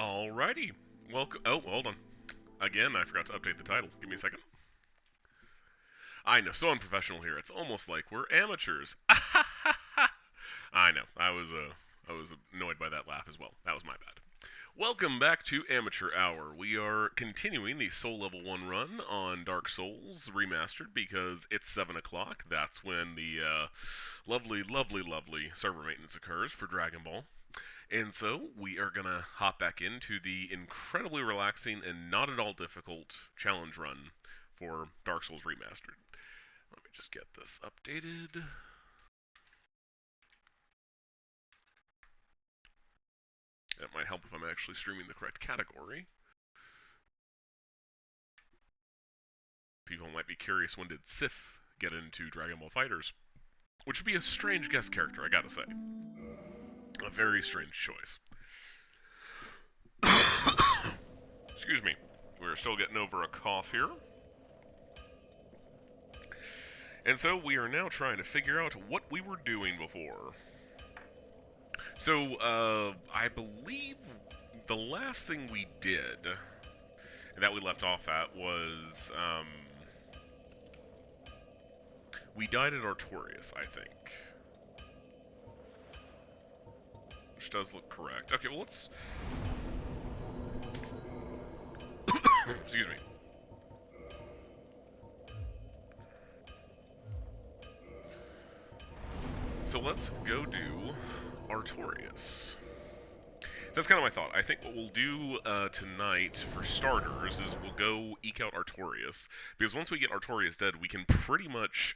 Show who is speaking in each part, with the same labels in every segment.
Speaker 1: Alrighty. Welcome. Oh, hold on. Again, I forgot to update the title. Give me a second. I know, so unprofessional here. It's almost like we're amateurs. I know. I was annoyed by that laugh as well. That was my bad. Welcome back to Amateur Hour. We are continuing the Soul Level 1 run on Dark Souls Remastered because it's 7 o'clock. That's when the lovely, lovely, lovely server maintenance occurs for Dragon Ball. And so we are going to hop back into the incredibly relaxing and not at all difficult challenge run for Dark Souls Remastered. Let me just get this updated. That might help if I'm actually streaming the correct category. People might be curious, when did Sif get into Dragon Ball FighterZ? Which would be a strange guest character, I gotta say. A very strange choice. Excuse me. We're still getting over a cough here. And so we are now trying to figure out what we were doing before. So, I believe the last thing we did that we left off at was, we died at Artorias, I think. Which does look correct. Okay, well, let's... Excuse me. So let's go do Artorias. That's kind of my thought. I think what we'll do tonight, for starters, is we'll go eke out Artorias. Because once we get Artorias dead, we can pretty much,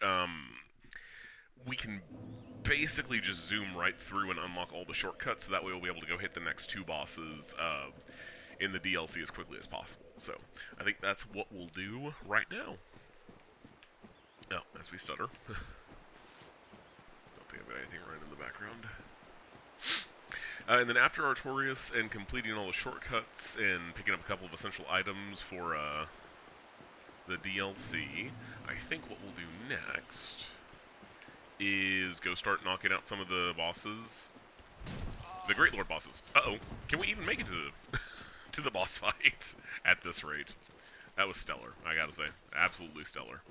Speaker 1: we can basically just zoom right through and unlock all the shortcuts, so that way we'll be able to go hit the next two bosses in the DLC as quickly as possible. So, I think that's what we'll do right now. Oh, as we stutter. Don't think I've got anything running in the background. And then after Artorias and completing all the shortcuts and picking up a couple of essential items for the DLC, I think what we'll do next is go start knocking out some of the bosses. The Great Lord bosses. Uh-oh. Can we even make it to the, to the boss fight at this rate? That was stellar, I gotta say. Absolutely stellar.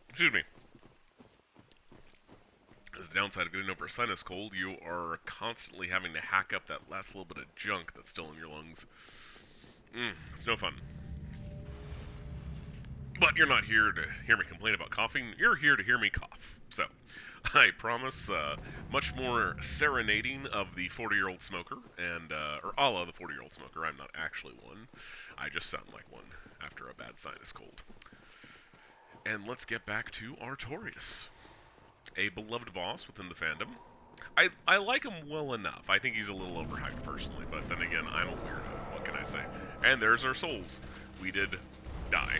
Speaker 1: Excuse me. As the downside of getting over a sinus cold, you are constantly having to hack up that last little bit of junk that's still in your lungs. It's no fun. But you're not here to hear me complain about coughing. You're here to hear me cough. So, I promise much more serenading of the 40-year-old smoker, and or a la the 40-year-old smoker. I'm not actually one. I just sound like one after a bad sinus cold. And let's get back to Artorias. A beloved boss within the fandom. I like him well enough. I think he's a little overhyped personally, but then again, I'm a weirdo. What can I say? And there's our souls. We did die.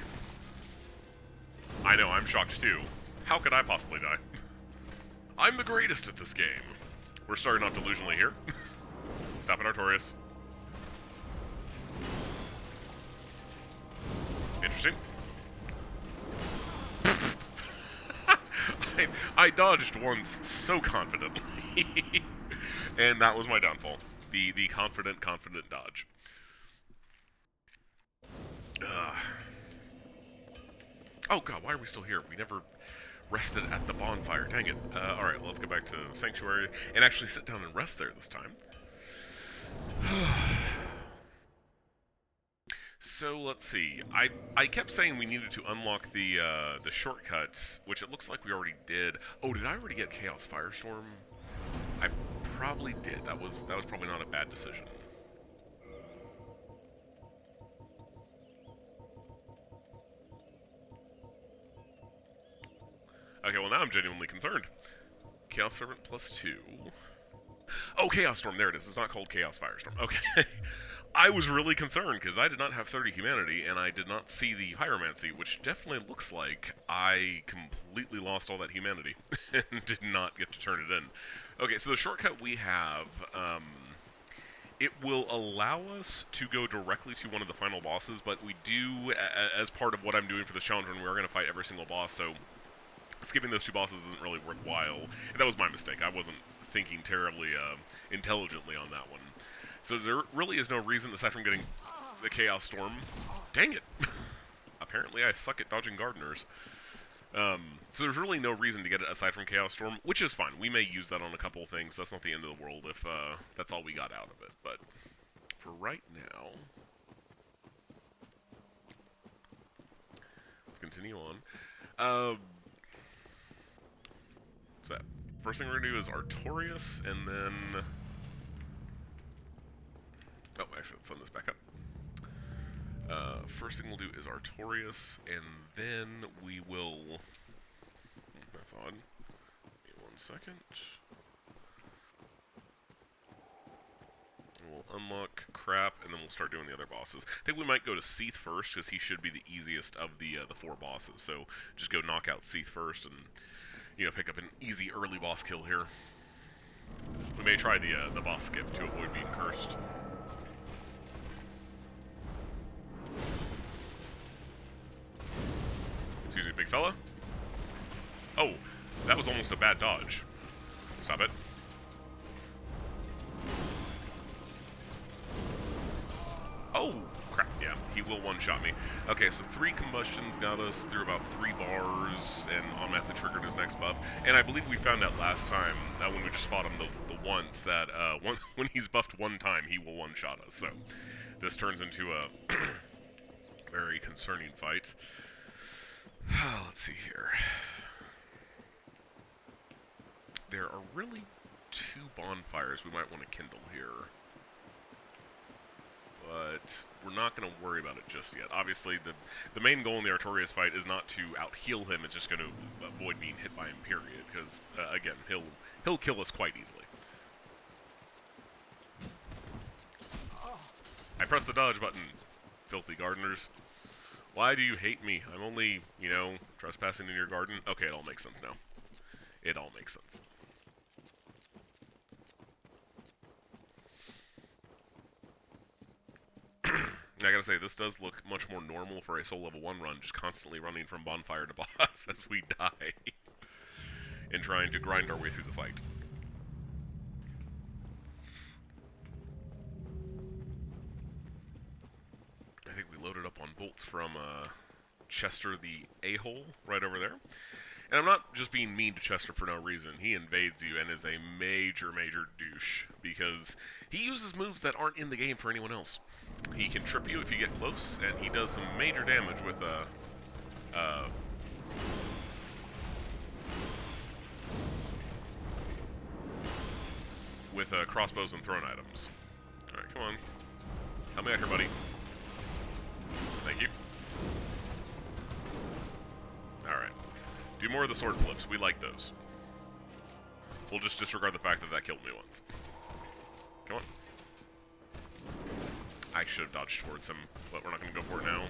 Speaker 1: I know, I'm shocked too. How could I possibly die? I'm the greatest at this game. We're starting off delusionally here. Stop at Artorias. Interesting. I dodged once so confidently. And that was my downfall. The confident dodge. Oh god, why are we still here? We never rested at the bonfire. Dang it. Alright, let's go back to Sanctuary and actually sit down and rest there this time. So, let's see. I kept saying we needed to unlock the shortcuts, which it looks like we already did. Oh, did I already get Chaos Firestorm? I probably did. That was probably not a bad decision. Okay, well now I'm genuinely concerned. Chaos Servant +2. Oh, Chaos Storm, there it is. It's not called Chaos Firestorm. Okay. I was really concerned because I did not have 30 humanity and I did not see the pyromancy, which definitely looks like I completely lost all that humanity and did not get to turn it in. Okay, so the shortcut we have, it will allow us to go directly to one of the final bosses, but we do, as part of what I'm doing for this challenge run, we are going to fight every single boss, so skipping those two bosses isn't really worthwhile. And that was my mistake. I wasn't thinking terribly intelligently on that one. So there really is no reason, aside from getting the Chaos Storm. Dang it! Apparently I suck at dodging gardeners. So there's really no reason to get it aside from Chaos Storm, which is fine. We may use that on a couple of things. That's not the end of the world if that's all we got out of it. But for right now, let's continue on. So that first thing we're gonna do is Artorias, and then actually let's send this back up. First thing we'll do is Artorias, and then we will. That's odd. Give me 1 second. We'll unlock crap, and then we'll start doing the other bosses. I think we might go to Seath first, because he should be the easiest of the 4 bosses. So just go knock out Seath first, and pick up an easy early boss kill here. We may try the boss skip to avoid being cursed. Excuse me, big fella. Oh, that was almost a bad dodge. Stop it. Oh, crap, yeah, he will one-shot me. Okay, so 3 combustions got us through about 3 bars, and automatically triggered his next buff. And I believe we found out last time, when we just fought him the once, that when he's buffed 1 time, he will one-shot us. So this turns into a very concerning fight. Let's see here. There are really 2 bonfires we might want to kindle here. But we're not going to worry about it just yet. Obviously, the main goal in the Artorias fight is not to out-heal him, it's just going to avoid being hit by him, period. Because, again, he'll kill us quite easily. I pressed the dodge button, filthy gardeners. Why do you hate me? I'm only, trespassing in your garden. Okay, it all makes sense now. It all makes sense. I gotta say, this does look much more normal for a Soul Level 1 run, just constantly running from bonfire to boss as we die, and trying to grind our way through the fight. I think we loaded up on bolts from Chester the A-hole right over there. And I'm not just being mean to Chester for no reason. He invades you and is a major, major douche, because he uses moves that aren't in the game for anyone else. He can trip you if you get close, and he does some major damage with crossbows and thrown items. Alright, come on. Help me out here, buddy. Thank you. Alright. Do more of the sword flips. We like those. We'll just disregard the fact that that killed me once. Come on. I should have dodged towards him, but we're not going to go for it now.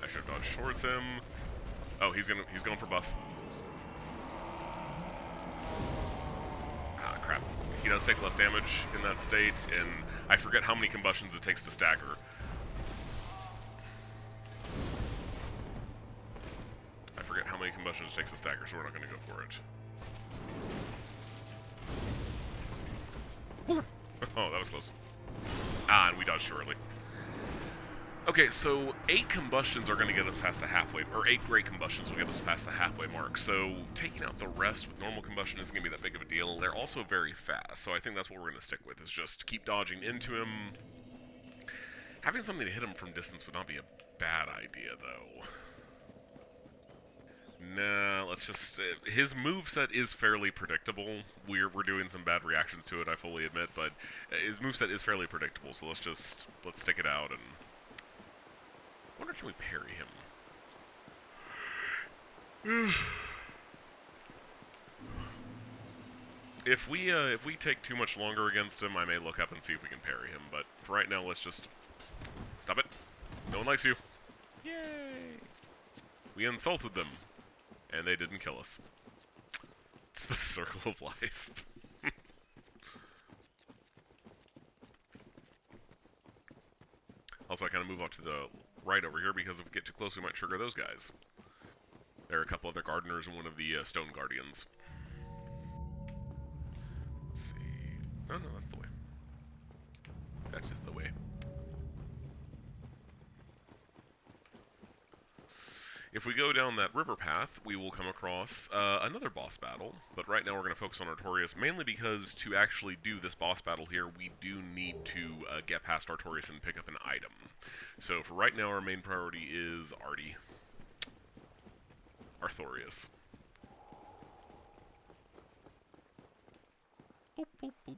Speaker 1: I should have dodged towards him. Oh, he's going for buff. Ah, crap. He does take less damage in that state, and I forget how many combustions it takes to stagger. I forget how many combustions it takes to stagger, so we're not going to go for it. Oh, that was close. Ah, and we dodged too early. Okay, so 8 combustions are going to get us past the halfway, or 8 great combustions will get us past the halfway mark. So taking out the rest with normal combustion isn't going to be that big of a deal. They're also very fast, so I think that's what we're going to stick with, is just keep dodging into him. Having something to hit him from distance would not be a bad idea, though. Nah, let's just... his moveset is fairly predictable. We're doing some bad reactions to it, I fully admit, but his moveset is fairly predictable, so let's stick it out and... I wonder, can we parry him? If we take too much longer against him, I may look up and see if we can parry him, but for right now, let's just... Stop it. No one likes you. Yay! We insulted them. And they didn't kill us. It's the circle of life. Also, I kind of move up to the right over here, because if we get too close, we might trigger those guys. There are a couple other gardeners and one of the stone guardians. Let's see. Oh, no, that's the way. That's just the way. If we go down that river path, we will come across another boss battle, but right now we're going to focus on Artorias, mainly because to actually do this boss battle here, we do need to get past Artorias and pick up an item. So for right now, our main priority is Artorias. Boop, boop, boop.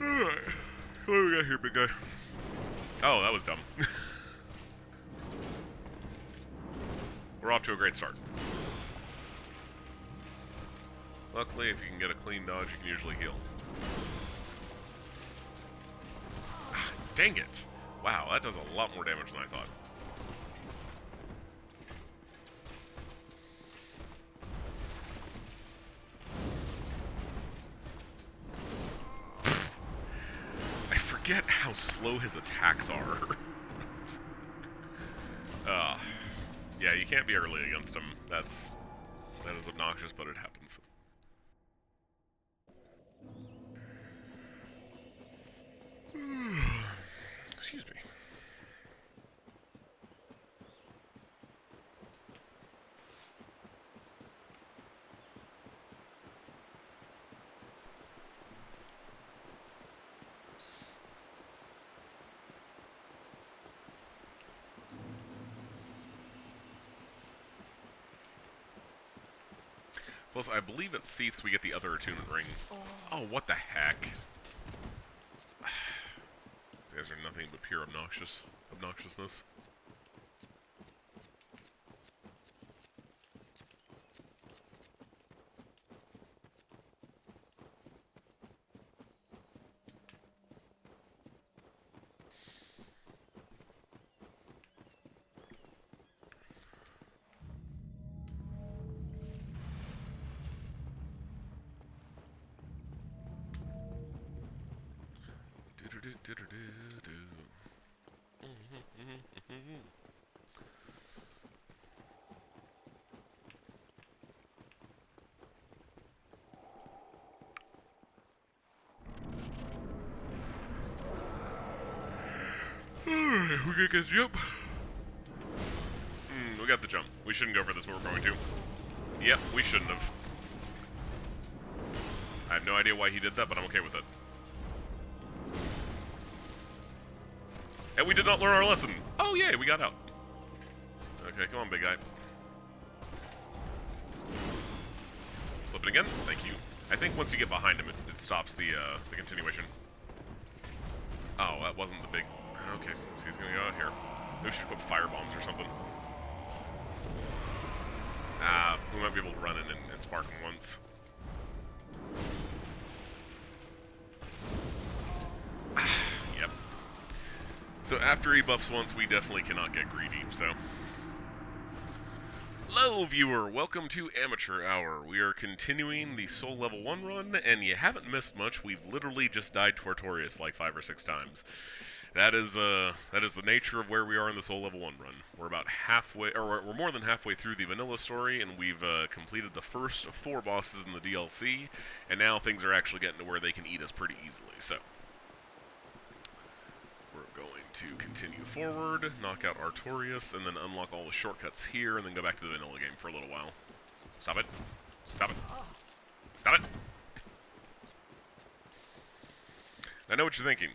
Speaker 1: Alright, what do we got here, big guy? Oh, that was dumb. We're off to a great start. Luckily, if you can get a clean dodge, you can usually heal. Ah, dang it! Wow, that does a lot more damage than I thought. I forget how slow his attacks are. Yeah, you can't be early against him. That is obnoxious, but it happens. Excuse me. Plus, I believe at Seath's we get the other attunement ring. Oh, what the heck? These guys are nothing but pure obnoxiousness. Alright, we gonna get jump. We got the jump. We shouldn't go for this, but we're going to. Yep, we shouldn't have. I have no idea why he did that, but I'm okay with it. And we did not learn our lesson. Oh, yay, we got out. Okay, come on, big guy. Flip it again. Thank you. I think once you get behind him, it stops the continuation. Oh, that wasn't the big... Okay, so he's gonna go out here. Maybe we should put fire bombs or something. We might be able to run in and spark him once. Yep. So after he buffs once, we definitely cannot get greedy, so... Hello, viewer! Welcome to Amateur Hour. We are continuing the Soul Level 1 run, and you haven't missed much. We've literally just died to Artorias like 5 or 6 times. That is the nature of where we are in the Soul Level 1 run. We're about halfway, or we're more than halfway through the vanilla story, and we've completed the first 4 bosses in the DLC, and now things are actually getting to where they can eat us pretty easily, so... We're going to continue forward, knock out Artorias, and then unlock all the shortcuts here, and then go back to the vanilla game for a little while. Stop it. Stop it. Stop it! I know what you're thinking.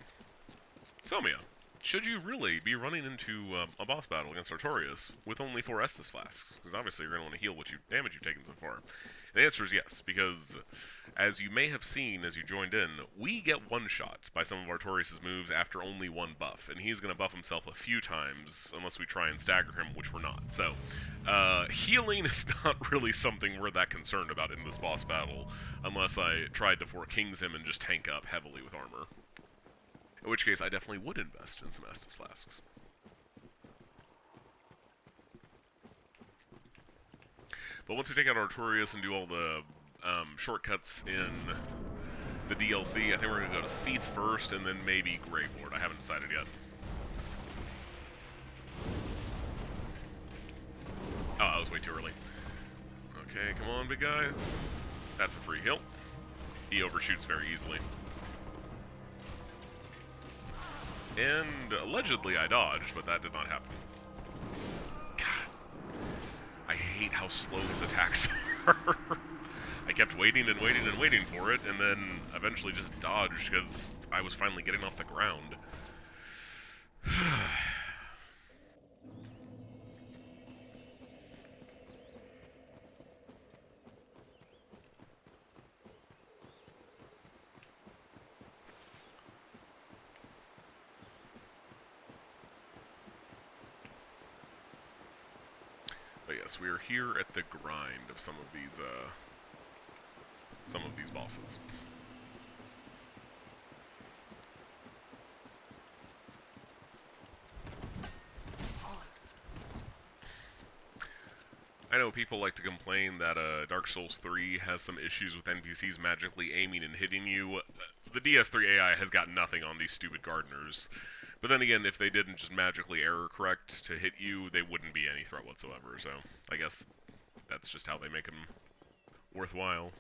Speaker 1: Somia, should you really be running into a boss battle against Artorias with only 4 Estus flasks? Because obviously you're going to want to heal what damage you've taken so far. And the answer is yes, because as you may have seen as you joined in, we get one-shot by some of Artorias' moves after only 1 buff, and he's going to buff himself a few times unless we try and stagger him, which we're not. So, healing is not really something we're that concerned about in this boss battle, unless I tried to 4 Kings him and just tank up heavily with armor. In which case, I definitely would invest in some Estus Flasks. But once we take out Artorias and do all the shortcuts in the DLC. I think we're going to go to Seath first, and then maybe Gravelord. I haven't decided yet. Oh, that was way too early. Okay, come on, big guy. That's a free heal. He overshoots very easily. And allegedly I dodged, but that did not happen. God. I hate how slow his attacks are. I kept waiting and waiting and waiting for it, and then eventually just dodged because I was finally getting off the ground. But yes, we are here at the grind of some of these bosses. I know people like to complain that Dark Souls 3 has some issues with NPCs magically aiming and hitting you. The DS3 AI has got nothing on these stupid gardeners. But then again, if they didn't just magically error correct to hit you, they wouldn't be any threat whatsoever. So I guess that's just how they make them worthwhile.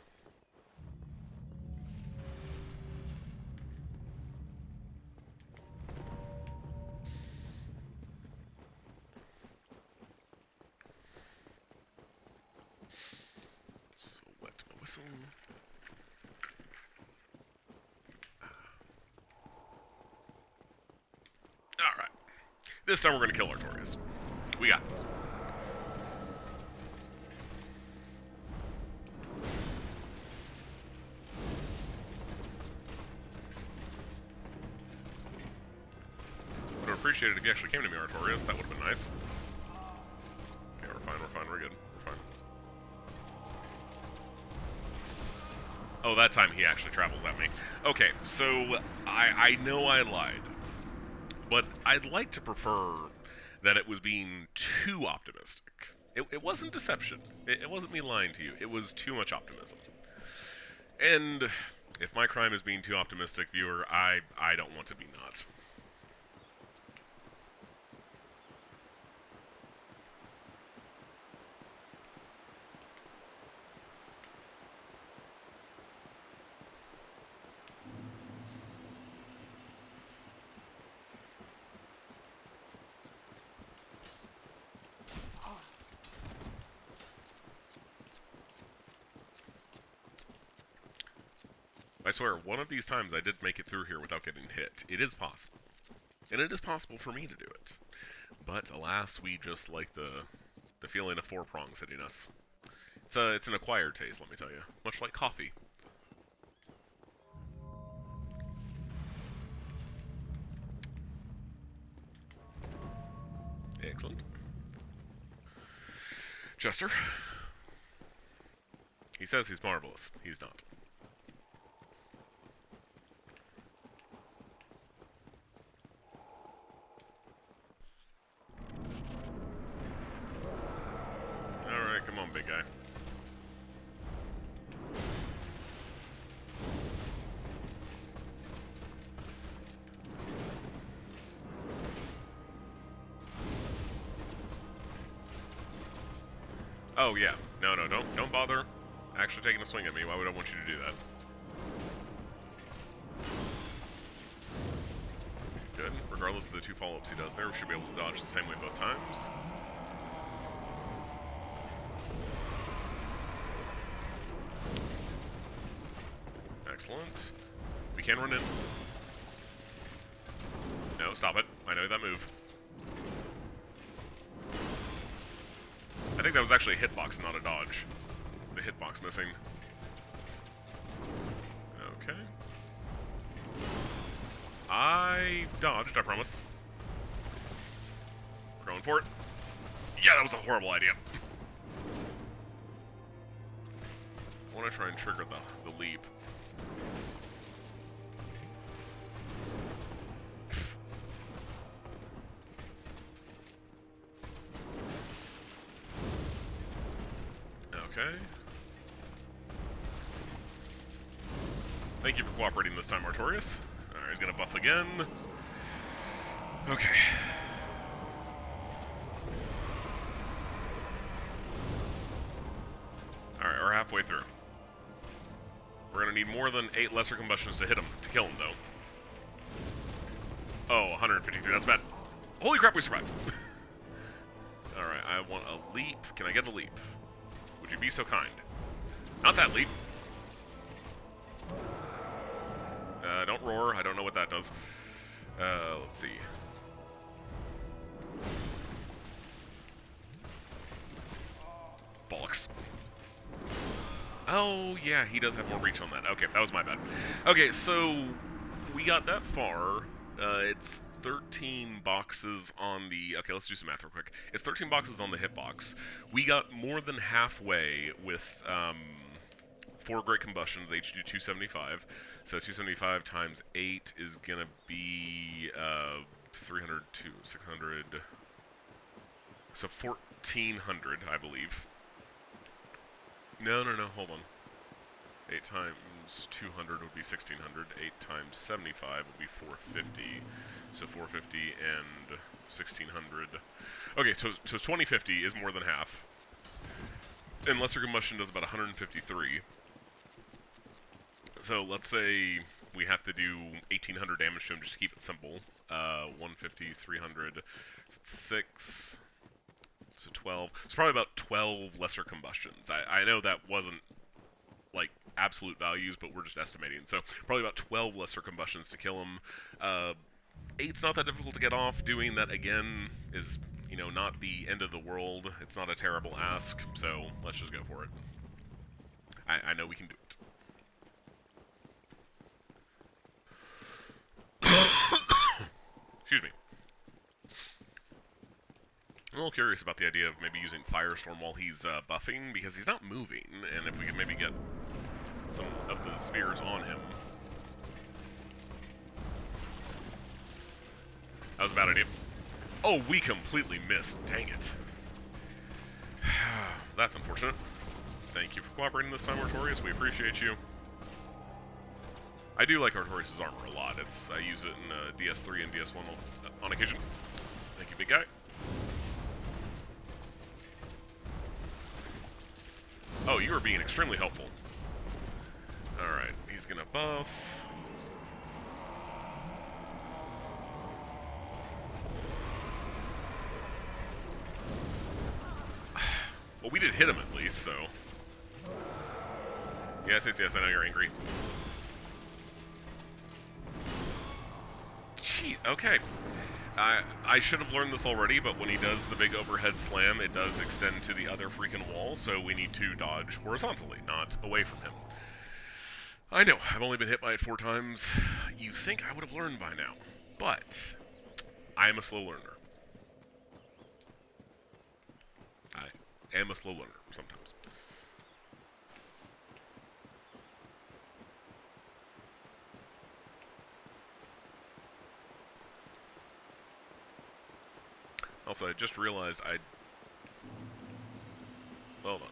Speaker 1: So wet my whistle. Alright. This time we're going to kill Artorias. We got this. Would have appreciated if you actually came to me, Artorias. That would have been nice. Okay, we're fine, we're good. We're fine. Oh, that time he actually travels at me. Okay, so I know I lied. But I'd like to prefer that it was being too optimistic. It wasn't deception. It wasn't me lying to you. It was too much optimism. And if my crime is being too optimistic, viewer, I don't want to be not. I swear, one of these times I did make it through here without getting hit. It is possible. And it is possible for me to do it. But alas, we just like the feeling of 4 prongs hitting us. It's an acquired taste, let me tell you. Much like coffee. Excellent. Chester. He says he's marvelous. He's not. Alright, come on, big guy. Oh, yeah. No, don't bother actually taking a swing at me. Why would I want you to do that? Good. Regardless of the 2 follow-ups he does there, we should be able to dodge the same way both times. Excellent. We can run in. No, stop it. I know that move. I think that was actually a hitbox, not a dodge. The hitbox missing. Okay. I dodged, I promise. Going for it. Yeah, that was a horrible idea. I want to try and trigger the leap. Okay. Thank you for cooperating this time, Artorias. Alright, he's gonna buff again. Okay. Alright, we're halfway through. We're gonna need more than 8 lesser combustions to hit him, to kill him, though. Oh, 153, that's bad. Holy crap, we survived! Alright, I want a leap. Can I get a leap? Would you be so kind? Not that leap! Don't roar, I don't know what that does. Let's see. Bollocks. Oh, yeah, he does have more reach on that. Okay, that was my bad. Okay, so we got that far. It's 13 boxes on the... Okay, let's do some math real quick. It's 13 boxes on the hitbox. We got more than halfway with 4 great combustions, HG 275. So 275 times 8 is going to be 300 to 600. So 1,400, I believe. No, hold on. 8 times 200 would be 1,600. 8 times 75 would be 450. So 450 and 1,600. Okay, so 2050 is more than half. And lesser combustion does about 153. So let's say we have to do 1,800 damage to him just to keep it simple. 150, 300, 6... So 12. It's probably about 12 lesser combustions. I know that wasn't, like, absolute values, but we're just estimating. So probably about 12 lesser combustions to kill him. 8's not that difficult to get off. Doing that again is, you know, not the end of the world. It's not a terrible ask, so let's just go for it. I know we can do it. Excuse me. I'm a little curious about the idea of maybe using Firestorm while he's buffing, because he's not moving, and if we could maybe get some of the spheres on him. That was a bad idea. Oh, we completely missed. Dang it. That's unfortunate. Thank you for cooperating this time, Artorias. We appreciate you. I do like Artorias' armor a lot. I use it in DS3 and DS1 on occasion. Thank you, big guy. Oh, you are being extremely helpful. Alright, he's gonna buff. Well, we did hit him at least, so... Yes, I know you're angry. Gee, okay. I should have learned this already, but when he does the big overhead slam, it does extend to the other freaking wall, so we need to dodge horizontally, not away from him. I know, I've only been hit by it 4 times. You'd think I would have learned by now, but I am a slow learner. I am a slow learner, sometimes. Also, I just realized hold on.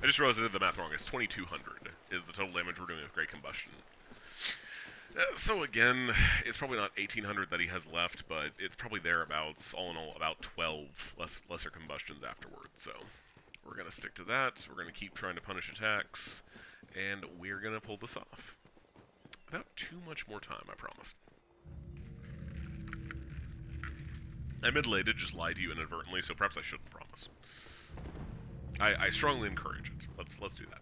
Speaker 1: I just realized I did the math wrong. It's 2,200 is the total damage we're doing with Great Combustion. So again, it's probably not 1,800 that he has left, but it's probably thereabouts. All in all, about 12 lesser combustions afterwards. So we're going to stick to that. We're going to keep trying to punish attacks, and we're going to pull this off. Without too much more time, I promise. I admittedly did just lie to you inadvertently, so perhaps I shouldn't promise. I strongly encourage it. Let's do that.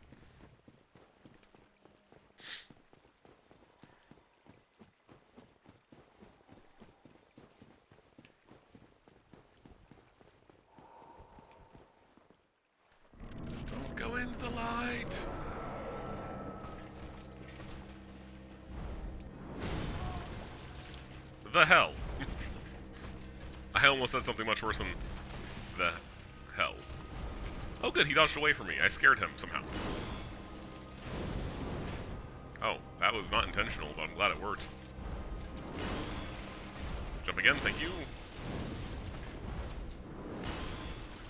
Speaker 1: Don't go into the light. The hell. I almost said something much worse than the hell. Oh good, he dodged away from me. I scared him somehow. Oh, that was not intentional, but I'm glad it worked. Jump again, thank you.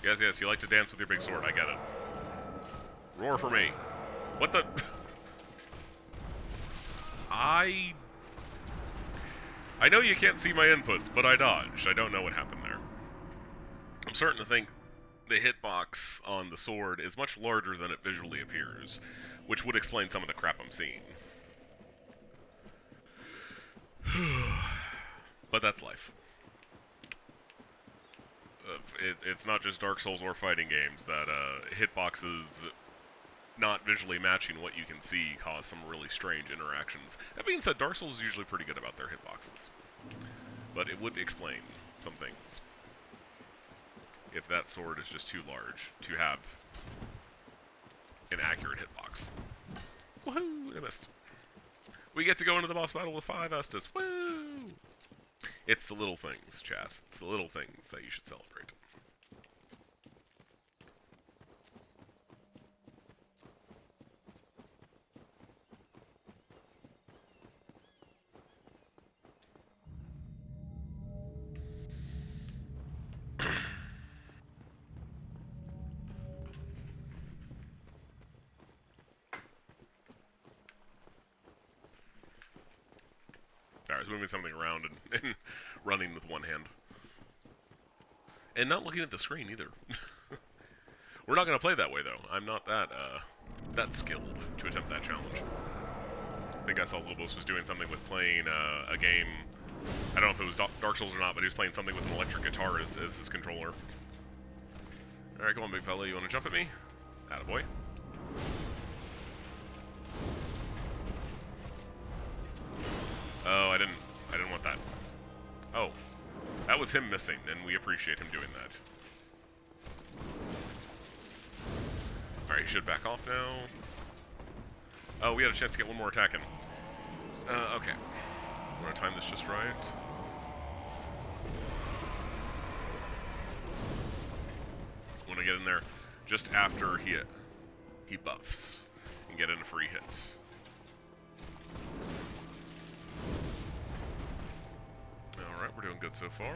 Speaker 1: Yes, yes, you like to dance with your big sword, I get it. Roar for me. What the... I know you can't see my inputs, but I dodged. I don't know what happened there. I'm starting to think the hitbox on the sword is much larger than it visually appears, which would explain some of the crap I'm seeing. But that's life. It's not just Dark Souls or fighting games that hitboxes not visually matching what you can see cause some really strange interactions. That being said, Dark Souls is usually pretty good about their hitboxes. But it would explain some things if that sword is just too large to have an accurate hitbox. Woohoo! I missed. We get to go into the boss battle with 5 Estus. Woo! It's the little things, chat. It's the little things that you should celebrate. Alright, so moving something around and running with one hand. And not looking at the screen either. We're not going to play that way, though. I'm not that skilled to attempt that challenge. I think I saw Lobos was doing something with playing a game. I don't know if it was Dark Souls or not, but he was playing something with an electric guitar as his controller. Alright, come on, big fella. You want to jump at me? Attaboy. Oh, I didn't want that. Oh. That was him missing, and we appreciate him doing that. Alright, he should back off now. Oh, we had a chance to get one more attack in. Okay. I'm gonna time this just right. I want to get in there just after he buffs and get in a free hit. Alright, we're doing good so far.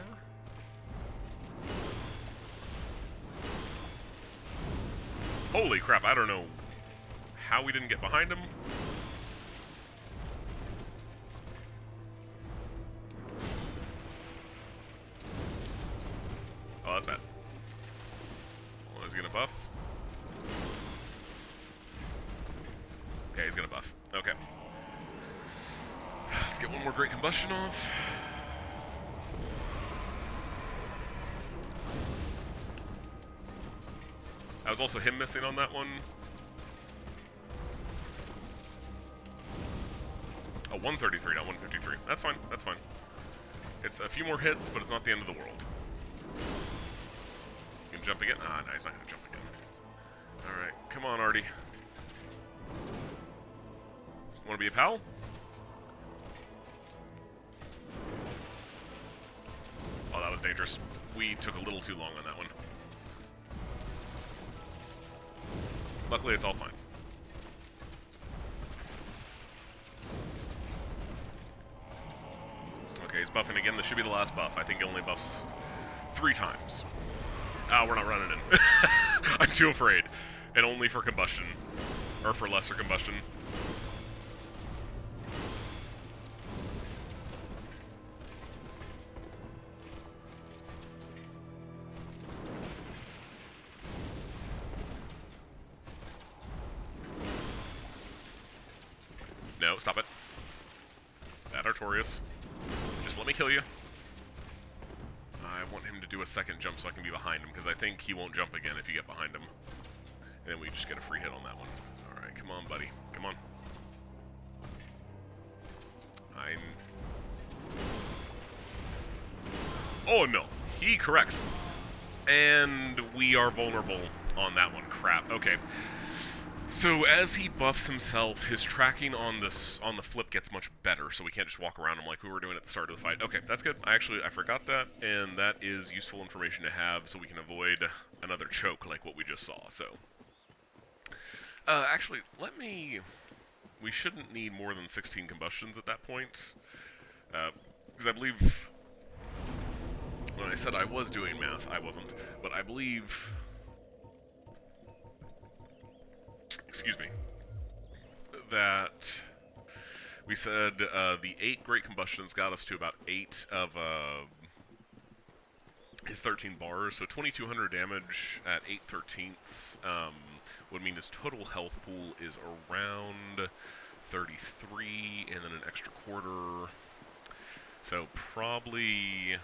Speaker 1: Holy crap, I don't know how we didn't get behind him. Oh, that's bad. Well, is he gonna buff? Yeah, he's gonna buff. Okay. Let's get one more great combustion off. That was also him missing on that one. Oh, 133, not 153. That's fine, that's fine. It's a few more hits, but it's not the end of the world. You can jump again? Ah, no, he's not gonna jump again. Alright, come on, Artie. Wanna be a pal? Oh, that was dangerous. We took a little too long on that one. Luckily, it's all fine. Okay, he's buffing again. This should be the last buff. I think he only buffs 3 times. Ah, we're not running in. I'm too afraid. And only for combustion. Or for lesser combustion. No, stop it. That Artorias. Just let me kill you. I want him to do a second jump so I can be behind him, because I think he won't jump again if you get behind him. And then we just get a free hit on that one. Alright, come on, buddy. Come on. Oh, no. He corrects. And we are vulnerable on that one. Crap. Okay. So as he buffs himself, his tracking on the flip gets much better, so we can't just walk around him like we were doing at the start of the fight. Okay, that's good. I forgot that, and that is useful information to have so we can avoid another choke like what we just saw. So, actually, we shouldn't need more than 16 combustions at that point, because I believe when I said I was doing math, I wasn't. But I believe, excuse me, that we said the 8 Great Combustions got us to about 8 of his 13 bars, so 2,200 damage at 8/13 would mean his total health pool is around 33, and then an extra quarter. So probably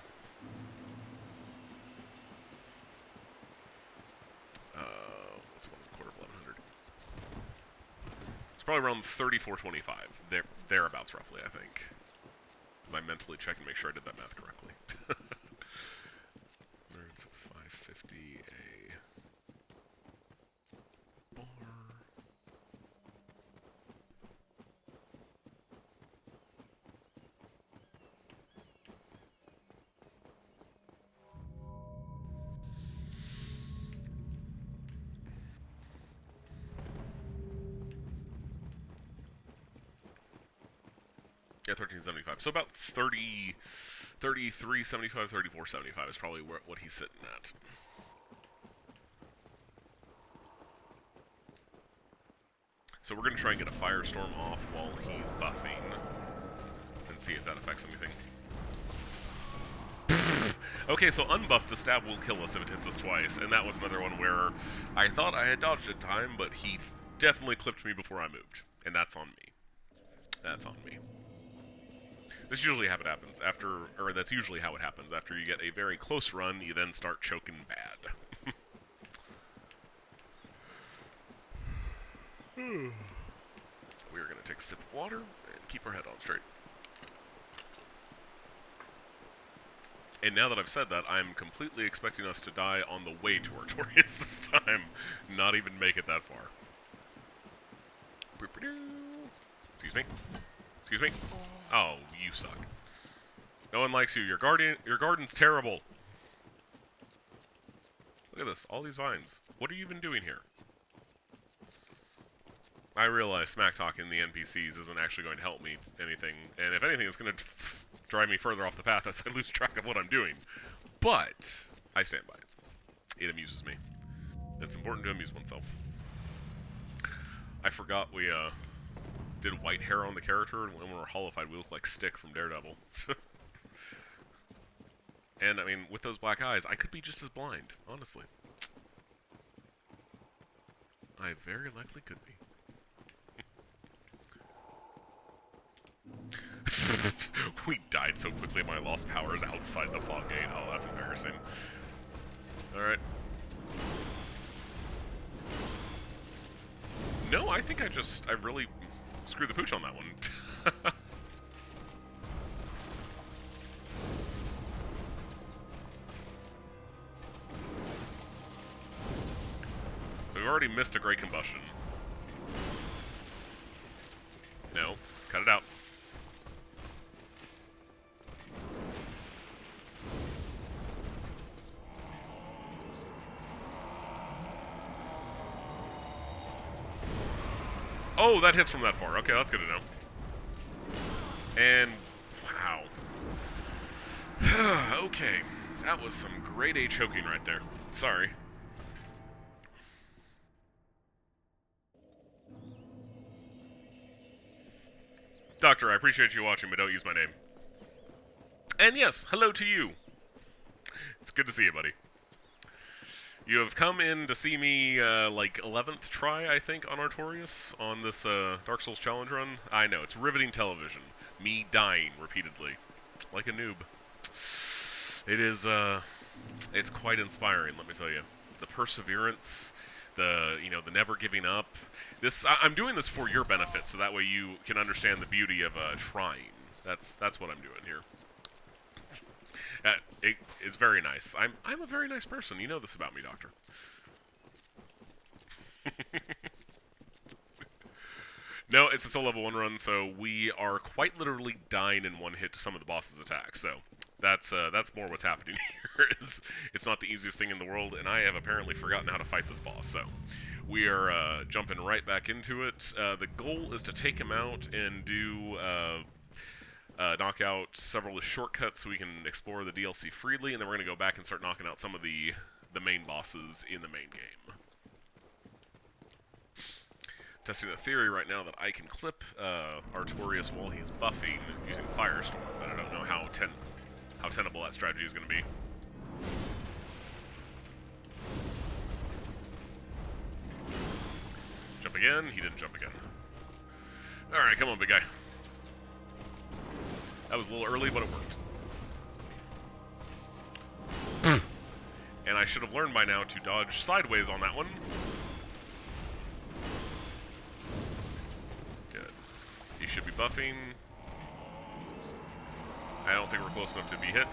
Speaker 1: what's one quarter of 1,100? It's probably around 3425, thereabouts roughly, I think. As I mentally check and make sure I did that math correctly. Nerds 550 a bar. Yeah, 1375. So about 3375, 3475 is probably what he's sitting at. So we're going to try and get a firestorm off while he's buffing and see if that affects anything. Okay, so unbuffed, the stab will kill us if it hits us twice, and that was another one where I thought I had dodged in time, but he definitely clipped me before I moved, and that's on me. That's on me. This usually how it happens that's usually how it happens. After you get a very close run, you then start choking bad. We are going to take a sip of water and keep our head on straight. And now that I've said that, I'm completely expecting us to die on the way to Artorias this time. Not even make it that far. Excuse me. Excuse me. Oh, you suck. No one likes you. Your garden's terrible. Look at this. All these vines. What are you even doing here? I realize smack talking the NPCs isn't actually going to help me anything, and if anything, it's going to drive me further off the path as I lose track of what I'm doing. But I stand by it. It amuses me. It's important to amuse oneself. I forgot we did white hair on the character, and when we were hollified, we looked like Stick from Daredevil. And I mean, with those black eyes, I could be just as blind, honestly. I very likely could be. We died so quickly, my lost powers outside the fog gate. Oh, that's embarrassing. Alright. No, I think I really screwed the pooch on that one. So we've already missed a great combustion. No, cut it out. Oh, that hits from that far. Okay, that's good to know. And, wow. Okay, that was some grade A choking right there. Sorry. Doctor, I appreciate you watching, but don't use my name. And yes, hello to you. It's good to see you, buddy. You have come in to see me, like, 11th try, I think, on Artorias, on this, Dark Souls challenge run. I know, it's riveting television. Me dying repeatedly. Like a noob. It is, it's quite inspiring, let me tell you. The perseverance, the never giving up. I'm doing this for your benefit, so that way you can understand the beauty of, trying. That's what I'm doing here. It's very nice. I'm a very nice person. You know this about me, Doctor. No, it's a soul level 1 run, so we are quite literally dying in one hit to some of the boss's attacks. So that's more what's happening here. It's not the easiest thing in the world, and I have apparently forgotten how to fight this boss. So we are jumping right back into it. The goal is to take him out and do. Knock out several of the shortcuts so we can explore the DLC freely, and then we're going to go back and start knocking out some of the the main bosses in the main game. Testing a theory right now that I can clip Artorias while he's buffing using Firestorm, but I don't know how tenable that strategy is going to be. Jump again. He didn't jump again. Alright, come on, big guy. That was a little early, but it worked. And I should have learned by now to dodge sideways on that one. Good. He should be buffing. I don't think we're close enough to be hit.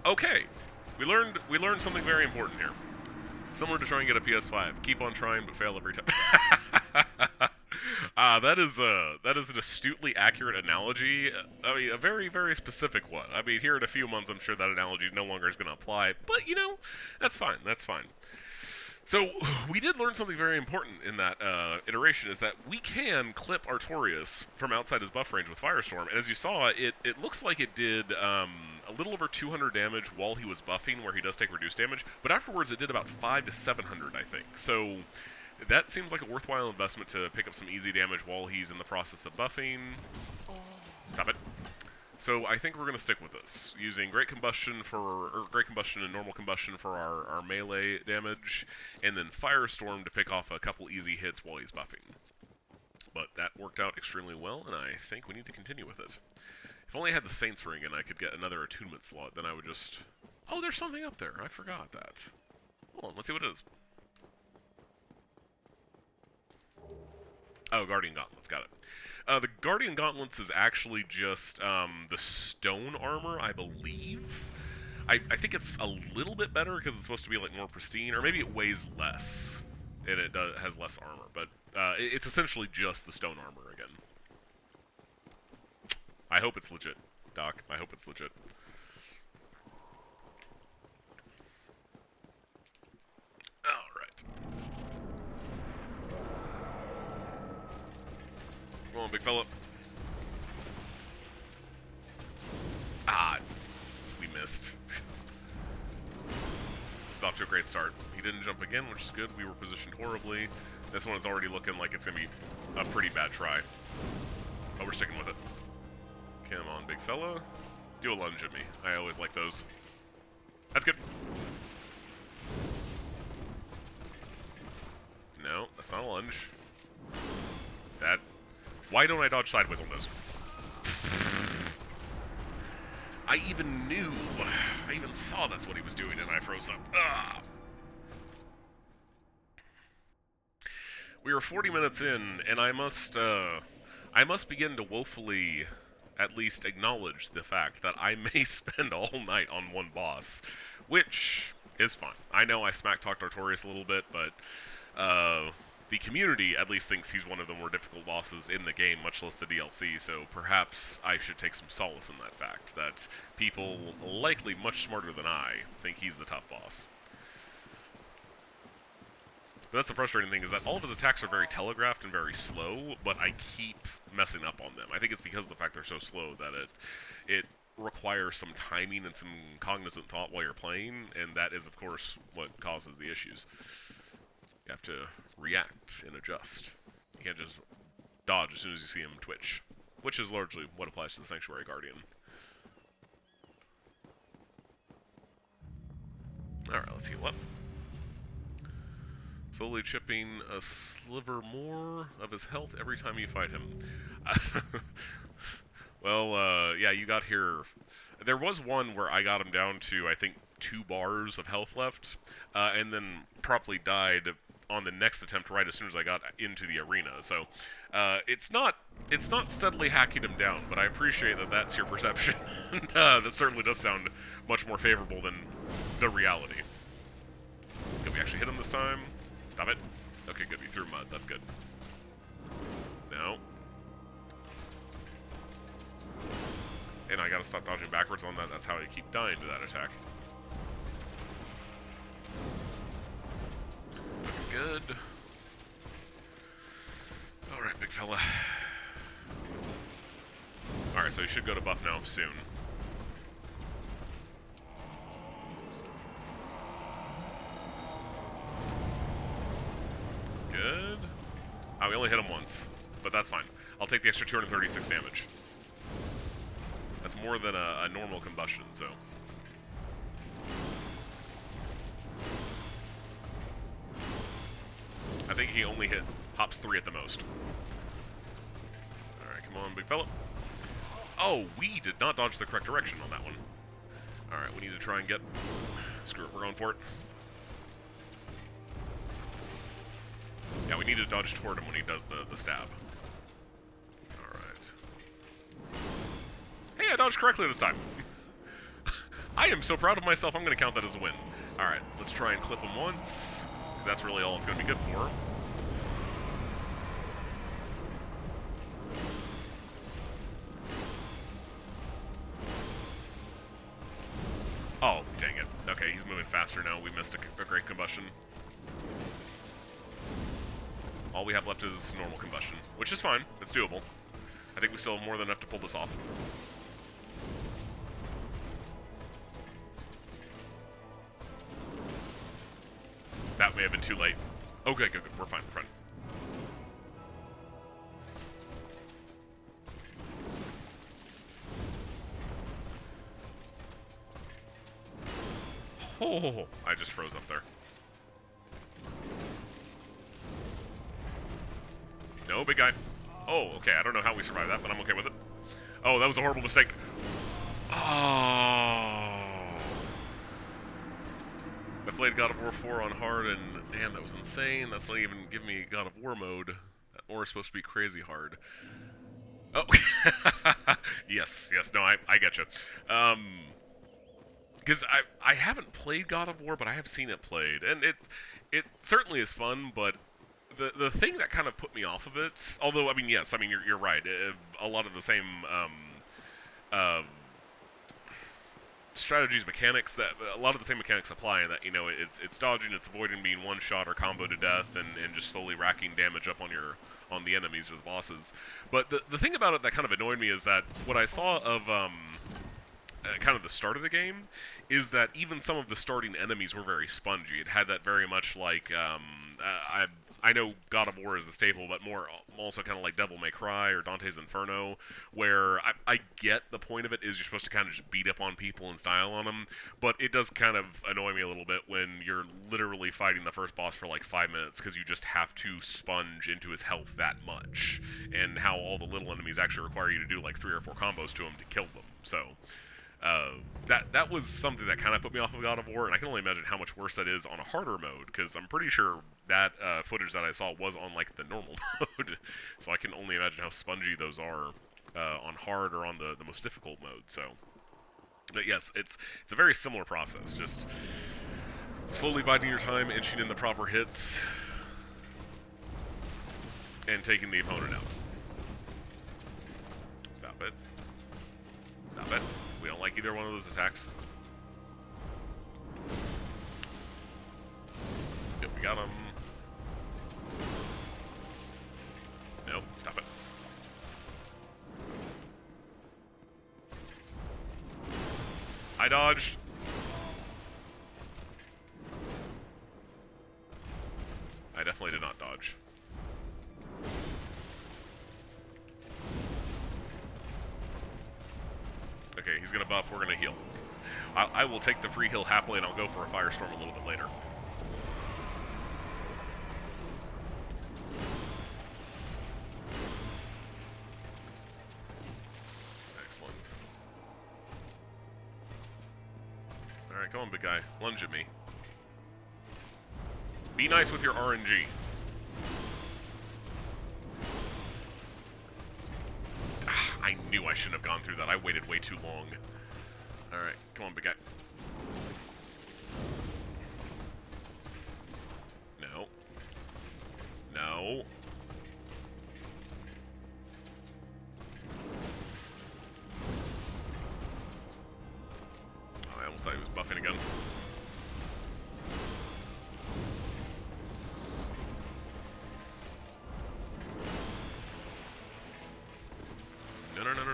Speaker 1: Okay. We learned something very important here. Similar to trying to get a PS5. Keep on trying, but fail every time. That is an astutely accurate analogy. I mean, a very, very specific one. I mean, here in a few months, I'm sure that analogy no longer is going to apply. But, you know, that's fine. That's fine. So, we did learn something very important in that iteration, is that we can clip Artorias from outside his buff range with Firestorm. And as you saw, it looks like it did a little over 200 damage while he was buffing, where he does take reduced damage. But afterwards, it did about 500 to 700, I think. So, that seems like a worthwhile investment to pick up some easy damage while he's in the process of buffing. Stop it. So I think we're going to stick with this, using Great Combustion and Normal Combustion for our melee damage, and then Firestorm to pick off a couple easy hits while he's buffing. But that worked out extremely well, and I think we need to continue with it. If only I had the Saints Ring and I could get another attunement slot, then I would just... Oh, there's something up there. I forgot that. Hold on, let's see what it is. Oh, Guardian Gauntlets, got it. The Guardian Gauntlets is actually just the stone armor, I believe. I think it's a little bit better because it's supposed to be like more pristine, or maybe it weighs less and it has less armor. But it's essentially just the stone armor again. I hope it's legit, Doc. I hope it's legit. Come on, big fella. Ah, we missed. This is off to a great start. He didn't jump again, which is good. We were positioned horribly. This one is already looking like it's going to be a pretty bad try. But we're sticking with it. Come on, big fella. Do a lunge at me. I always like those. That's good. No, that's not a lunge. That... Why don't I dodge sideways on those? I even knew. I even saw that's what he was doing, and I froze up. Ah! We were 40 minutes in, and I must begin to woefully, at least, acknowledge the fact that I may spend all night on one boss, which is fine. I know I smack-talked Artorias a little bit, but the community at least thinks he's one of the more difficult bosses in the game, much less the DLC, so perhaps I should take some solace in that fact, that people, likely much smarter than I, think he's the tough boss. But that's the frustrating thing, is that all of his attacks are very telegraphed and very slow, but I keep messing up on them. I think it's because of the fact they're so slow that it requires some timing and some cognizant thought while you're playing, and that is, of course, what causes the issues. You have to react and adjust. You can't just dodge as soon as you see him twitch, which is largely what applies to the Sanctuary Guardian. Alright, let's heal up. Slowly chipping a sliver more of his health every time you fight him. Well, yeah, you got here. There was one where I got him down to, I think, 2 bars of health left, and then promptly died on the next attempt right as soon as I got into the arena. So it's not steadily hacking him down, but I appreciate that that's your perception. That certainly does sound much more favorable than the reality. Did we actually hit him this time? Stop it. Okay, good. We threw mud. That's good. No. And I gotta stop dodging backwards on that. That's how I keep dying to that attack. Good. Alright, big fella. Alright, so he should go to buff now soon. Oh, we only hit him once, but that's fine. I'll take the extra 236 damage. That's more than a normal combustion, so... I think he only hit hops 3 at the most. Alright, come on, big fella. Oh, we did not dodge the correct direction on that one. Alright, we need to try and get... Screw it, we're going for it. Yeah, we need to dodge toward him when he does the stab. Alright. Hey, I dodged correctly this time. I am so proud of myself, I'm going to count that as a win. Alright, let's try and clip him once, because that's really all it's going to be good for. Oh, dang it. Okay, he's moving faster now. We missed a great combustion. All we have left is normal combustion, which is fine. It's doable. I think we still have more than enough to pull this off. That may have been too late. Okay, good. We're fine. We're fine. Oh, I just froze up there. No, big guy. Oh, okay, I don't know how we survived that, but I'm okay with it. Oh, that was a horrible mistake. Oh. I played God of War 4 on hard, and damn, that was insane. That's not even giving me God of War mode. That War is supposed to be crazy hard. Oh. yes, no, I get you. Because I haven't played God of War, but I have seen it played, and it certainly is fun. But the thing that kind of put me off of it, although I mean yes, I mean you're right, a lot of the same strategies, mechanics that a lot of the same mechanics apply, and that it's dodging, it's avoiding being one shot or combo to death, and just slowly racking damage up on the enemies or the bosses. But the thing about it that kind of annoyed me is that what I saw of kind of the start of the game is that even some of the starting enemies were very spongy. It had that very much like I know God of War is the staple, but more also kind of like Devil May Cry or Dante's Inferno, where I get the point of it is you're supposed to kind of just beat up on people and style on them, but it does kind of annoy me a little bit when you're literally fighting the first boss for like 5 minutes because you just have to sponge into his health that much, and how all the little enemies actually require you to do like 3 or 4 combos to him to kill them. So that was something that kind of put me off of God of War, and I can only imagine how much worse that is on a harder mode, because I'm pretty sure that footage that I saw was on like the normal mode, so I can only imagine how spongy those are on hard or on the most difficult mode. So, but yes, it's a very similar process, just slowly biding your time, inching in the proper hits, and taking the opponent out. Stop it. Stop it. We don't like either one of those attacks. Yep, we got him. No, stop it. I dodged. I definitely did not dodge. Okay, he's gonna buff, we're gonna heal. I will take the free heal happily, and I'll go for a firestorm a little bit later. Excellent. Alright, come on, big guy. Lunge at me. Be nice with your RNG. I knew I shouldn't have gone through that. I waited way too long. Alright, come on, big guy. No. No. Oh, I almost thought he was buffing again.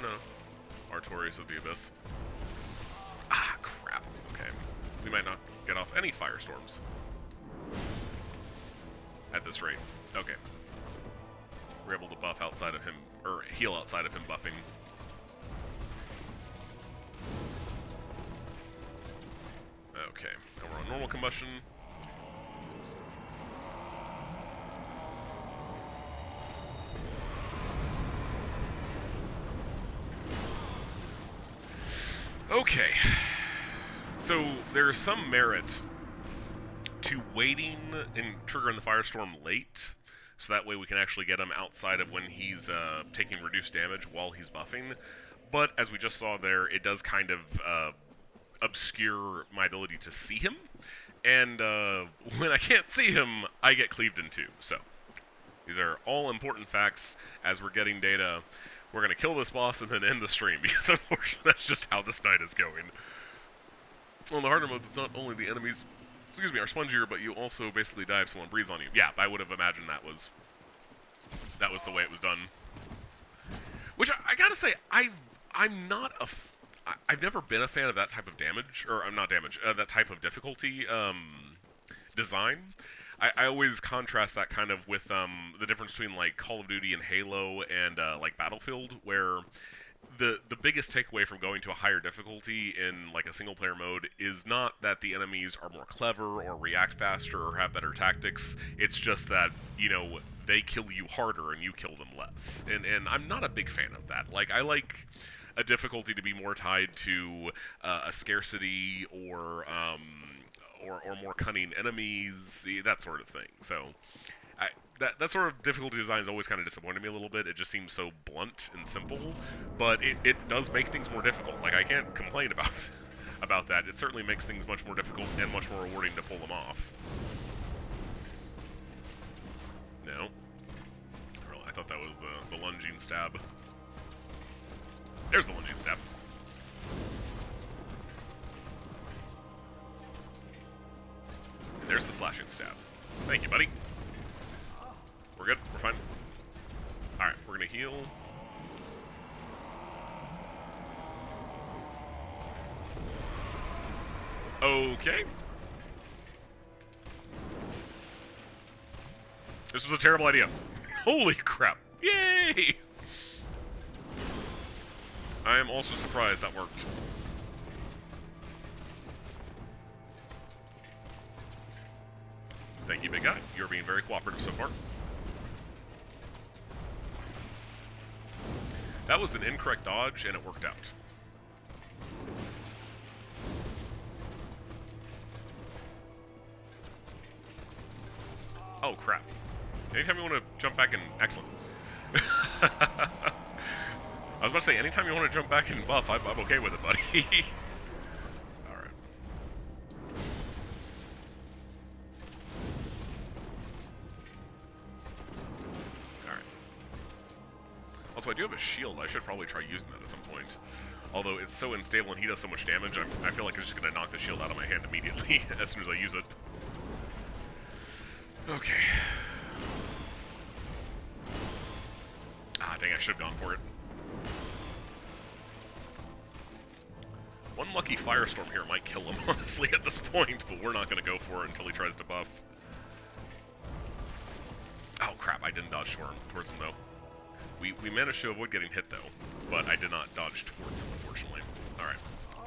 Speaker 1: No. Artorias of the Abyss. Ah, crap. Okay. We might not get off any firestorms. At this rate. Okay. we're able to buff outside of him, or heal outside of him buffing. Okay, now we're on normal combustion. Okay, so there's some merit to waiting and triggering the Firestorm late, so that way we can actually get him outside of when he's taking reduced damage while he's buffing. But as we just saw there, it does kind of obscure my ability to see him, and when I can't see him, I get cleaved in two. So these are all important facts as we're getting data. We're going to kill this boss and then end the stream, because unfortunately that's just how this night is going. On the harder modes, it's not only the enemies, excuse me, are spongier, but you also basically die if someone breathes on you. Yeah, I would have imagined that was the way it was done. Which, I gotta say, I'm not a... I've never been a fan of that type of damage, or not damage, that type of difficulty design. I always contrast that kind of with the difference between like Call of Duty and Halo and like Battlefield, where the biggest takeaway from going to a higher difficulty in like a single player mode is not that the enemies are more clever or react faster or have better tactics. It's just that, you know, they kill you harder and you kill them less. And I'm not a big fan of that. Like, I like a difficulty to be more tied to a scarcity or more cunning enemies, that sort of thing. So that sort of difficulty design has always kind of disappointed me a little bit. It just seems so blunt and simple, but it does make things more difficult. Like, I can't complain about that. It certainly makes things much more difficult and much more rewarding to pull them off. No. I thought that was the lunging stab. There's the lunging stab. And there's the slashing stab. Thank you, buddy. We're good. We're fine. Alright, we're gonna heal. Okay. This was a terrible idea. Holy crap. Yay! I am also surprised that worked. Thank you, big guy. You're being very cooperative so far. That was an incorrect dodge, and it worked out. Oh, crap. Anytime you want to jump back in... Excellent. I was about to say, anytime you want to jump back and buff, I'm okay with it, buddy. Alright. Alright. Also, I do have a shield. I should probably try using that at some point. Although it's so unstable and he does so much damage, I feel like I'm just going to knock the shield out of my hand immediately as soon as I use it. Okay. Ah, dang, I should have gone for it. One lucky Firestorm here might kill him, honestly, at this point, but we're not going to go for it until he tries to buff. Oh, crap, I didn't dodge towards him, though. We managed to avoid getting hit, though, but I did not dodge towards him, unfortunately. Alright.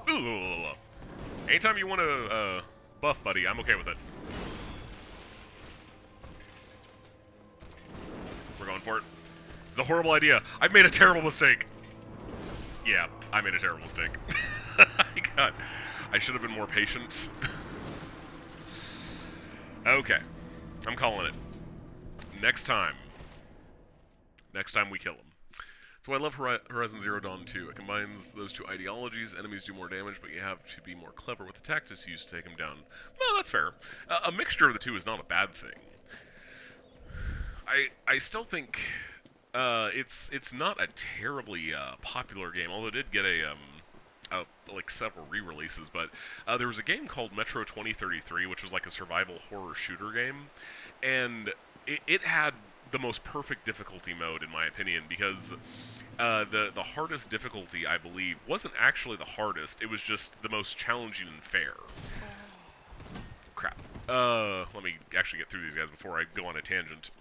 Speaker 1: Ooh, anytime you want to buff, buddy, I'm okay with it. We're going for it. It's a horrible idea. I've made a terrible mistake. Yeah, I made a terrible mistake. God, I should have been more patient. Okay, I'm calling it. Next time we kill him. So I love Horizon Zero Dawn 2. It combines those two ideologies. Enemies do more damage, but you have to be more clever with the tactics used to take them down. Well, that's fair. A mixture of the two is not a bad thing. I still think it's not a terribly popular game, although it did get like several re-releases, but there was a game called Metro 2033, which was like a survival horror shooter game, and it had the most perfect difficulty mode, in my opinion, because the hardest difficulty, I believe, wasn't actually the hardest, it was just the most challenging and fair. Crap. Let me actually get through these guys before I go on a tangent.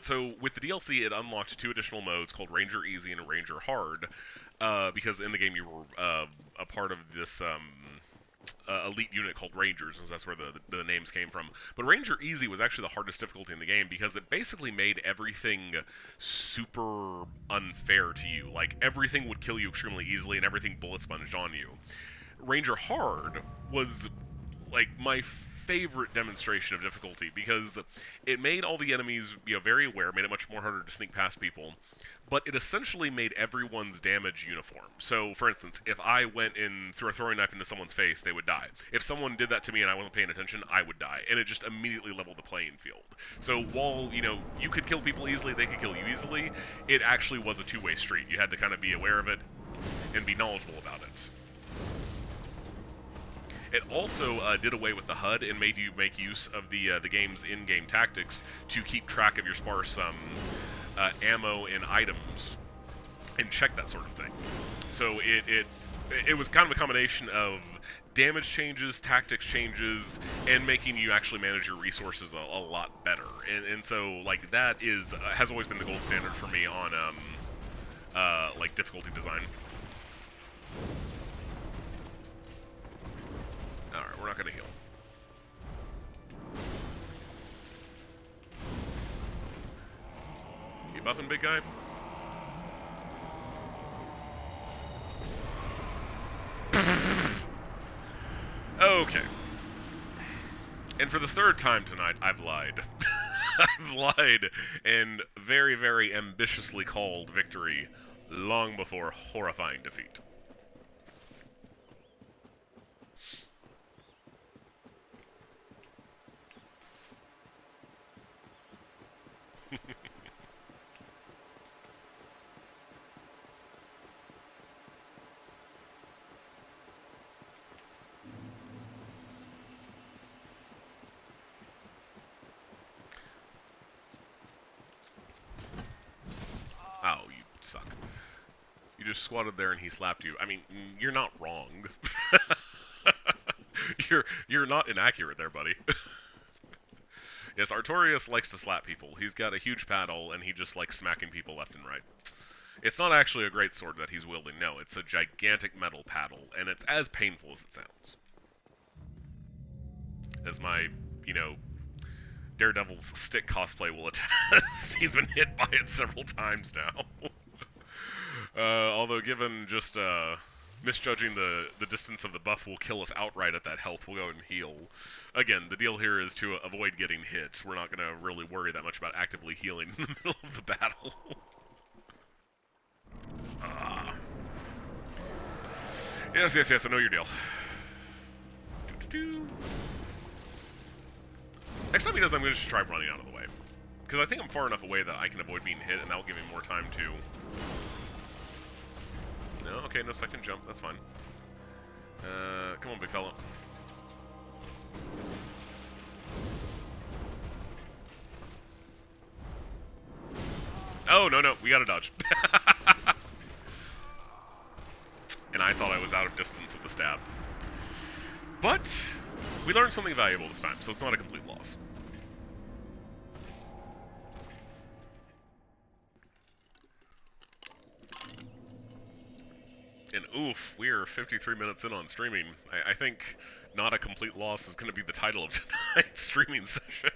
Speaker 1: So with the DLC, it unlocked 2 additional modes called Ranger Easy and Ranger Hard, because in the game you were a part of this elite unit called Rangers, and that's where the names came from. But Ranger Easy was actually the hardest difficulty in the game because it basically made everything super unfair to you. Like, everything would kill you extremely easily, and everything bullet sponged on you. Ranger Hard was like my favorite demonstration of difficulty because it made all the enemies, very aware, made it much more harder to sneak past people, but it essentially made everyone's damage uniform. So, for instance, if I went and threw a throwing knife into someone's face, they would die. If someone did that to me and I wasn't paying attention, I would die, and it just immediately leveled the playing field. So while, you could kill people easily, they could kill you easily, it actually was a two-way street. You had to kind of be aware of it and be knowledgeable about it. It also did away with the HUD and made you make use of the game's in-game tactics to keep track of your sparse ammo and items and check that sort of thing. So it was kind of a combination of damage changes, tactics changes, and making you actually manage your resources a lot better. And so like that has always been the gold standard for me on like difficulty design. Alright, we're not going to heal. You buffing, big guy? Okay. And for the third time tonight, I've lied. I've lied and very, very ambitiously called victory long before horrifying defeat. Oh, you suck. You just squatted there and he slapped you. I mean, you're not wrong. You're not inaccurate there, buddy. Yes, Artorias likes to slap people. He's got a huge paddle and he just likes smacking people left and right. It's not actually a great sword that he's wielding, no. It's a gigantic metal paddle, and it's as painful as it sounds. As my, Daredevil's stick cosplay will attest. He's been hit by it several times now. Although given just misjudging the distance of the buff will kill us outright at that health, we'll go and heal. Again, the deal here is to avoid getting hit. We're not going to really worry that much about actively healing in the middle of the battle. Yes, I know your deal. Next time he does, I'm going to just try running out of the way. Because I think I'm far enough away that I can avoid being hit, and that'll give me more time to... No, okay, no second jump, that's fine. Come on, big fella. Oh, no, we gotta dodge. And I thought I was out of distance of the stab. But we learned something valuable this time, so it's not a complete loss. And oof, we are 53 minutes in on streaming. I think not a complete loss is going to be the title of tonight's streaming session.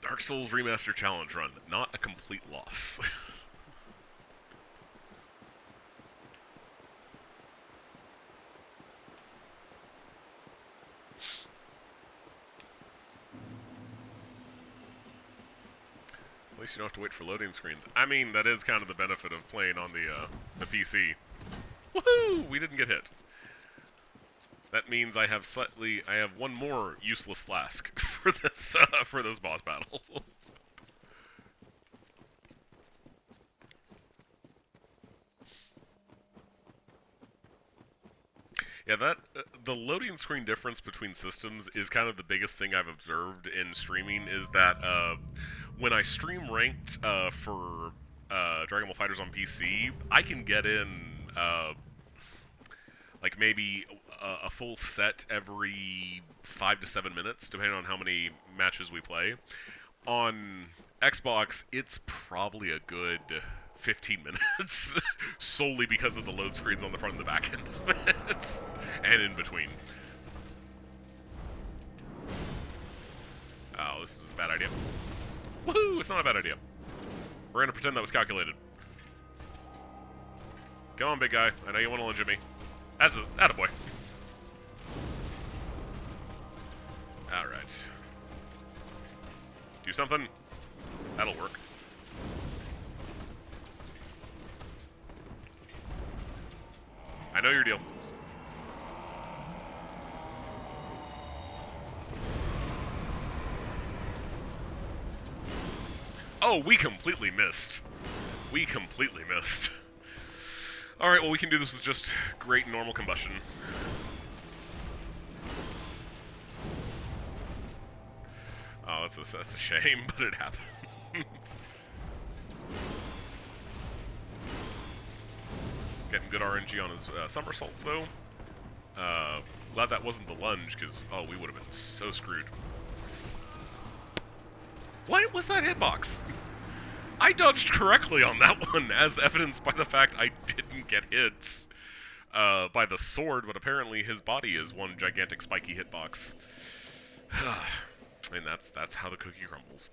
Speaker 1: Dark Souls Remastered Challenge Run, not a complete loss. At least you don't have to wait for loading screens. I mean, that is kind of the benefit of playing on the PC. Woohoo! We didn't get hit. That means I have one more useless flask for this boss battle. Yeah, the loading screen difference between systems is kind of the biggest thing I've observed in streaming. Is that when I stream ranked for Dragon Ball FighterZ on PC, I can get in like maybe a full set every 5 to 7 minutes, depending on how many matches we play. On Xbox, it's probably a good 15 minutes, solely because of the load screens on the front and the back end of it, and in between. Oh, this is a bad idea. Woohoo! It's not a bad idea. We're gonna pretend that was calculated. Come on, big guy. I know you want to lunge at me. That's a attaboy. Alright. Do something. That'll work. I know your deal. Oh, we completely missed. We completely missed. Alright, well, we can do this with just great normal combustion. Oh, that's a shame, but it happens. Getting good RNG on his somersaults, though. Glad that wasn't the lunge, because, oh, we would have been so screwed. What was that hitbox? I dodged correctly on that one, as evidenced by the fact I didn't get hit by the sword, but apparently his body is one gigantic spiky hitbox. And that's how the cookie crumbles.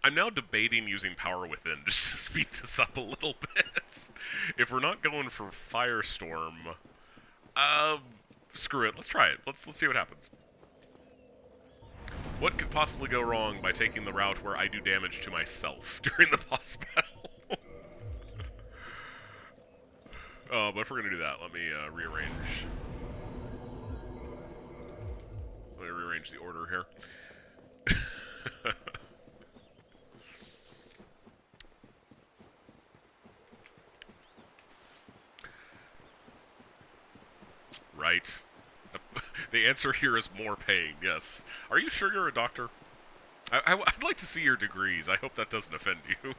Speaker 1: I'm now debating using Power Within just to speed this up a little bit. If we're not going for Firestorm, screw it. Let's try it. Let's see what happens. What could possibly go wrong by taking the route where I do damage to myself during the boss battle? But if we're gonna do that, let me rearrange. Let me rearrange the order here. Right. The answer here is more paying, yes. Are you sure you're a doctor? I'd like to see your degrees. I hope that doesn't offend you.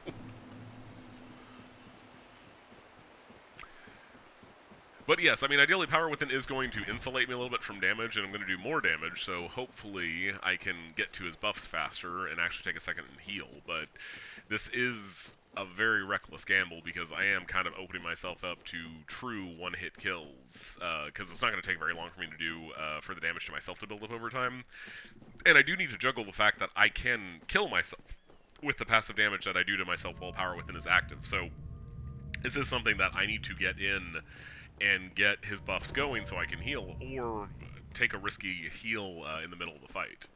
Speaker 1: But yes, I mean, ideally Power Within is going to insulate me a little bit from damage, and I'm going to do more damage, so hopefully I can get to his buffs faster and actually take a second and heal. But this is a very reckless gamble, because I am kind of opening myself up to true one-hit kills, because it's not going to take very long for me to do for the damage to myself to build up over time. And I do need to juggle the fact that I can kill myself with the passive damage that I do to myself while Power Within is active. So this is something that I need to get in and get his buffs going so I can heal, or take a risky heal in the middle of the fight.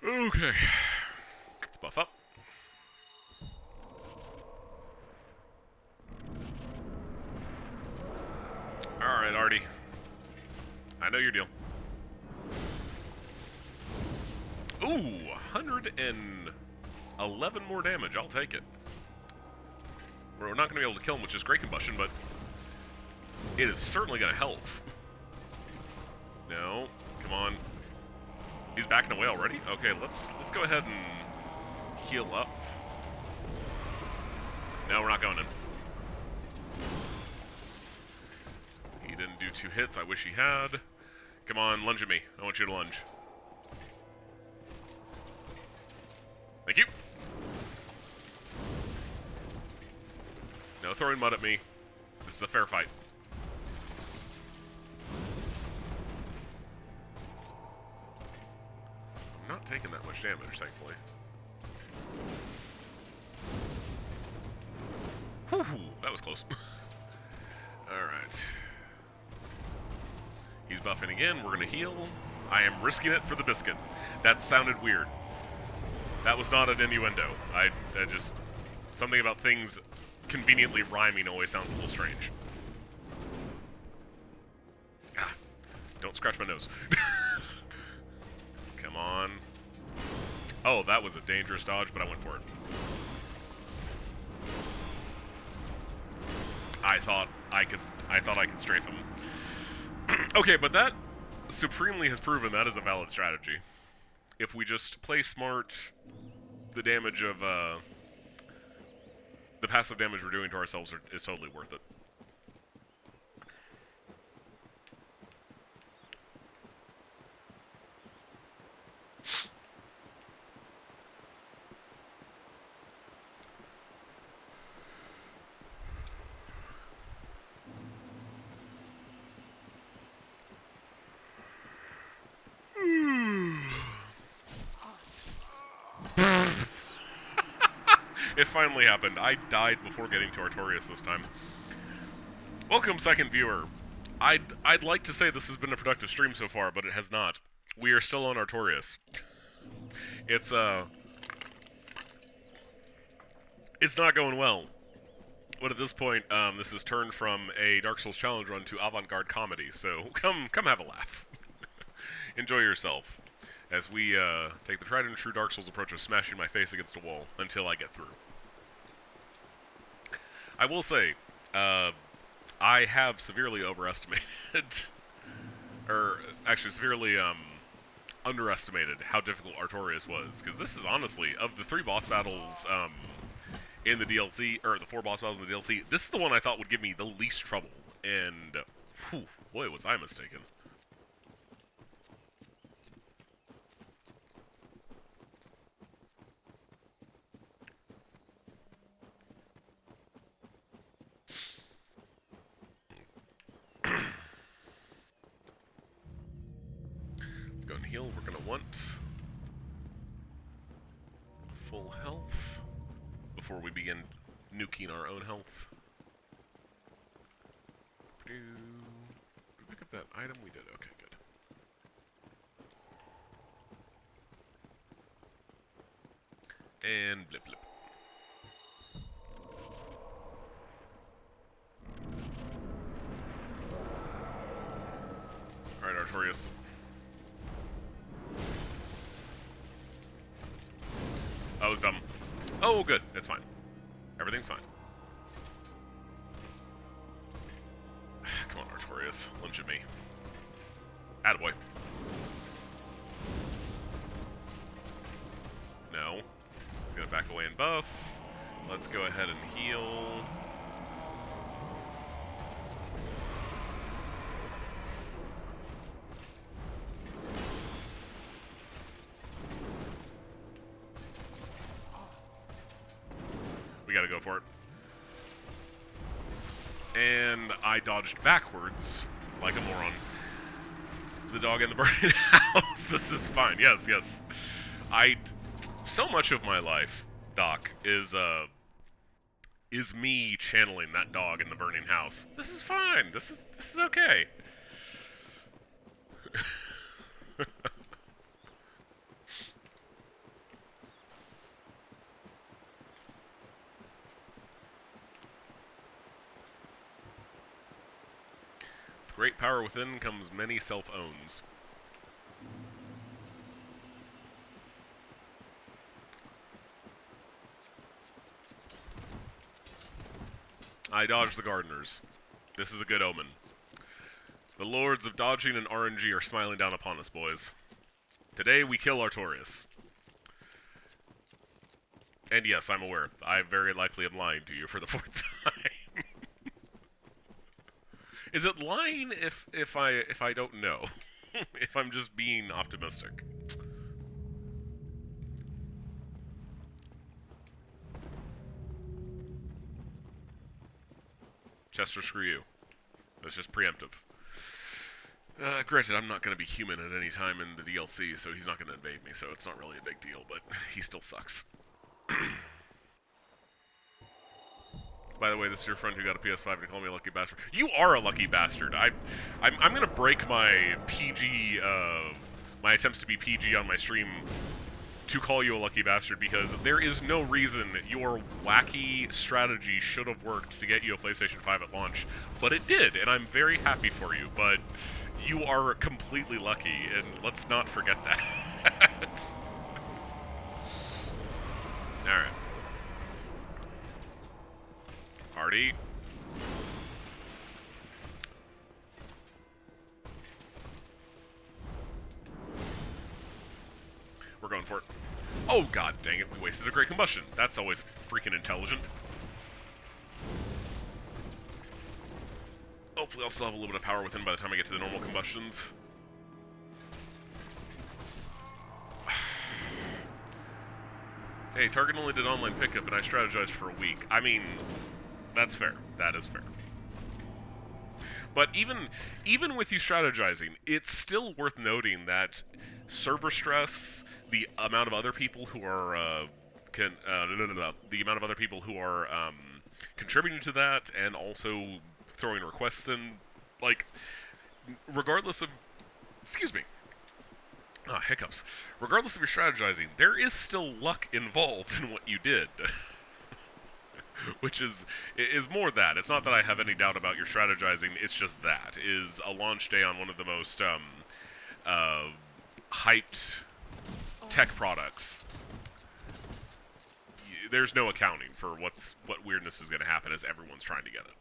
Speaker 1: Okay, let's buff up. Alright, Artie. I know your deal. Ooh, 111 more damage. I'll take it. We're not going to be able to kill him, which is great combustion, but it is certainly going to help. No, come on. He's backing away already? Okay, let's go ahead and heal up. No, we're not going in. He didn't do 2 hits. I wish he had. Come on, lunge at me. I want you to lunge. Thank you. No throwing mud at me. This is a fair fight. I'm not taking that much damage, thankfully. Whew, that was close. Alright. He's buffing again. We're going to heal. I am risking it for the biscuit. That sounded weird. That was not an innuendo. I just... Something about things conveniently rhyming always sounds a little strange. Ah, don't scratch my nose. Come on. Oh, that was a dangerous dodge, but I went for it. I thought I could strafe him. Okay, but that supremely has proven that is a valid strategy. If we just play smart, the damage of the passive damage we're doing to ourselves is totally worth it. It finally happened. I died before getting to Artorias this time. Welcome, second viewer. I'd like to say this has been a productive stream so far, but it has not. We are still on Artorias. It's not going well. But at this point, this has turned from a Dark Souls challenge run to avant-garde comedy. So come have a laugh. Enjoy yourself as we take the tried and true Dark Souls approach of smashing my face against a wall until I get through. I will say, I have severely overestimated, or actually severely underestimated how difficult Artorias was, because this is honestly, of the 3 boss battles in the DLC, or the 4 boss battles in the DLC, this is the one I thought would give me the least trouble, and whew, boy was I mistaken. Go and heal. We're going to want full health before we begin nuking our own health. Did we pick up that item? We did. Okay, good. And blip blip. Alright, Artorias. That was dumb. Oh, good. It's fine. Everything's fine. Come on, Artorias. Lunge at me. Attaboy. No. He's gonna back away and buff. Let's go ahead and heal. We gotta go for it. And I dodged backwards, like a moron. The dog in the burning house. This is fine. Yes, yes. So much of my life, Doc, is me channeling that dog in the burning house. This is fine. This is okay. Great power within comes many self-owns. I dodged the gardeners. This is a good omen. The lords of dodging and RNG are smiling down upon us, boys. Today we kill Artorias. And yes, I'm aware. I very likely am lying to you for the 4th time. Is it lying if I don't know? If I'm just being optimistic? Chester, screw you. That's just preemptive. Granted, I'm not going to be human at any time in the DLC, so he's not going to invade me, so it's not really a big deal, but he still sucks. By the way, this is your friend who got a PS5 to call me a lucky bastard. You are a lucky bastard. I'm gonna break my PG, my attempts to be PG on my stream to call you a lucky bastard, because there is no reason your wacky strategy should have worked to get you a PlayStation 5 at launch, but it did, and I'm very happy for you. But you are completely lucky, and let's not forget that. All right. Party. We're going for it. Oh, god dang it, we wasted a great combustion. That's always freaking intelligent. hopefully I'll still have a little bit of power within by the time I get to the normal combustions. Hey, Target only did online pickup and I strategized for a week. I mean, that's fair. That is fair. But even with you strategizing, it's still worth noting that server stress, the amount of other people who are the amount of other people who are contributing to that, and also throwing requests in, like, regardless of, excuse me, hiccups. Regardless of your strategizing, there is still luck involved in what you did. Which is more that. It's not that I have any doubt about your strategizing, it's just that. Is a launch day on one of the most hyped tech products. There's no accounting for what weirdness is going to happen as everyone's trying to get it.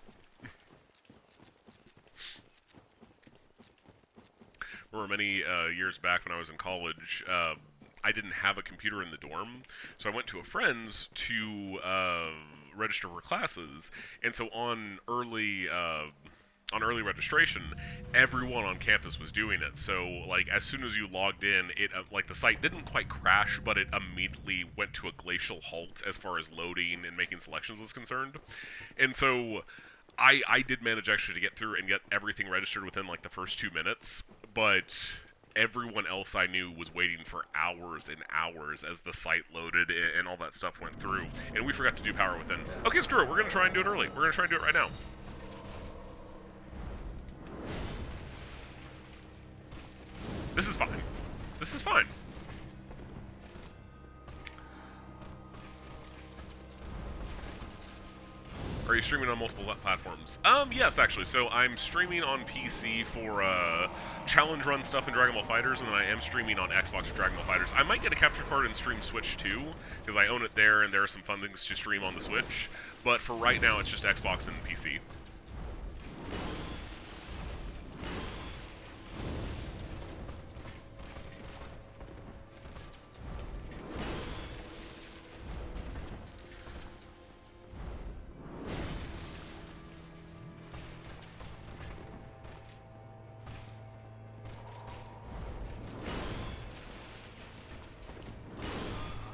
Speaker 1: Remember many years back when I was in college, I didn't have a computer in the dorm, so I went to a friend's to register for classes, and so on early registration, everyone on campus was doing it. So, like, as soon as you logged in, it like the site didn't quite crash, but it immediately went to a glacial halt as far as loading and making selections was concerned. And so I did manage actually to get through and get everything registered within like the first 2 minutes, but everyone else I knew was waiting for hours and hours as the site loaded and all that stuff went through. And we forgot to do power within. Okay, screw it. We're going to try and do it early. We're going to try and do it right now. This is fine. This is fine. Are you streaming on multiple platforms? Yes, actually. So I'm streaming on PC for challenge run stuff in Dragon Ball FighterZ, and then I am streaming on Xbox for Dragon Ball FighterZ. I might get a capture card and stream Switch too, because I own it there, and there are some fun things to stream on the Switch. But for right now, it's just Xbox and PC.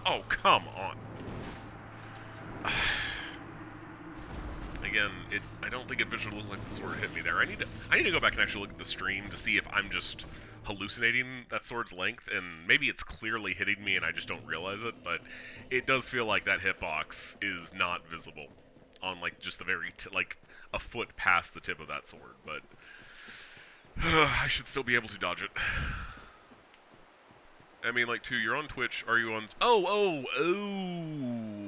Speaker 1: Oh, come on. Again, I don't think it visually looked like the sword hit me there. I need to go back and actually look at the stream to see if I'm just hallucinating that sword's length, and maybe it's clearly hitting me and I just don't realize it, but it does feel like that hitbox is not visible on, like, just the very, like, a foot past the tip of that sword, but I should still be able to dodge it. I mean, like, too, you're on Twitch, are you on... Oh,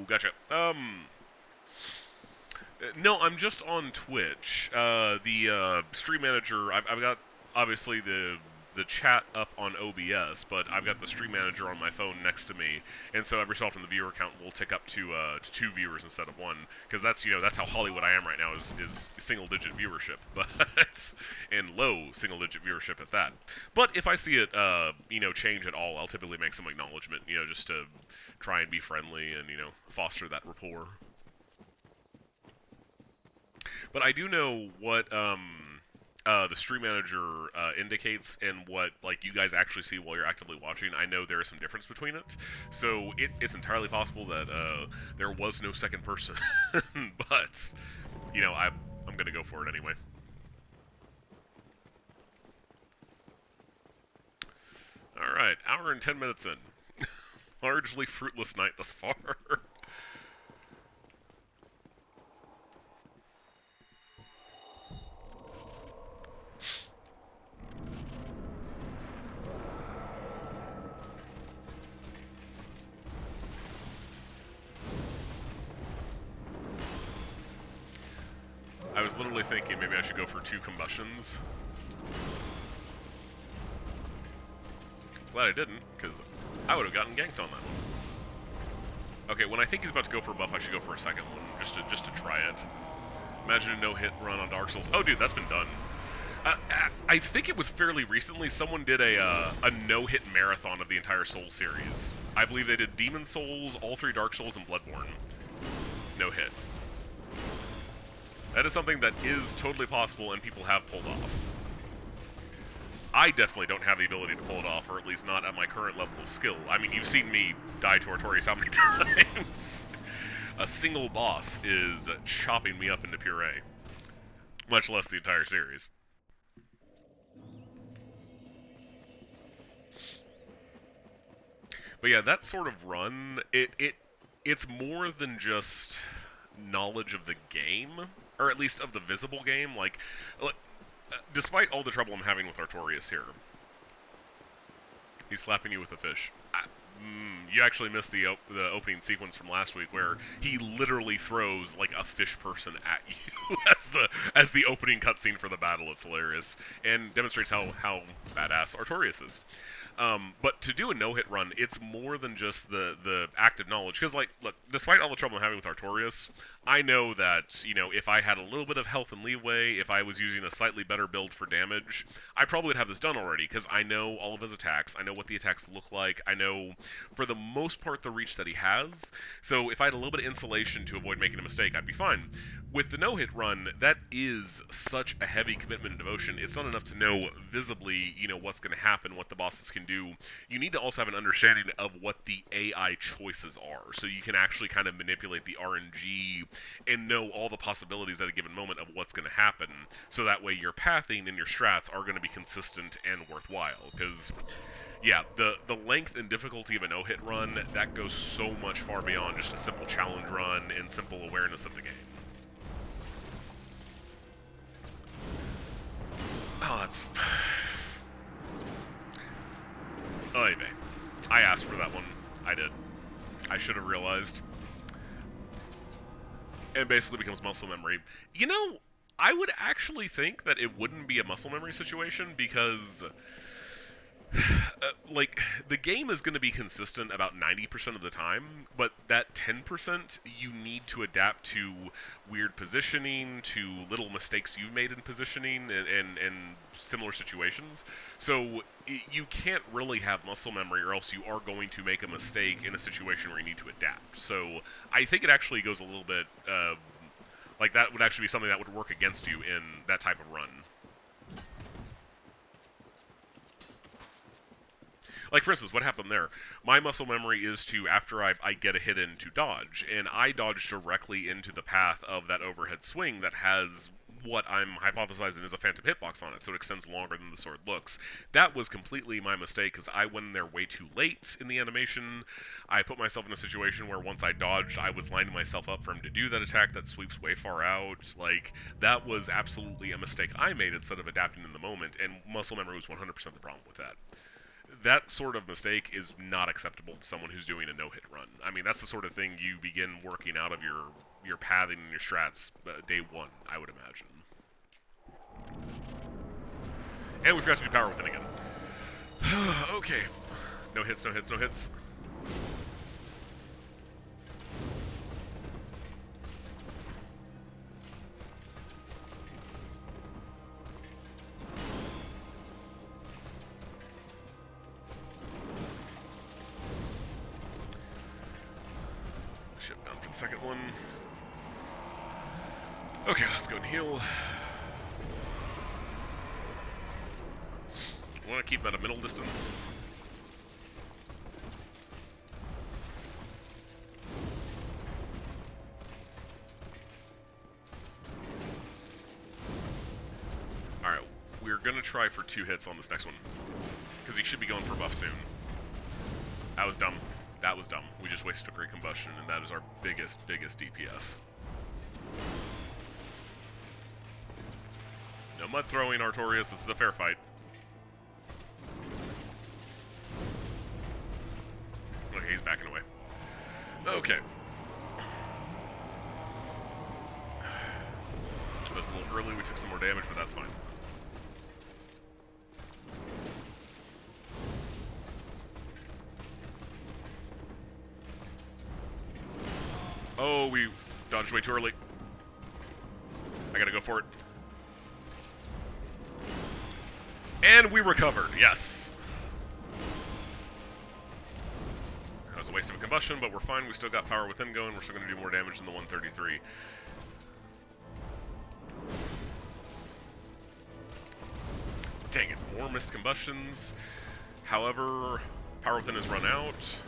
Speaker 1: gotcha. No, I'm just on Twitch. The stream manager, I've got, obviously, the chat up on OBS, but I've got the stream manager on my phone next to me, and so every so often the viewer count will tick up to 2 viewers instead of 1, because that's, that's how Hollywood I am right now, is single-digit viewership, but and low single-digit viewership at that. But if I see it, change at all, I'll typically make some acknowledgement, just to try and be friendly and, foster that rapport. But I do know what, the stream manager indicates and what, like, you guys actually see while you're actively watching. I know there is some difference between it, so it's entirely possible that there was no second person, but I'm gonna go for it anyway. All right, hour and 10 minutes in. Largely fruitless night thus far. I was literally thinking maybe I should go for 2 combustions. Glad I didn't, because I would have gotten ganked on that one. Okay, when I think he's about to go for a buff, I should go for a second one, just to try it. Imagine a no-hit run on Dark Souls. Oh, dude, that's been done. I think it was fairly recently, someone did a no-hit marathon of the entire Souls series. I believe they did Demon Souls, all 3 Dark Souls, and Bloodborne. No hit. That is something that is totally possible and people have pulled off. I definitely don't have the ability to pull it off, or at least not at my current level of skill. I mean, you've seen me die to Artorias how many times? A single boss is chopping me up into puree. Much less the entire series. But yeah, that sort of run, it's more than just knowledge of the game, or at least of the visible game. Like, despite all the trouble I'm having with Artorias here, he's slapping you with a fish. You actually missed the opening sequence from last week where he literally throws like a fish person at you as the opening cutscene for the battle. It's hilarious and demonstrates how badass Artorias is. But to do a no-hit run, it's more than just the active knowledge. Because, like, look, despite all the trouble I'm having with Artorias, I know that, you know, if I had a little bit of health and leeway, if I was using a slightly better build for damage, I probably would have this done already, because I know all of his attacks, I know what the attacks look like, I know, for the most part, the reach that he has, so if I had a little bit of insulation to avoid making a mistake, I'd be fine. With the no-hit run, that is such a heavy commitment and devotion. It's not enough to know visibly, you know, what's going to happen, what the bosses can do. You need to also have an understanding of what the AI choices are, so you can actually kind of manipulate the RNG and know all the possibilities at a given moment of what's going to happen, so that way your pathing and your strats are going to be consistent and worthwhile. Because, yeah, the length and difficulty of a no-hit run, that goes so much far beyond just a simple challenge run and simple awareness of the game. Oh, that's... Oy vey. I asked for that one. I did. I should have realized. And basically becomes muscle memory. You know, I would actually think that it wouldn't be a muscle memory situation because... like, the game is going to be consistent about 90% of the time, but that 10% you need to adapt to weird positioning, to little mistakes you've made in positioning, and similar situations. So you can't really have muscle memory, or else you are going to make a mistake in a situation where you need to adapt. So I think it actually goes a little bit, like that would actually be something that would work against you in that type of run. Like, for instance, what happened there? My muscle memory is to, after I get a hit in, to dodge, and I dodge directly into the path of that overhead swing that has what I'm hypothesizing is a phantom hitbox on it, so it extends longer than the sword looks. That was completely my mistake, because I went in there way too late in the animation. I put myself in a situation where once I dodged, I was lining myself up for him to do that attack that sweeps way far out. Like, that was absolutely a mistake I made instead of adapting in the moment, and muscle memory was 100% the problem with that. That sort of mistake is not acceptable to someone who's doing a no-hit run. I mean, that's the sort of thing you begin working out of your pathing and your strats day one, I would imagine. And we forgot to do power within again. Okay. No hits, no hits, no hits. Ship down for the second one. Okay, let's go and heal. I want to keep at a middle distance. Alright, we're going to try for 2 hits on this next one, because he should be going for a buff soon. That was dumb. That was dumb. We just wasted a great combustion, and that is our biggest DPS. No mud throwing, Artorias. This is a fair fight. Okay, he's backing away. Okay. That was a little early. We took some more damage, but that's fine. Oh, we dodged way too early. I gotta go for it. And we recovered, yes. That was a waste of a combustion, but we're fine. We still got power within going. We're still gonna do more damage than the 133. Dang it, more missed combustions. However, power within has run out.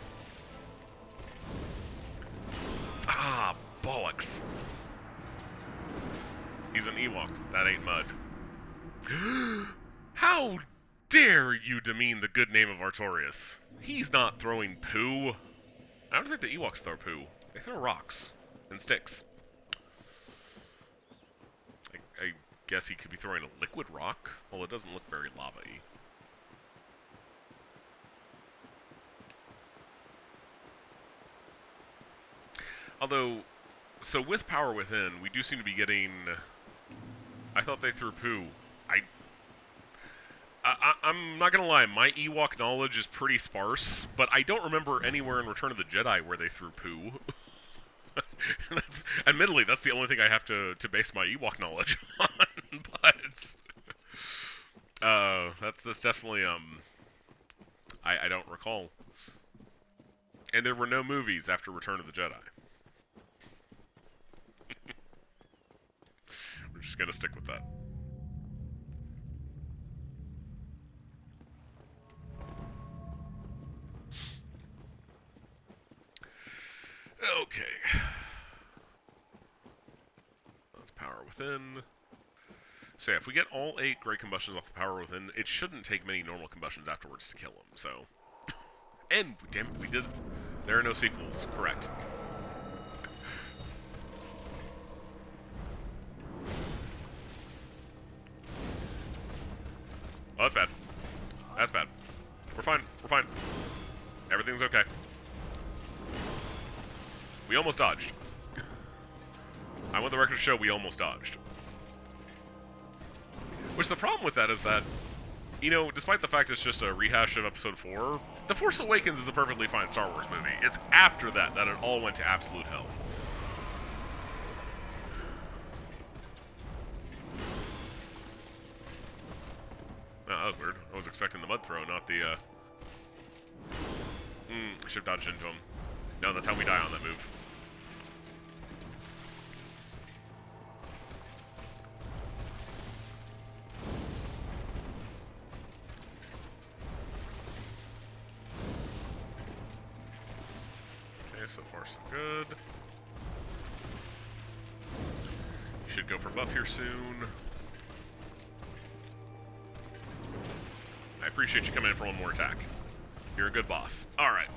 Speaker 1: Ah, bollocks. He's an Ewok. That ain't mud. How dare you demean the good name of Artorias? He's not throwing poo. I don't think the Ewoks throw poo. They throw rocks and sticks. I guess he could be throwing a liquid rock, although it doesn't look very lava-y. Although, so with power within, we do seem to be getting... I thought they threw poo. I'm not gonna lie, my Ewok knowledge is pretty sparse, but I don't remember anywhere in Return of the Jedi where they threw poo. Admittedly, that's the only thing I have to base my Ewok knowledge on, but... that's definitely, I don't recall. And there were no movies after Return of the Jedi. We're just gonna stick with that. Okay. That's power within. So yeah, if we get all 8 great combustions off the power within, it shouldn't take many normal combustions afterwards to kill him, so... And, damn it, we did it. There are no sequels, correct. Oh, that's bad. That's bad. We're fine, we're fine. Everything's okay. We almost dodged. I want the record to show we almost dodged. Which the problem with that is that, you know, despite the fact it's just a rehash of Episode 4, The Force Awakens is a perfectly fine Star Wars movie. It's after that that it all went to absolute hell. Oh, that was weird. I was expecting the mud throw, not the, I should have dodged into him. No, that's how we die on that move. Okay, so far so good. You should go for buff here soon. I appreciate you coming in for one more attack. You're a good boss. Alright.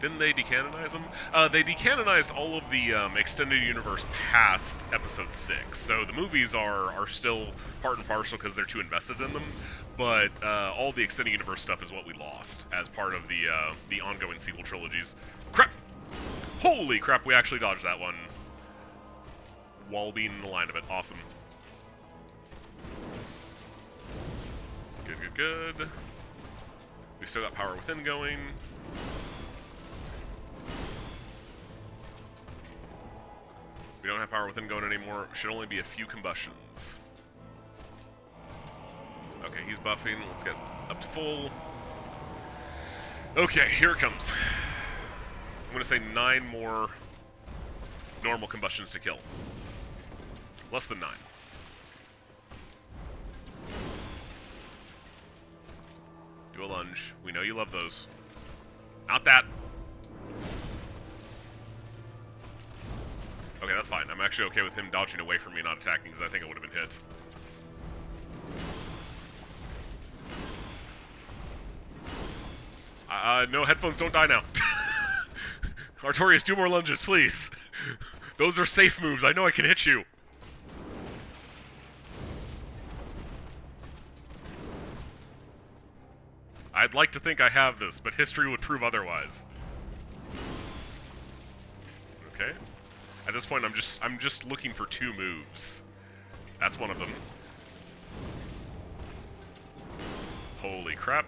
Speaker 1: Didn't they decanonize them? They decanonized all of the extended universe past Episode 6. So the movies are still part and parcel because they're too invested in them. But all the extended universe stuff is what we lost as part of the ongoing sequel trilogies. Crap! Holy crap, we actually dodged that one. While being in the line of it. Awesome. Good, good, good. We still got power within going. We don't have power within going anymore. Should only be a few combustions. Okay, he's buffing. Let's get up to full. Okay, here it comes. I'm going to say 9 more normal combustions to kill. Less than 9. Do a lunge. We know you love those. Not that. Okay, that's fine. I'm actually okay with him dodging away from me and not attacking because I think I would have been hit. No, headphones don't die now. Artorias, do more lunges, please. Those are safe moves. I know I can hit you. I'd like to think I have this, but history would prove otherwise. Okay. At this point, I'm just looking for 2 moves. That's one of them. Holy crap.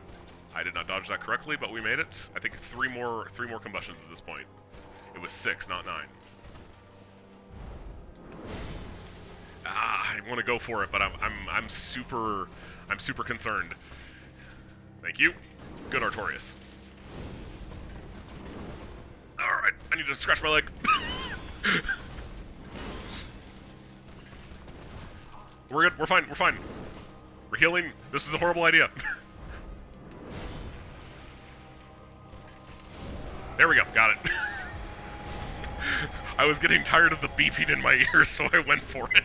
Speaker 1: I did not dodge that correctly, but we made it. I think 3 more combustions at this point. It was 6, not 9. I want to go for it, but I'm super concerned. Thank you. Good Artorias. Alright, I need to scratch my leg. We're good, we're fine. We're healing. This is a horrible idea. There we go. Got it. I was getting tired of the beeping in my ears, so I went for it.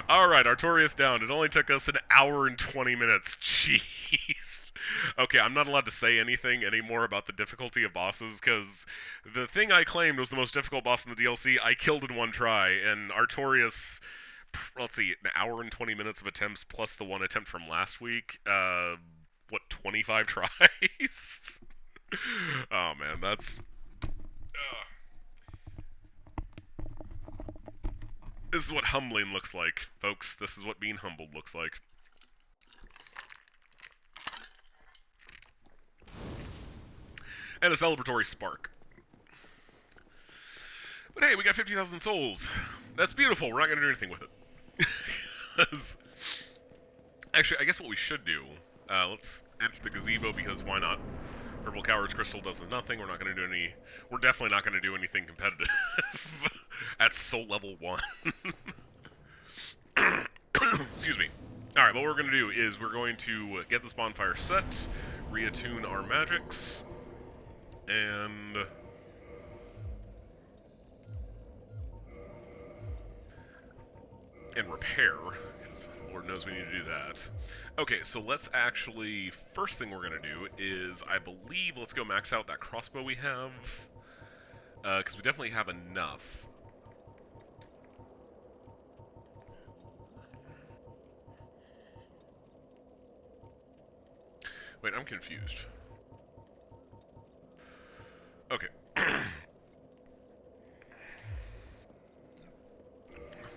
Speaker 1: Alright, Artorias down. It only took us an hour and 20 minutes. Jeez. Okay, I'm not allowed to say anything anymore about the difficulty of bosses, because the thing I claimed was the most difficult boss in the DLC, I killed in one try, and Artorias, let's see, an hour and 20 minutes of attempts plus the one attempt from last week, 25 tries? Oh man, that's... This is what humbling looks like, folks. This is what being humbled looks like. And a celebratory spark. But hey, we got 50,000 souls. That's beautiful. We're not going to do anything with it. Actually, I guess what we should do, let's enter the gazebo, because why not? Purple Coward's Crystal does nothing. We're not going to do any... We're definitely not going to do anything competitive. At soul level 1. Excuse me. Alright, what we're going to do is we're going to get this bonfire set, reattune our magics, and... repair, because Lord knows we need to do that. Okay, so let's actually... First thing we're going to do is, I believe, let's go max out that crossbow we have, because we definitely have enough. Wait, I'm confused. Okay.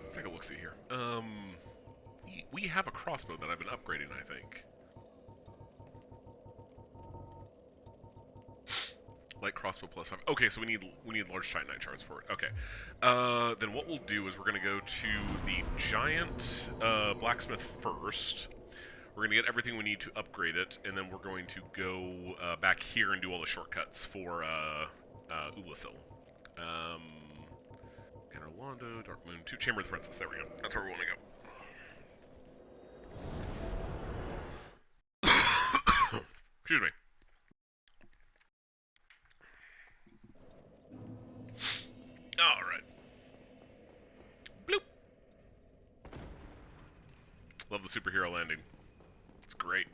Speaker 1: Let's take a look-see here. We have a crossbow that I've been upgrading, I think. Light crossbow plus 5. Okay, so we need large titanite shards for it. Okay. Then what we'll do is we're gonna go to the giant blacksmith first. We're gonna get everything we need to upgrade it, and then we're going to go back here and do all the shortcuts for Ulasil. Londo, Dark Moon, 2 Chamber of the Princess. There we go. That's where we want to go. Excuse me. Alright. Bloop. Love the superhero landing. It's great.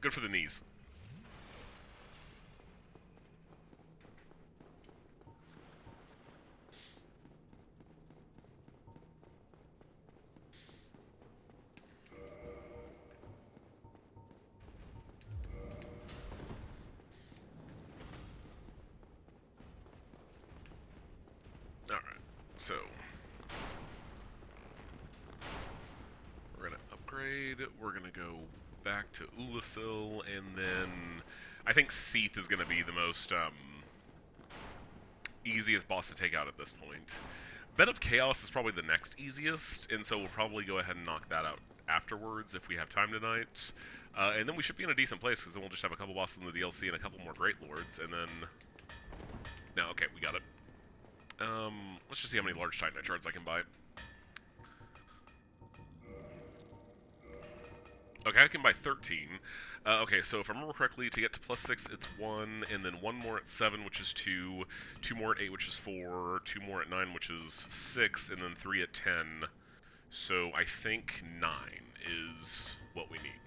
Speaker 1: Good for the knees. So, we're going to upgrade, we're going to go back to Ulasil, and then I think Seath is going to be the most easiest boss to take out at this point. Bed of Chaos is probably the next easiest, and so we'll probably go ahead and knock that out afterwards if we have time tonight. And then we should be in a decent place, because then we'll just have a couple bosses in the DLC and a couple more Great Lords, and then... No, okay, we got it. Let's just see how many large titanite shards I can buy. Okay, I can buy 13. Okay, so if I remember correctly, to get to +6, it's 1, and then 1 more at 7, which is 2, 2 more at 8, which is 4, 2 more at 9, which is 6, and then 3 at 10. So I think 9 is what we need.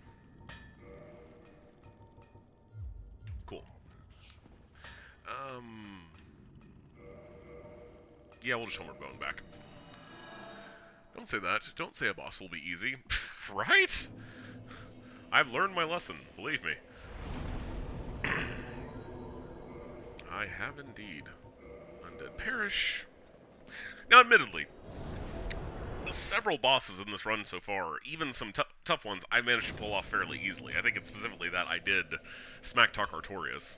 Speaker 1: Cool. Yeah, we'll just homeward bone back. Don't say that. Don't say a boss will be easy. Right? I've learned my lesson, believe me. I have indeed. Undead Parish. Now, admittedly, several bosses in this run so far, even some tough ones, I managed to pull off fairly easily. I think it's specifically that I did smack talk Artorias.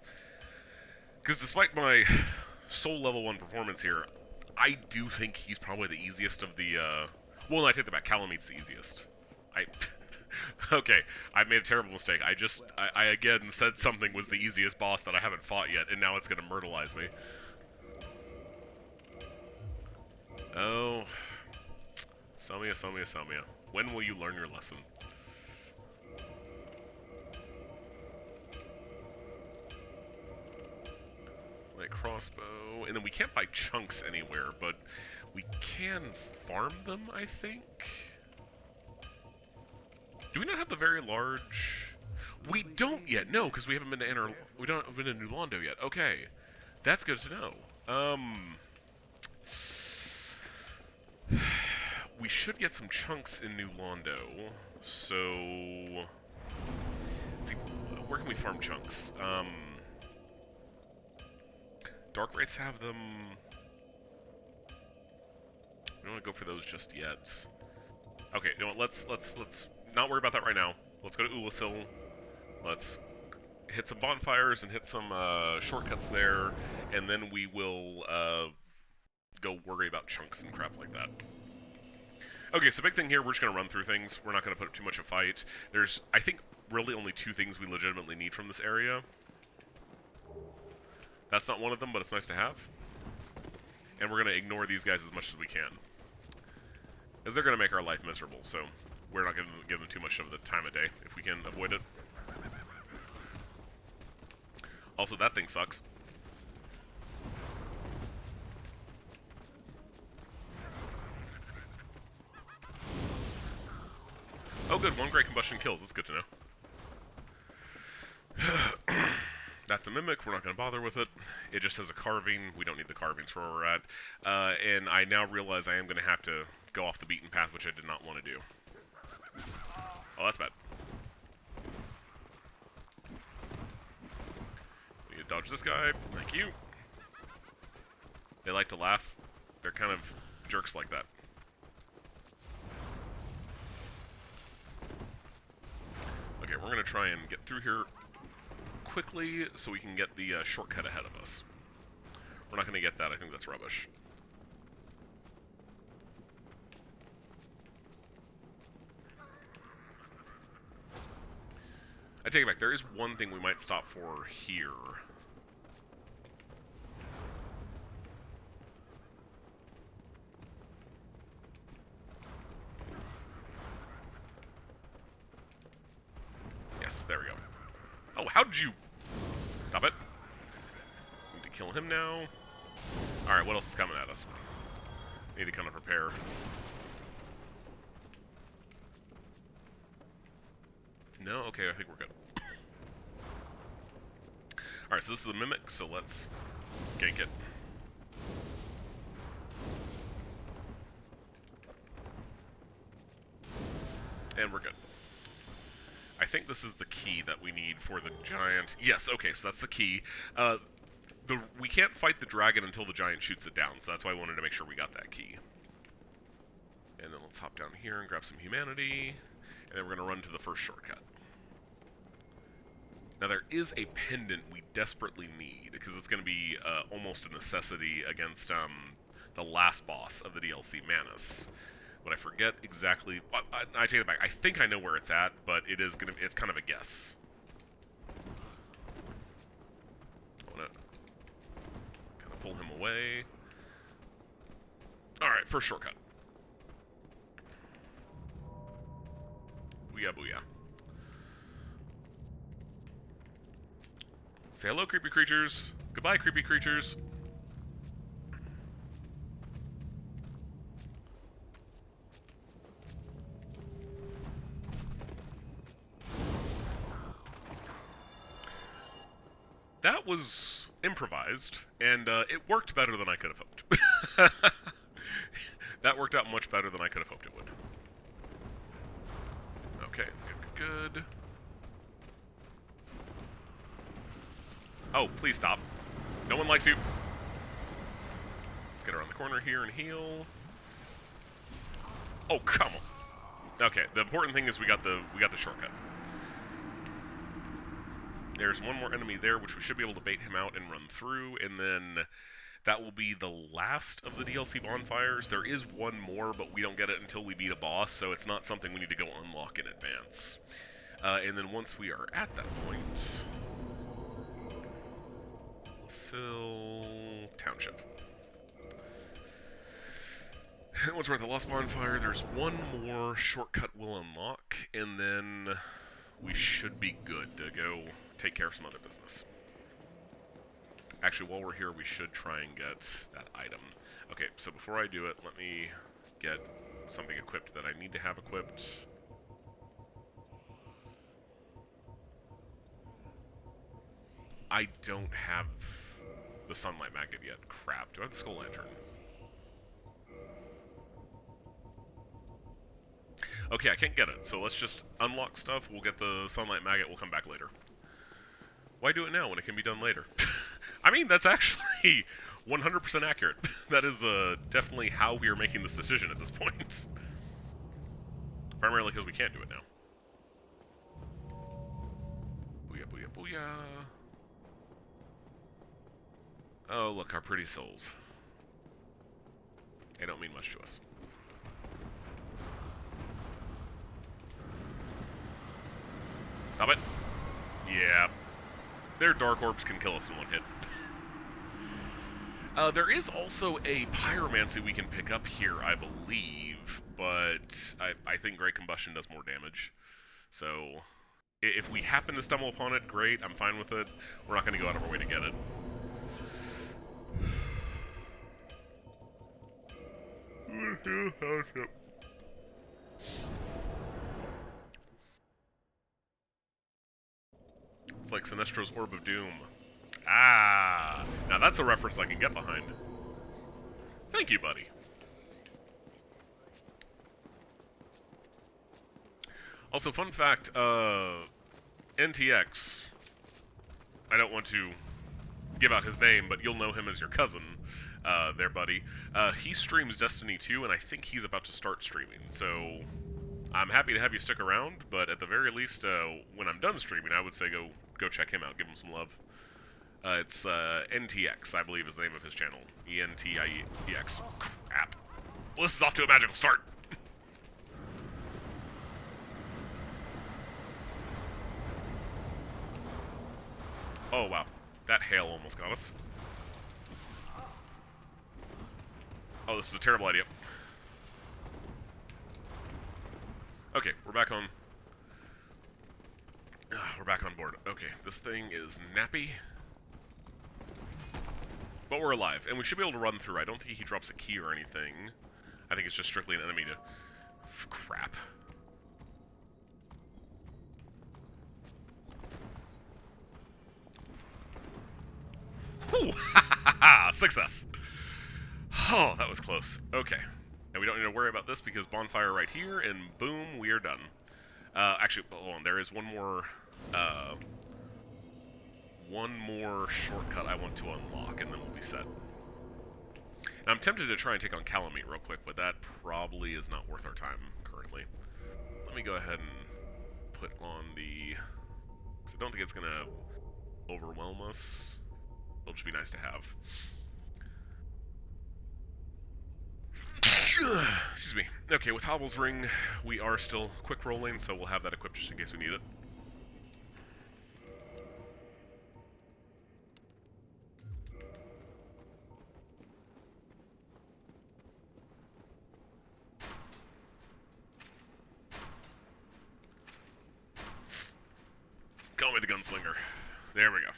Speaker 1: Because despite my soul level 1 performance here, I do think he's probably the easiest of the, well, no, I take that back. Calamete's the easiest. Okay, I made a terrible mistake. I again said something was the easiest boss that I haven't fought yet, and now it's gonna myrtleize me. Oh. Selmia. When will you learn your lesson? Light crossbow, and then we can't buy chunks anywhere, but we can farm them, I think. Do we not have the very large? We don't yet, no, because we haven't been to we don't have been to New Londo yet. Okay, that's good to know. We should get some chunks in New Londo. So, see, where can we farm chunks? Dark Rates have them. We don't want to go for those just yet. Okay, you know what? Let's not worry about that right now. Let's go to Ulasil. Let's hit some bonfires and hit some shortcuts there, and then we will go worry about chunks and crap like that. Okay, so big thing here, we're just going to run through things. We're not going to put up too much of a fight. There's, I think, really only 2 things we legitimately need from this area. That's not one of them, but it's nice to have. And we're going to ignore these guys as much as we can. As they're going to make our life miserable, so we're not going to give them too much of the time of day if we can avoid it. Also, that thing sucks. Oh good, 1 great combustion kills, that's good to know. That's a mimic, we're not going to bother with it. It just has a carving, we don't need the carvings for where we're at. And I now realize I am going to have to go off the beaten path, which I did not want to do. Oh, that's bad. We need to dodge this guy, thank you. They like to laugh, they're kind of jerks like that. Okay, we're going to try and get through here quickly so we can get the shortcut ahead of us. We're not going to get that, I think that's rubbish. I take it back, there is one thing we might stop for here. Yes, there we go. Oh, how did you... Stop it. Need to kill him now. Alright, what else is coming at us? Need to kind of prepare. No? Okay, I think we're good. Alright, so this is a mimic, so let's gank it. And we're good. I think this is the key that we need for the giant. Yes, okay, so that's the key. We can't fight the dragon until the giant shoots it down, so that's why I wanted to make sure we got that key. And then let's hop down here and grab some humanity, and then we're going to run to the first shortcut. Now there is a pendant we desperately need, because it's going to be almost a necessity against the last boss of the DLC, Manus. But I forget exactly. I take it back. I think I know where it's at, but it's kind of a guess. I want to kind of pull him away. All right, first shortcut. Booyah, booyah. Say hello, creepy creatures. Goodbye, creepy creatures. That was improvised, and it worked better than I could have hoped. That worked out much better than I could have hoped it would. Okay, good. Oh, please stop. No one likes you. Let's get around the corner here and heal. Oh, come on. Okay, the important thing is we got the shortcut. There's one more enemy there, which we should be able to bait him out and run through, and then that will be the last of the DLC bonfires. There is one more, but we don't get it until we beat a boss, so it's not something we need to go unlock in advance. And then once we are at that point... Township. Once we're at the Lost Bonfire, there's one more shortcut we'll unlock, and then we should be good to go take care of some other business. Actually, while we're here, we should try and get that item. Okay, so before I do it, let me get something equipped that I need to have equipped. I don't have the sunlight magnet yet. Crap. Do I have the skull lantern? Okay, I can't get it, so let's just unlock stuff, we'll get the sunlight magnet, we'll come back later. Why do it now when it can be done later? I mean, that's actually 100% accurate. That is definitely how we are making this decision at this point. Primarily because we can't do it now. Booyah, booyah, booyah. Oh, look, our pretty souls. They don't mean much to us. Stop it. Yeah. Their dark orbs can kill us in one hit. There is also a pyromancy we can pick up here, I believe, but I think Great Combustion does more damage. So, if we happen to stumble upon it, great, I'm fine with it. We're not going to go out of our way to get it. It's like Sinestro's Orb of Doom. Ah! Now that's a reference I can get behind. Thank you, buddy. Also, fun fact, NTX, I don't want to give out his name, but you'll know him as your cousin, there, buddy. He streams Destiny 2, and I think he's about to start streaming, so I'm happy to have you stick around, but at the very least, when I'm done streaming, I would say go check him out, give him some love. It's NTX, I believe is the name of his channel. ENTIEX. Crap. Well, this is off to a magical start. Oh, wow. That hail almost got us. Oh, this is a terrible idea. Okay, we're back on. We're back on board. Okay, this thing is nappy. But we're alive, and we should be able to run through. I don't think he drops a key or anything. I think it's just strictly an enemy to... Crap. Whew! Success! Oh, that was close. Okay. And we don't need to worry about this because bonfire right here, and boom, we are done. Actually, hold on. There is one more shortcut I want to unlock, and then we'll be set. And I'm tempted to try and take on Calamite real quick, but that probably is not worth our time currently. Let me go ahead and put on the... I don't think it's going to overwhelm us. It'll just be nice to have. Excuse me. Okay, with Hobble's Ring, we are still quick rolling, so we'll have that equipped just in case we need it. Call me the Gunslinger. There we go.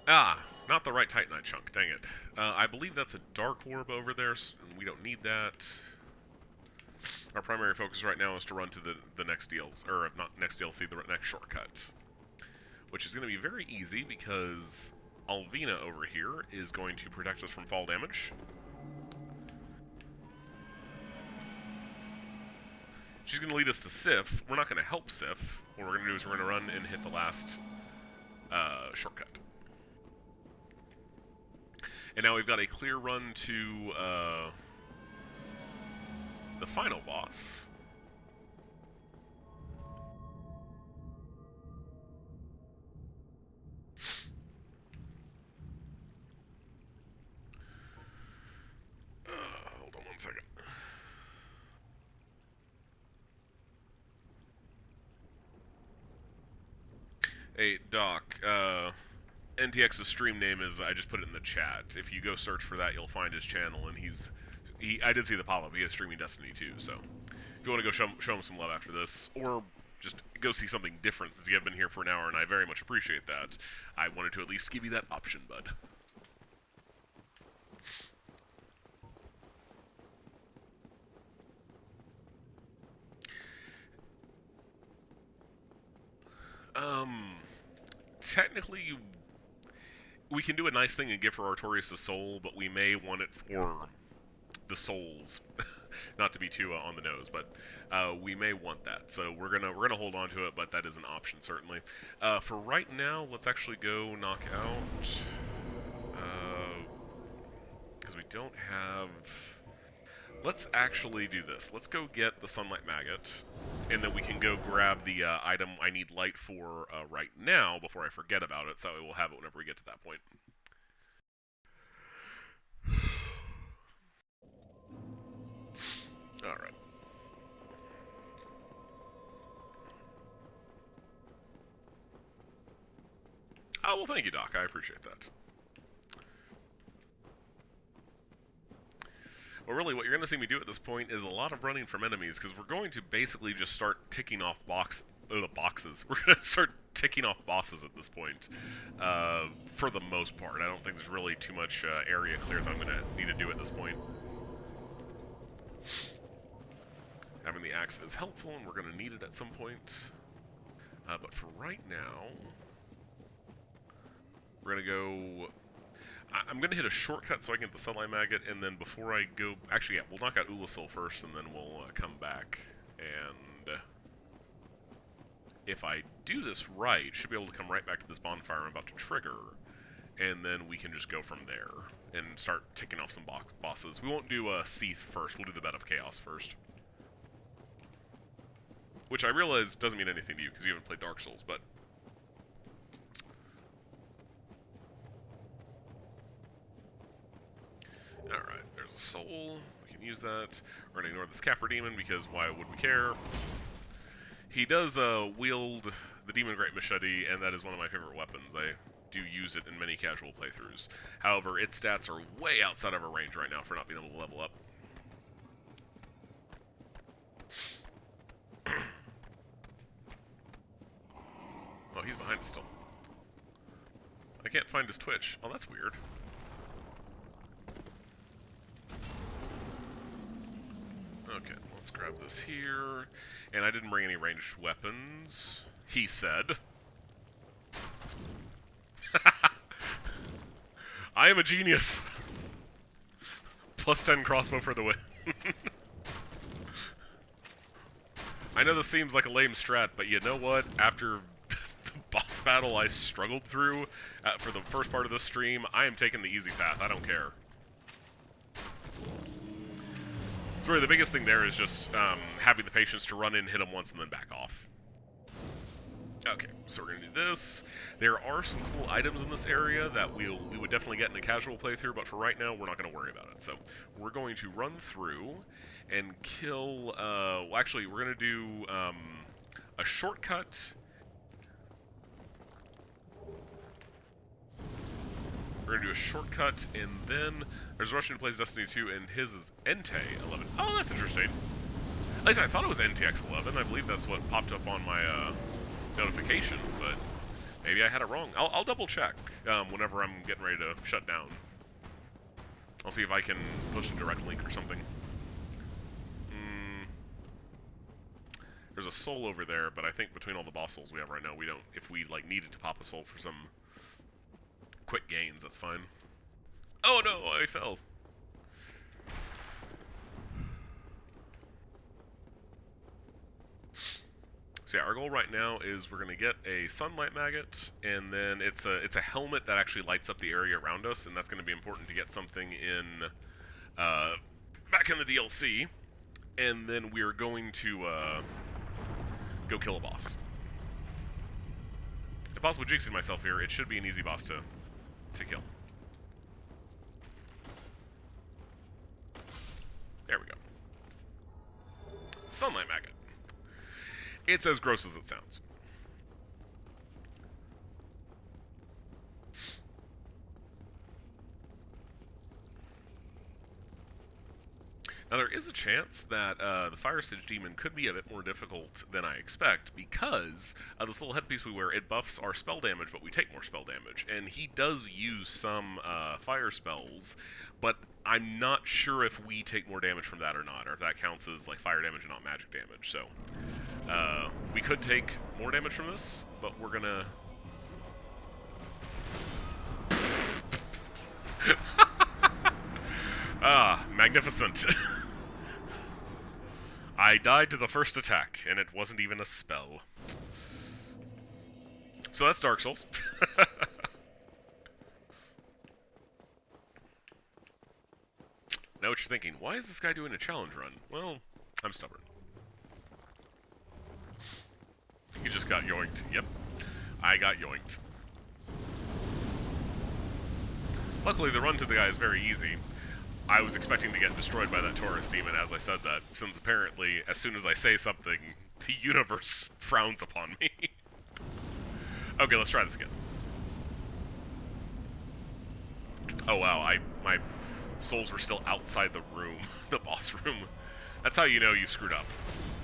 Speaker 1: Ah, not the right Titanite chunk, dang it. I believe that's a Dark Orb over there, and we don't need that. Our primary focus right now is to run to the next DLC, or not next DLC, the next shortcut. Which is going to be very easy because Alvina over here is going to protect us from fall damage. She's going to lead us to Sif. We're not going to help Sif. What we're going to do is we're going to run and hit the last shortcut. And now we've got a clear run to the final boss. Hold on one second. Hey, Doc, NTX's stream name is, I just put it in the chat. If you go search for that, you'll find his channel, and I did see the pop-up, he is streaming Destiny 2, so if you want to go show him some love after this, or just go see something different since you have been here for an hour, and I very much appreciate that. I wanted to at least give you that option, bud. Technically, we can do a nice thing and give her Artorias a soul, but we may want it for the souls. Not to be too on the nose, but we may want that. So we're gonna hold on to it, but that is an option certainly. For right now, let's actually go knock out because we don't have. Let's actually do this. Let's go get the Sunlight Maggot, and then we can go grab the item I need light for right now before I forget about it, so we'll have it whenever we get to that point. Alright. Oh, well, thank you, Doc. I appreciate that. Well, really, what you're going to see me do at this point is a lot of running from enemies, because we're going to basically just start ticking off boxes. We're going to start ticking off bosses at this point, for the most part. I don't think there's really too much area clear that I'm going to need to do at this point. Having the axe is helpful, and we're going to need it at some point. But for right now, we're going to go... I'm going to hit a shortcut so I can get the Sunlight Maggot, and then before I go... Actually, yeah, we'll knock out Ulasil first, and then we'll come back. And if I do this right, should be able to come right back to this bonfire I'm about to trigger, and then we can just go from there and start ticking off some bosses. We won't do Seath first, we'll do the Bed of Chaos first. Which I realize doesn't mean anything to you, because you haven't played Dark Souls, but... Alright, there's a soul. We can use that. We're going to ignore this Capra Demon, because why would we care? He does wield the Demon Great Machete, and that is one of my favorite weapons. I do use it in many casual playthroughs. However, its stats are way outside of our range right now for not being able to level up. Oh, he's behind us still. I can't find his Twitch. Oh, that's weird. Okay, let's grab this here. And I didn't bring any ranged weapons, he said. I am a genius! Plus 10 crossbow for the win. I know this seems like a lame strat, but you know what? After the boss battle I struggled through for the first part of this stream, I am taking the easy path. I don't care. So really, the biggest thing there is just having the patience to run in, hit them once, and then back off. Okay, so we're going to do this. There are some cool items in this area that we would definitely get in a casual playthrough, but for right now, we're not going to worry about it. So we're going to run through and kill... well, actually, we're going to do a shortcut. We're going to do a shortcut, and then there's Russian who plays Destiny 2, and his is Entei 11. Oh, that's interesting. At least I thought it was NTX 11. I believe that's what popped up on my notification, but maybe I had it wrong. I'll double check whenever I'm getting ready to shut down. I'll see if I can push a direct link or something. There's a soul over there, but I think between all the boss souls we have right now, we don't... If we, like, needed to pop a soul for some quick gains, that's fine. Oh no, I fell. So yeah, our goal right now is we're going to get a Sunlight Maggot, and then it's a helmet that actually lights up the area around us, and that's going to be important to get something in back in the DLC, and then we're going to go kill a boss. If possible, jinxing myself here, it should be an easy boss to kill. There we go. Sunlight Maggot. It's as gross as it sounds. Now, there is a chance that the Fire Sage Demon could be a bit more difficult than I expect, because this little headpiece we wear, it buffs our spell damage, but we take more spell damage. And he does use some fire spells, but I'm not sure if we take more damage from that or not, or if that counts as like fire damage and not magic damage. So, we could take more damage from this, but we're gonna... Ah, magnificent. I died to the first attack, and it wasn't even a spell. So that's Dark Souls. Now what you're thinking, why is this guy doing a challenge run? Well, I'm stubborn. He just got yoinked. Yep, I got yoinked. Luckily, the run to the guy is very easy. I was expecting to get destroyed by that Taurus demon as I said that, since apparently, as soon as I say something, the universe frowns upon me. Okay, let's try this again. Oh wow, my souls were still outside the room, the boss room. That's how you know you've screwed up.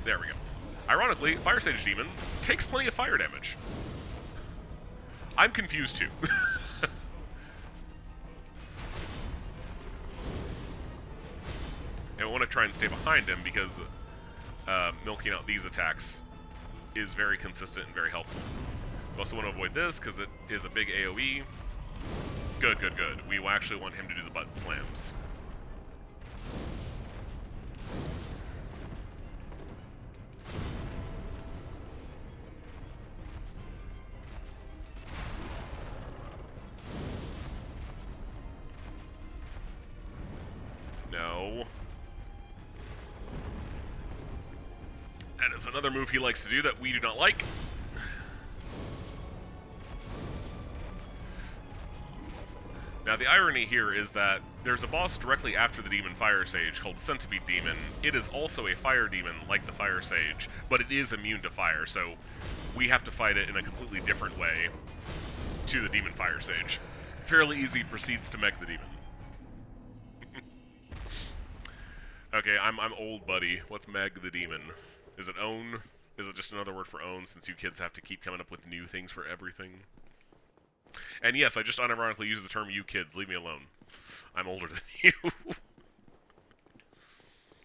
Speaker 1: There we go. Ironically, Fire Sage Demon takes plenty of fire damage. I'm confused too. And I want to try and stay behind him because milking out these attacks is very consistent and very helpful. We also want to avoid this because it is a big AoE. Good, good, good. We actually want him to do the button slams. No. That is another move he likes to do that we do not like. Now, the irony here is that there's a boss directly after the Demon Fire Sage called the Centipede Demon. It is also a fire demon like the Fire Sage, but it is immune to fire, so we have to fight it in a completely different way to the Demon Fire Sage. Fairly easy proceeds to mech the demon. Okay, I'm old, buddy. What's Meg the Demon? Is it own? Is it just another word for own, since you kids have to keep coming up with new things for everything? And yes, I just unironically use the term you kids. Leave me alone. I'm older than you.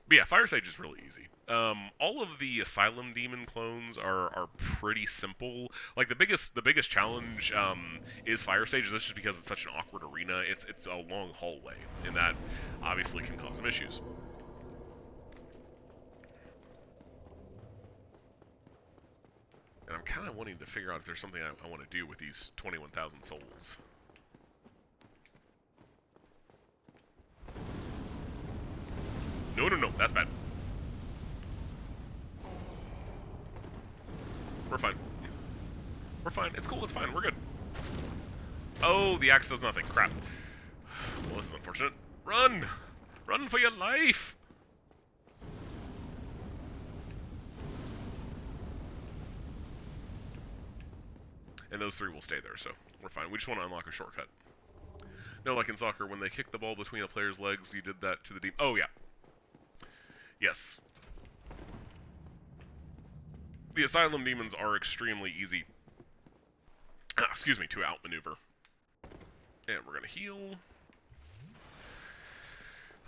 Speaker 1: But yeah, Fire Sage is really easy. All of the Asylum Demon clones are pretty simple. Like the biggest challenge is Fire Sage. That's just because it's such an awkward arena. It's a long hallway, and that obviously can cause some issues. And I'm kind of wanting to figure out if there's something I want to do with these 21,000 souls. No, no, no, that's bad. We're fine. We're fine. It's cool, it's fine, we're good. Oh, the axe does nothing. Crap. Well, this is unfortunate. Run! Run for your life! And those three will stay there, so we're fine. We just want to unlock a shortcut. No, like in soccer, when they kick the ball between a player's legs, you did that to the deep. Oh, yeah. Yes. The Asylum Demons are extremely easy, excuse me, to outmaneuver. And we're going to heal.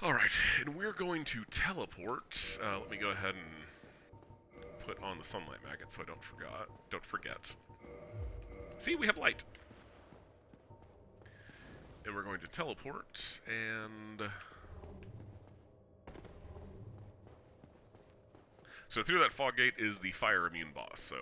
Speaker 1: Alright, and we're going to teleport. Let me go ahead and put on the sunlight maggot so I don't forget. See, we have light. And we're going to teleport, and... So through that fog gate is the fire immune boss, so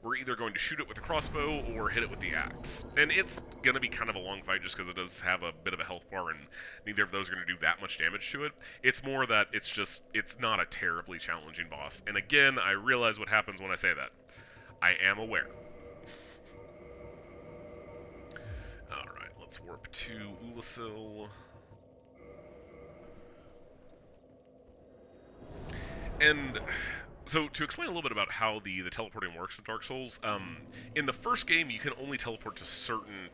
Speaker 1: we're either going to shoot it with a crossbow or hit it with the axe. And it's going to be kind of a long fight just because it does have a bit of a health bar, and neither of those are going to do that much damage to it. It's more that it's not a terribly challenging boss. And again, I realize what happens when I say that. I am aware. Alright, let's warp to Ulasil. And so, to explain a little bit about how the teleporting works in Dark Souls, in the first game you can only teleport to certain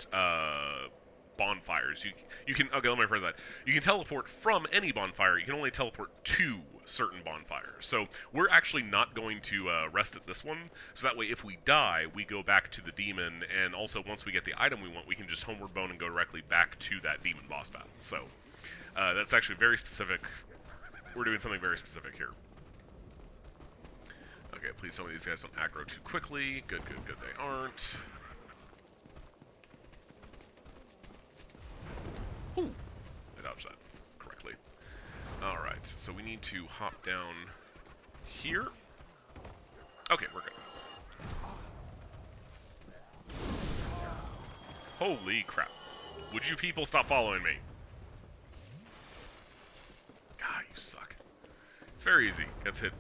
Speaker 1: bonfires. You can okay, let me rephrase that. You can teleport from any bonfire. You can only teleport to certain bonfires. So we're actually not going to rest at this one. So that way, if we die, we go back to the demon, and also once we get the item we want, we can just homeward bone and go directly back to that demon boss battle. So that's actually very specific. We're doing something very specific here. Okay, please tell me these guys don't aggro too quickly. Good, good, good. They aren't. Ooh, I dodged that correctly. Alright, so we need to hop down here. Okay, we're good. Holy crap. Would you people stop following me? God, you suck. It's very easy. Gets hit.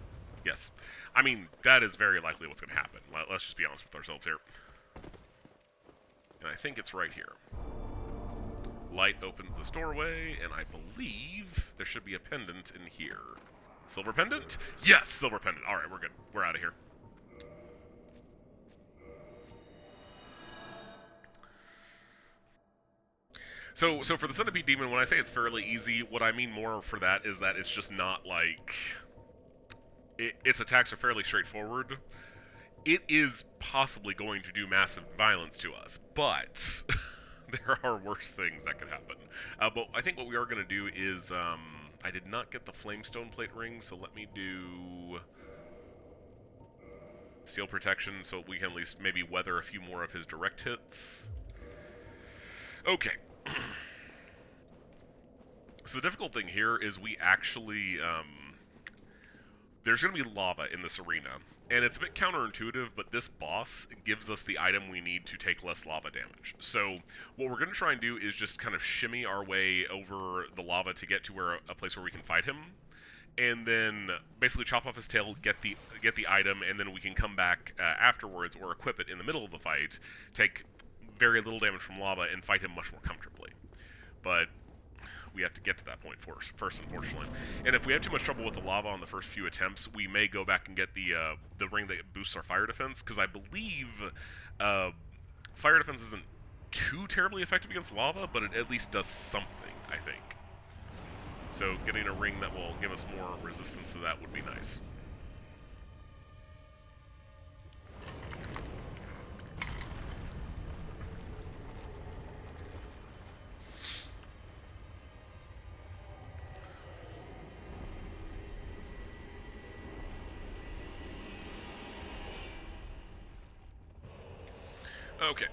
Speaker 1: Yes. I mean, that is very likely what's going to happen. Let's just be honest with ourselves here. And I think it's right here. Light opens this doorway, and I believe there should be a pendant in here. Silver pendant? Yes, silver pendant. All right, we're good. We're out of here. So for the Centipede Demon, when I say it's fairly easy, what I mean more for that is that it's just not like... Its attacks are fairly straightforward. It is possibly going to do massive violence to us, but there are worse things that could happen. But I think what we are going to do is... I did not get the Flamestone Plate ring, so let me do... Steel Protection, so we can at least maybe weather a few more of his direct hits. Okay. So the difficult thing here is we actually, there's going to be lava in this arena, and it's a bit counterintuitive, but this boss gives us the item we need to take less lava damage. So what we're going to try and do is just kind of shimmy our way over the lava to get to a place where we can fight him, and then basically chop off his tail, get the item, and then we can come back afterwards or equip it in the middle of the fight, take very little damage from lava, and fight him much more comfortably. But we have to get to that point first, unfortunately. And if we have too much trouble with the lava on the first few attempts, we may go back and get the ring that boosts our fire defense, because I believe fire defense isn't too terribly effective against lava, but it at least does something, I think. So getting a ring that will give us more resistance to that would be nice. Okay.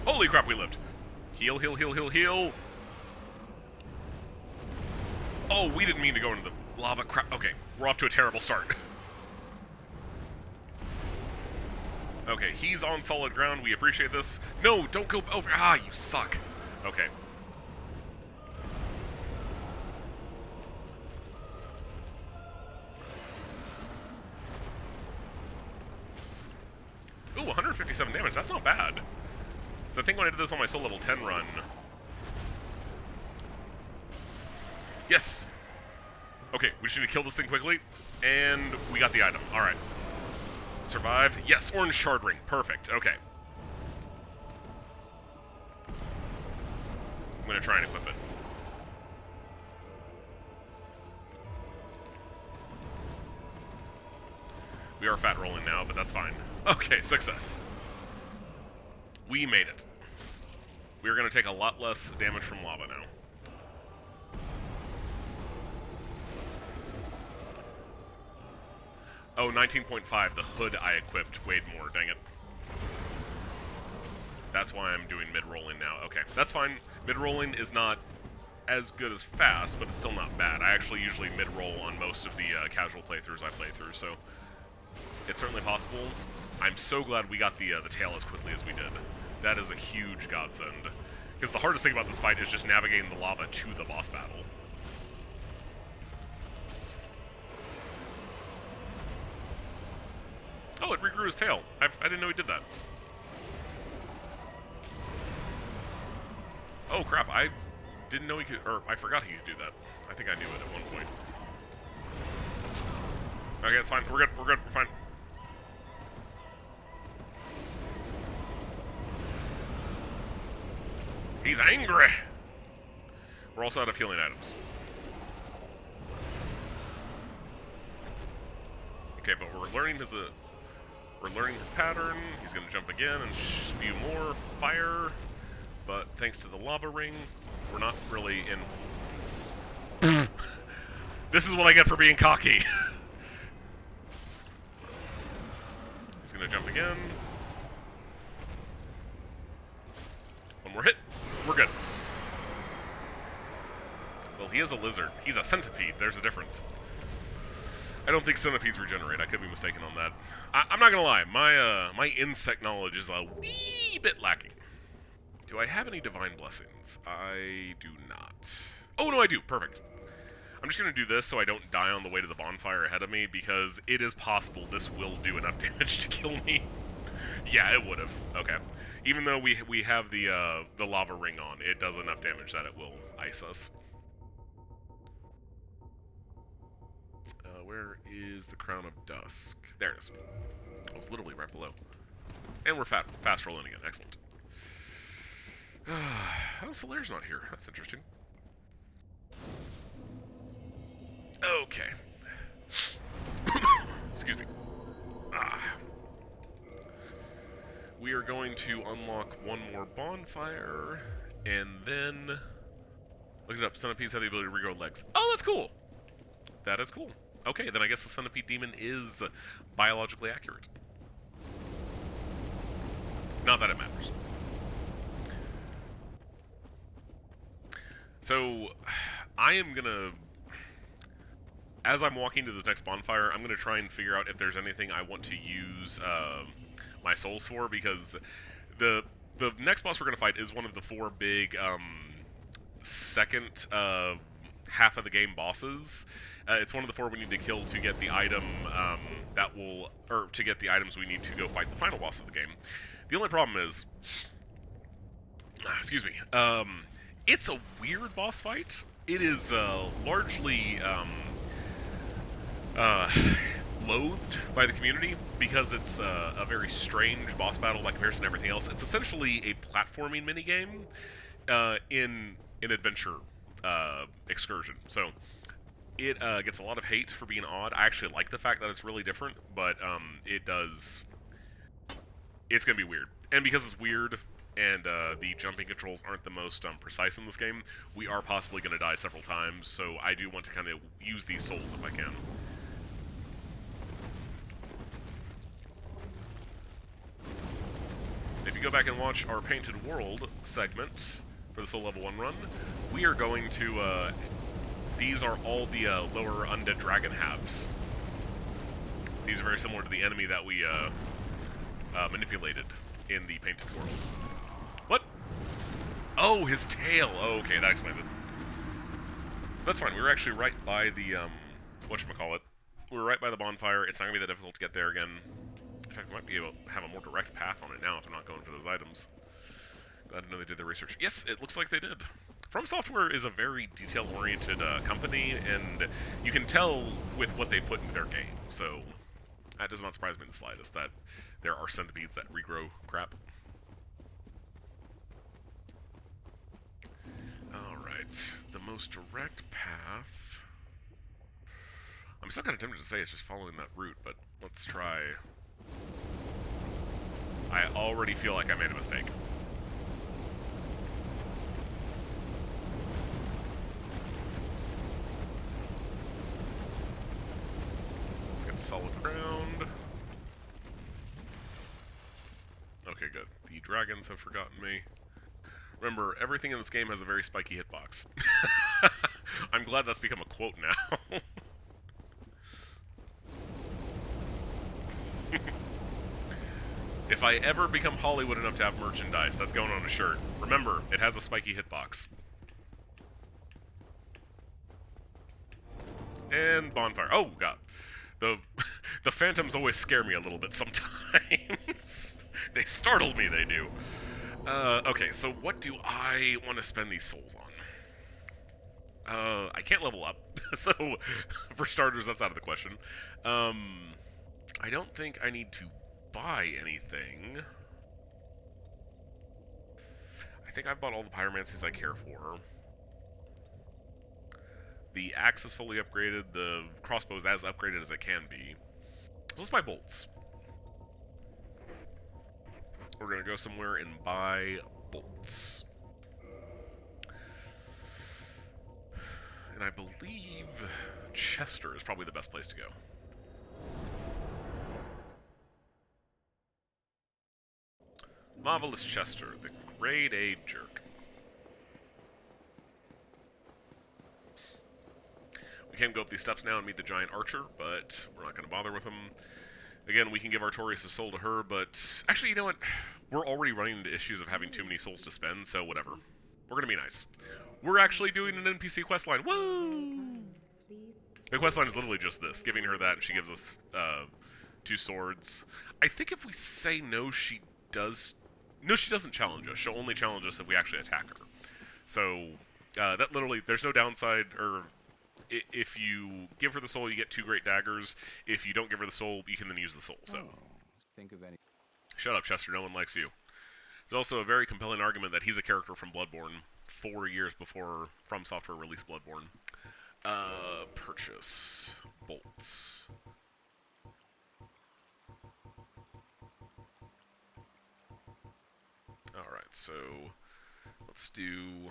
Speaker 1: Holy crap, we lived. Heal, heal, heal, heal, heal. Oh, we didn't mean to go into the lava. Crap. Okay, we're off to a terrible start. Okay, he's on solid ground. We appreciate this. No, don't go over. Ah, you suck. Okay. Ooh, 157 damage. That's not bad. So I think when I did this on my soul level 10 run... Yes! Okay, we just need to kill this thing quickly. And we got the item. Alright. Survive. Yes, orange shard ring. Perfect. Okay. I'm going to try and equip it. We are fat rolling now, but that's fine. Okay, success. We made it. We are going to take a lot less damage from lava now. Oh, 19.5. The hood I equipped weighed more. Dang it. That's why I'm doing mid-rolling now. Okay, that's fine. Mid-rolling is not as good as fast, but it's still not bad. I actually usually mid-roll on most of the casual playthroughs I play through, so it's certainly possible. I'm so glad we got the tail as quickly as we did. That is a huge godsend. Because the hardest thing about this fight is just navigating the lava to the boss battle. Oh, it regrew his tail. I didn't know he did that. Oh crap, didn't know he could, or I forgot he could do that. I think I knew it at one point. Okay, it's fine. We're good. We're good. We're fine. He's angry. We're also out of healing items. Okay, but we're learning his pattern. He's gonna jump again and spew more fire. But thanks to the lava ring, we're not really in. This is what I get for being cocky. He's gonna jump again. One more hit. We're good. Well, he is a lizard. He's a centipede. There's a difference. I don't think centipedes regenerate. I could be mistaken on that. I'm not gonna lie. My insect knowledge is a wee bit lacking. Do I have any divine blessings? I do not. Oh no, I do. Perfect. I'm just gonna do this so I don't die on the way to the bonfire ahead of me, because it is possible this will do enough damage to kill me. Yeah, it would have. Okay. Even though we have the lava ring on, it does enough damage that it will ice us. Where is the Crown of Dusk? There it is. I was literally right below. And we're fast rolling again. Excellent. Oh, Solaire's not here. That's interesting. Okay. Excuse me. We are going to unlock one more bonfire, and then... Look it up. Centipedes have the ability to regrow legs. Oh, that's cool! That is cool. Okay, then I guess the centipede demon is biologically accurate. Not that it matters. So, I am gonna... As I'm walking to this next bonfire, I'm gonna try and figure out if there's anything I want to use my souls for, because the next boss we're gonna fight is one of the 4 big second half of the game bosses. It's one of the 4 we need to kill to get the item to get the items we need to go fight the final boss of the game. The only problem is, excuse me, it's a weird boss fight. It is largely loathed by the community because it's a very strange boss battle by comparison to everything else. It's essentially a platforming minigame in an adventure excursion. So it gets a lot of hate for being odd. I actually like the fact that it's really different, but it's going to be weird. And because it's weird and the jumping controls aren't the most precise in this game, we are possibly going to die several times, so I do want to kind of use these souls if I can. If you go back and watch our Painted World segment for the Soul Level 1 run, we are going to... these are all the lower undead dragon halves. These are very similar to the enemy that we manipulated in the Painted World. What? Oh, his tail! Oh, okay, that explains it. That's fine, we were actually right by the, whatchamacallit. We were right by the bonfire. It's not going to be that difficult to get there again. In fact, we might be able to have a more direct path on it now if I'm not going for those items. Glad to know they did their research. Yes, it looks like they did. From Software is a very detail-oriented company, and you can tell with what they put into their game. So that does not surprise me in the slightest that there are centipedes that regrow crap. Alright, the most direct path... I'm still kind of tempted to say it's just following that route, but let's try... I already feel like I made a mistake. Let's get solid ground. Okay, good. The dragons have forgotten me. Remember, everything in this game has a very spiky hitbox. I'm glad that's become a quote now. If I ever become Hollywood enough to have merchandise, that's going on a shirt. Remember, it has a spiky hitbox. And bonfire. Oh, God. The phantoms always scare me a little bit sometimes. They startle me, they do. Okay, so what do I want to spend these souls on? I can't level up, so for starters, that's out of the question. I don't think I need to buy anything. I think I've bought all the pyromancies I care for. The axe is fully upgraded. The crossbow is as upgraded as it can be. So let's buy bolts. We're going to go somewhere and buy bolts. And I believe Chester is probably the best place to go. Marvelous Chester, the grade A jerk. We can go up these steps now and meet the giant archer, but we're not going to bother with him. Again, we can give Artorias a soul to her, but actually, you know what? We're already running into issues of having too many souls to spend, so whatever. We're going to be nice. We're actually doing an NPC questline. Woo! The questline is literally just this, giving her that, and she gives us 2 swords. I think if we say no, she does... No, she doesn't challenge us. She'll only challenge us if we actually attack her. So, that literally... There's no downside, or... If you give her the soul, you get 2 great daggers. If you don't give her the soul, you can then use the soul. So,
Speaker 2: think of any.
Speaker 1: Shut up, Chester. No one likes you. There's also a very compelling argument that he's a character from Bloodborne 4 years before From Software released Bloodborne. Purchase bolts. All right, so let's do.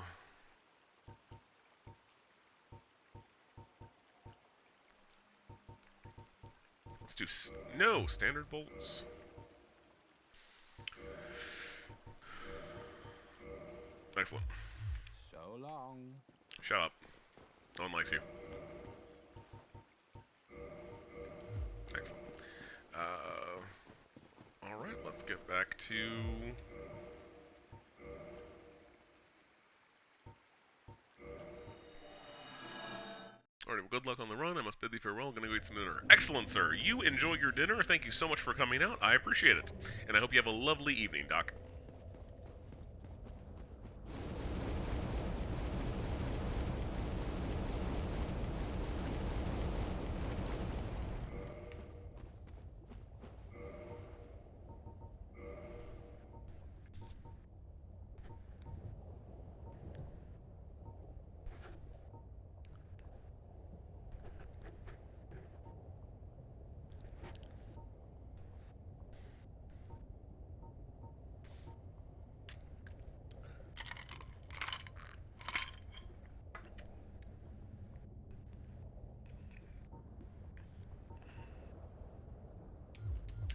Speaker 1: Let's do standard bolts. Excellent.
Speaker 2: So long.
Speaker 1: Shut up. No one likes you. Excellent. Alright, let's get back to... Alright, well, good luck on the run. I must bid thee farewell. I'm gonna go eat some dinner. Excellent, sir. You enjoy your dinner. Thank you so much for coming out. I appreciate it. And I hope you have a lovely evening, Doc.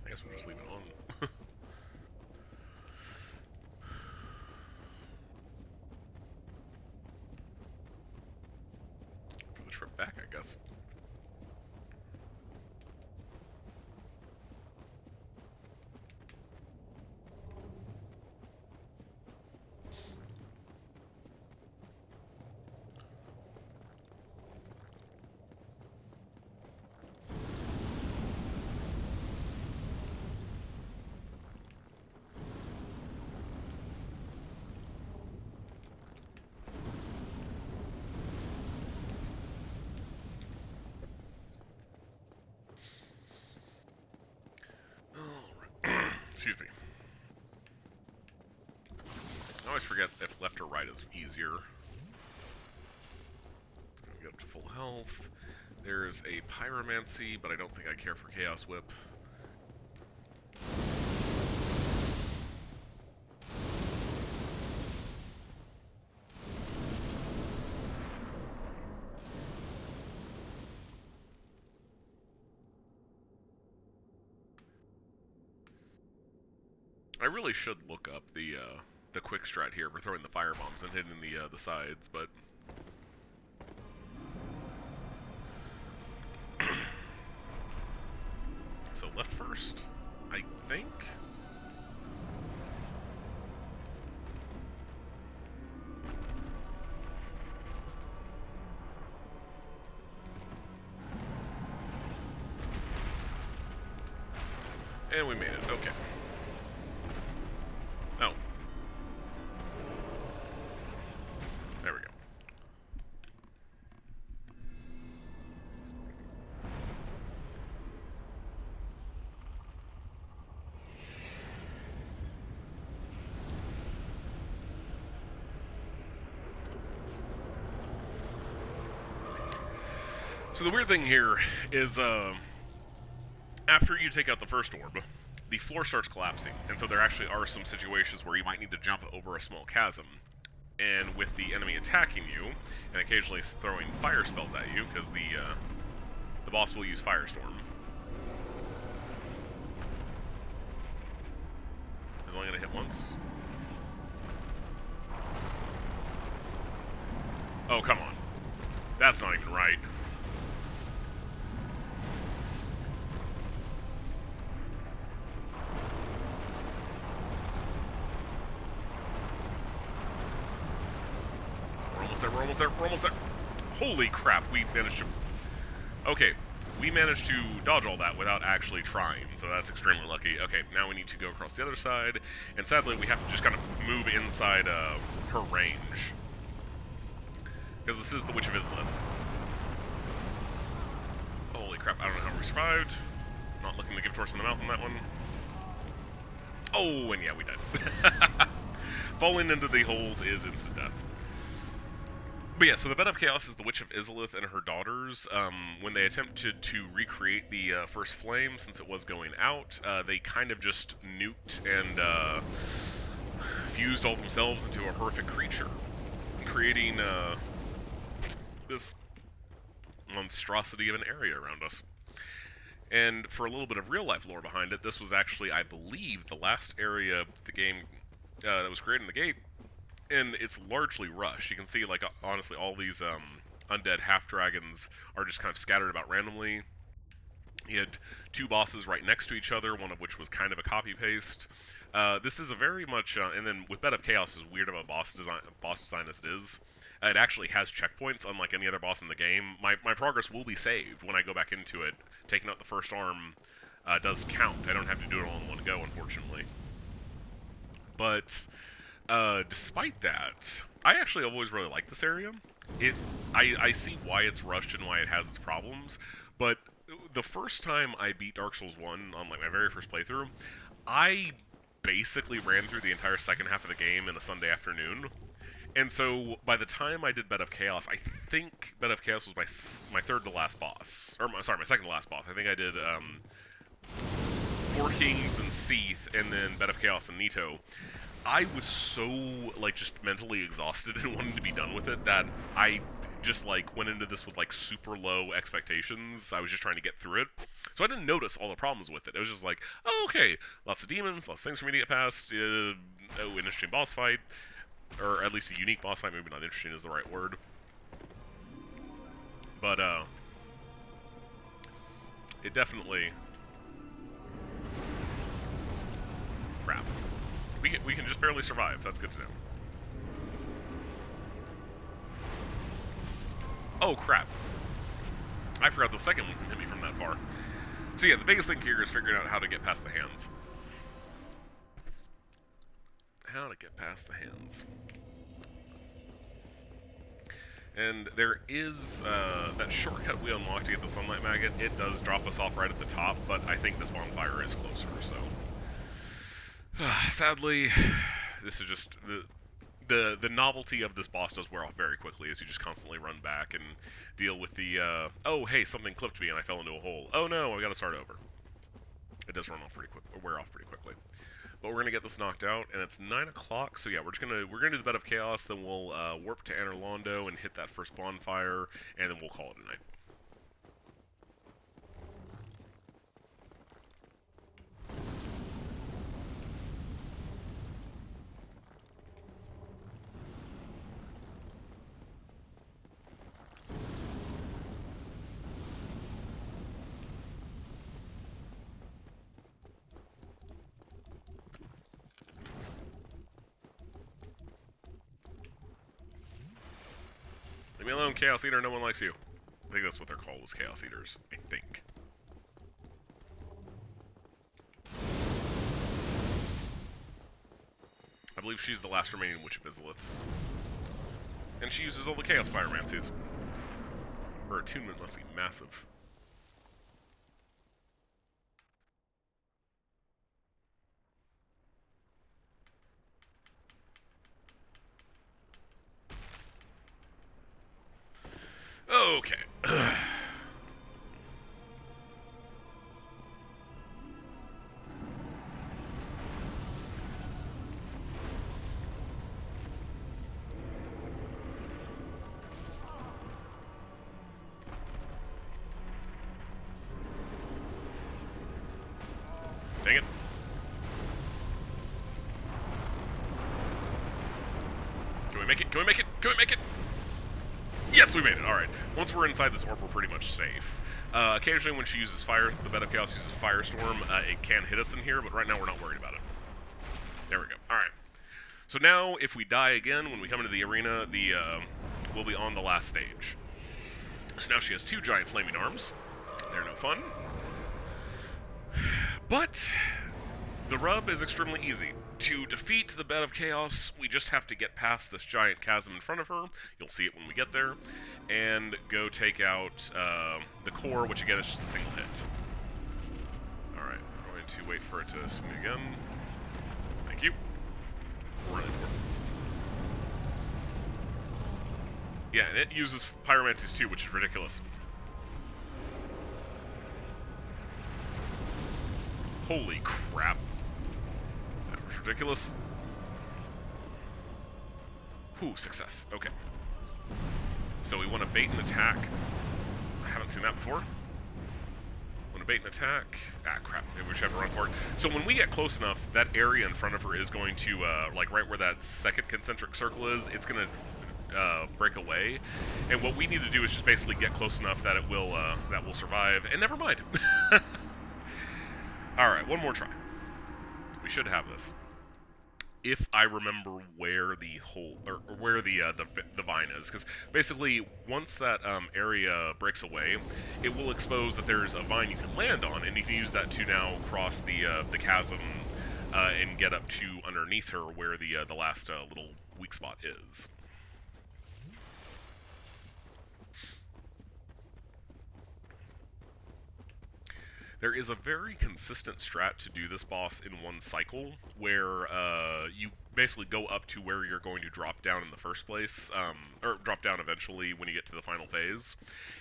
Speaker 1: I guess we'll just leave it on. For the trip back, I guess. Excuse me. I always forget if left or right is easier. It's gonna get up to full health. There's a pyromancy, but I don't think I care for Chaos Whip. I really should look up the quick strat here for throwing the fire bombs and hitting the sides, but so left first, I think. And we made it. Okay. Oh. There we go. So the weird thing here is, after you take out the first orb, the floor starts collapsing, and so there actually are some situations where you might need to jump over a small chasm. And with the enemy attacking you, and occasionally throwing fire spells at you, because the boss will use Firestorm. He's only going to hit once. Oh, come on. That's not even right. We're almost there. Holy crap, we managed to... Okay, we managed to dodge all that without actually trying, so that's extremely lucky. Okay, now we need to go across the other side, and sadly we have to just kind of move inside her range. Because this is the Witch of Izalith. Holy crap, I don't know how we survived. Not looking to give torch in the mouth on that one. Oh, and yeah, we died. Falling into the holes is instant death. But yeah, so the Bed of Chaos is the Witch of Izalith and her daughters. When they attempted to recreate the first flame, since it was going out, they kind of just nuked and fused all themselves into a horrific creature, creating this monstrosity of an area around us. And for a little bit of real-life lore behind it, this was actually, I believe, the last area of the game that was created in the game. And it's largely rushed. You can see, like, honestly, all these undead half-dragons are just kind of scattered about randomly. You had two bosses right next to each other, one of which was kind of a copy-paste. This is a very much, and then with Bed of Chaos, as weird about boss design as it is, it actually has checkpoints, unlike any other boss in the game. My progress will be saved when I go back into it. Taking out the first arm does count. I don't have to do it all in one go, unfortunately. But despite that, I actually always really like this area. I see why it's rushed and why it has its problems, but the first time I beat Dark Souls 1 on like my very first playthrough, I basically ran through the entire second half of the game in a Sunday afternoon. And so by the time I did Bed of Chaos, I think Bed of Chaos was my third to last boss, or sorry, my second to last boss. I think I did Four Kings, then Seath, and then Bed of Chaos and Nito. I was so, like, just mentally exhausted and wanting to be done with it that I just, like, went into this with, like, super low expectations. I was just trying to get through it. So I didn't notice all the problems with it. It was just like, oh, okay, lots of demons, lots of things for me to get past, oh, an interesting boss fight, or at least a unique boss fight, maybe not interesting is the right word. But, it definitely... Crap. We can just barely survive. That's good to know. Oh, crap. I forgot the second one can hit me from that far. So yeah, the biggest thing here is figuring out how to get past the hands. How to get past the hands. And there is that shortcut we unlocked to get the Sunlight Maggot. It does drop us off right at the top, but I think this bonfire is closer, so... Sadly, this is just the novelty of this boss does wear off very quickly as you just constantly run back and deal with the oh hey, something clipped me and I fell into a hole. Oh no, I got to start over. It does run off pretty quick, or wear off pretty quickly. But we're gonna get this knocked out, and it's 9 o'clock. So yeah, we're gonna do the Bed of Chaos, then we'll warp to Anor Londo and hit that first bonfire, and then we'll call it a night. Leave me alone, Chaos Eater, no one likes you. I think that's what they're called, as Chaos Eaters, I think. I believe she's the last remaining Witch of Izalith. And she uses all the Chaos Pyromancies. Her attunement must be massive. Okay. make it? Can we make it? Can we make it? Yes, we made it. All right. Once we're inside this orb, we're pretty much safe. Occasionally, when she uses fire, the Bed of Chaos uses Firestorm, it can hit us in here, but right now we're not worried about it. There we go. All right. So now, if we die again when we come into the arena, we'll be on the last stage. So now she has 2 giant flaming arms. They're no fun. But the rub is extremely easy. To defeat the Bed of Chaos, we just have to get past this giant chasm in front of her. You'll see it when we get there. And go take out the core, which again is just a single hit. Alright, I'm going to wait for it to swing again. Thank you. We're running for it. Yeah, and it uses pyromancies too, which is ridiculous. Holy crap. That was ridiculous. Whew, success. Okay. So we want to bait and attack. I haven't seen that before. Want to bait and attack. Ah, crap. Maybe we should have a run for it. So when we get close enough, that area in front of her is going to, like right where that second concentric circle is, it's going to break away. And what we need to do is just basically get close enough that it will survive. And never mind. Alright, one more try. We should have this. If I remember where the hole, or where the vine is, because basically once that area breaks away, it will expose that there's a vine you can land on, and you can use that to now cross the chasm and get up to underneath her where the last little weak spot is. There is a very consistent strat to do this boss in one cycle, where you basically go up to where you're going to drop down in the first place, or drop down eventually when you get to the final phase,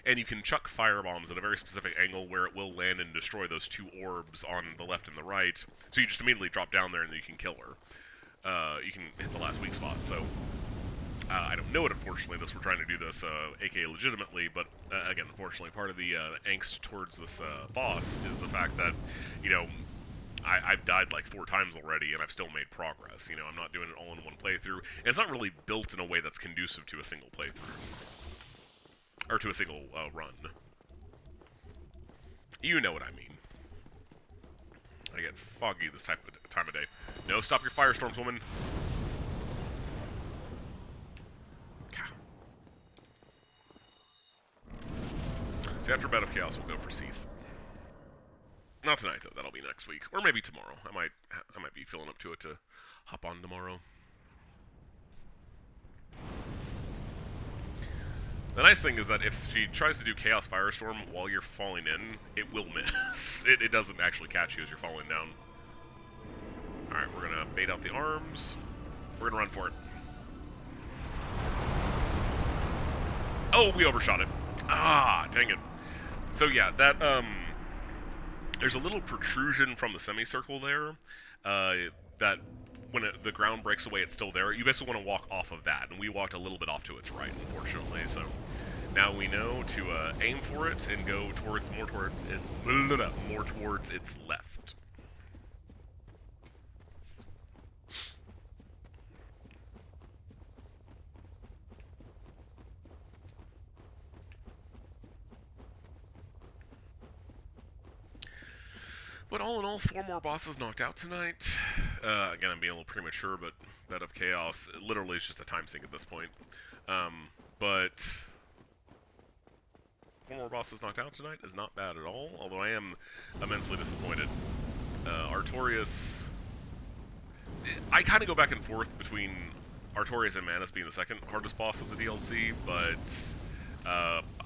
Speaker 1: and you can chuck firebombs at a very specific angle where it will land and destroy those 2 orbs on the left and the right, so you just immediately drop down there and then you can kill her. You can hit the last weak spot, so... I don't know it, unfortunately, we're trying to do this, aka legitimately, but again, unfortunately, part of the angst towards this boss is the fact that, you know, I've died like 4 times already, and I've still made progress. You know, I'm not doing it all in one playthrough, and it's not really built in a way that's conducive to a single playthrough. Or to a single run. You know what I mean. I get foggy this time of day. No, stop your firestorms, woman! So after Bed of Chaos, we'll go for Seath. Not tonight, though. That'll be next week, or maybe tomorrow. I might be feeling up to it to hop on tomorrow. The nice thing is that if she tries to do Chaos Firestorm while you're falling in, it will miss. It doesn't actually catch you as you're falling down. Alright, we're gonna bait out the arms. We're gonna run for it. Oh, we overshot it. Ah, dang it. So yeah, that, there's a little protrusion from the semicircle there, that when the ground breaks away, it's still there. You basically want to walk off of that, and we walked a little bit off to its right, unfortunately, so now we know to aim for it and go towards more towards its left. But all in all, 4 more bosses knocked out tonight. Again, I'm being a little premature, but Bed of Chaos, literally is just a time sink at this point. But 4 more bosses knocked out tonight is not bad at all, although I am immensely disappointed. Artorias... I kind of go back and forth between Artorias and Manus being the second hardest boss of the DLC, but...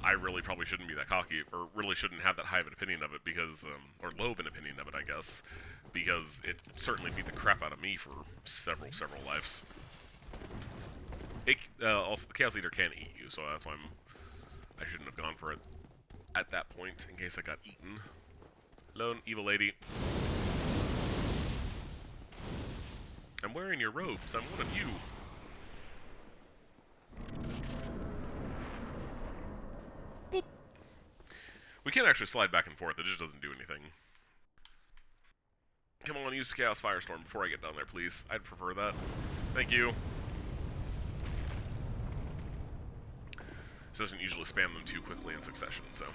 Speaker 1: I really probably shouldn't be that cocky, or really shouldn't have that high of an opinion of it, because, or low of an opinion of it, I guess, because it certainly beat the crap out of me for several lives. Also, the Chaos Eater can eat you, so that's why I shouldn't have gone for it at that point, in case I got eaten. Hello, evil lady. I'm wearing your robes, I'm one of you. Boop. We can actually slide back and forth, it just doesn't do anything. Come on, use Chaos Firestorm before I get down there, please. I'd prefer that. Thank you. So it doesn't usually spam them too quickly in succession, so.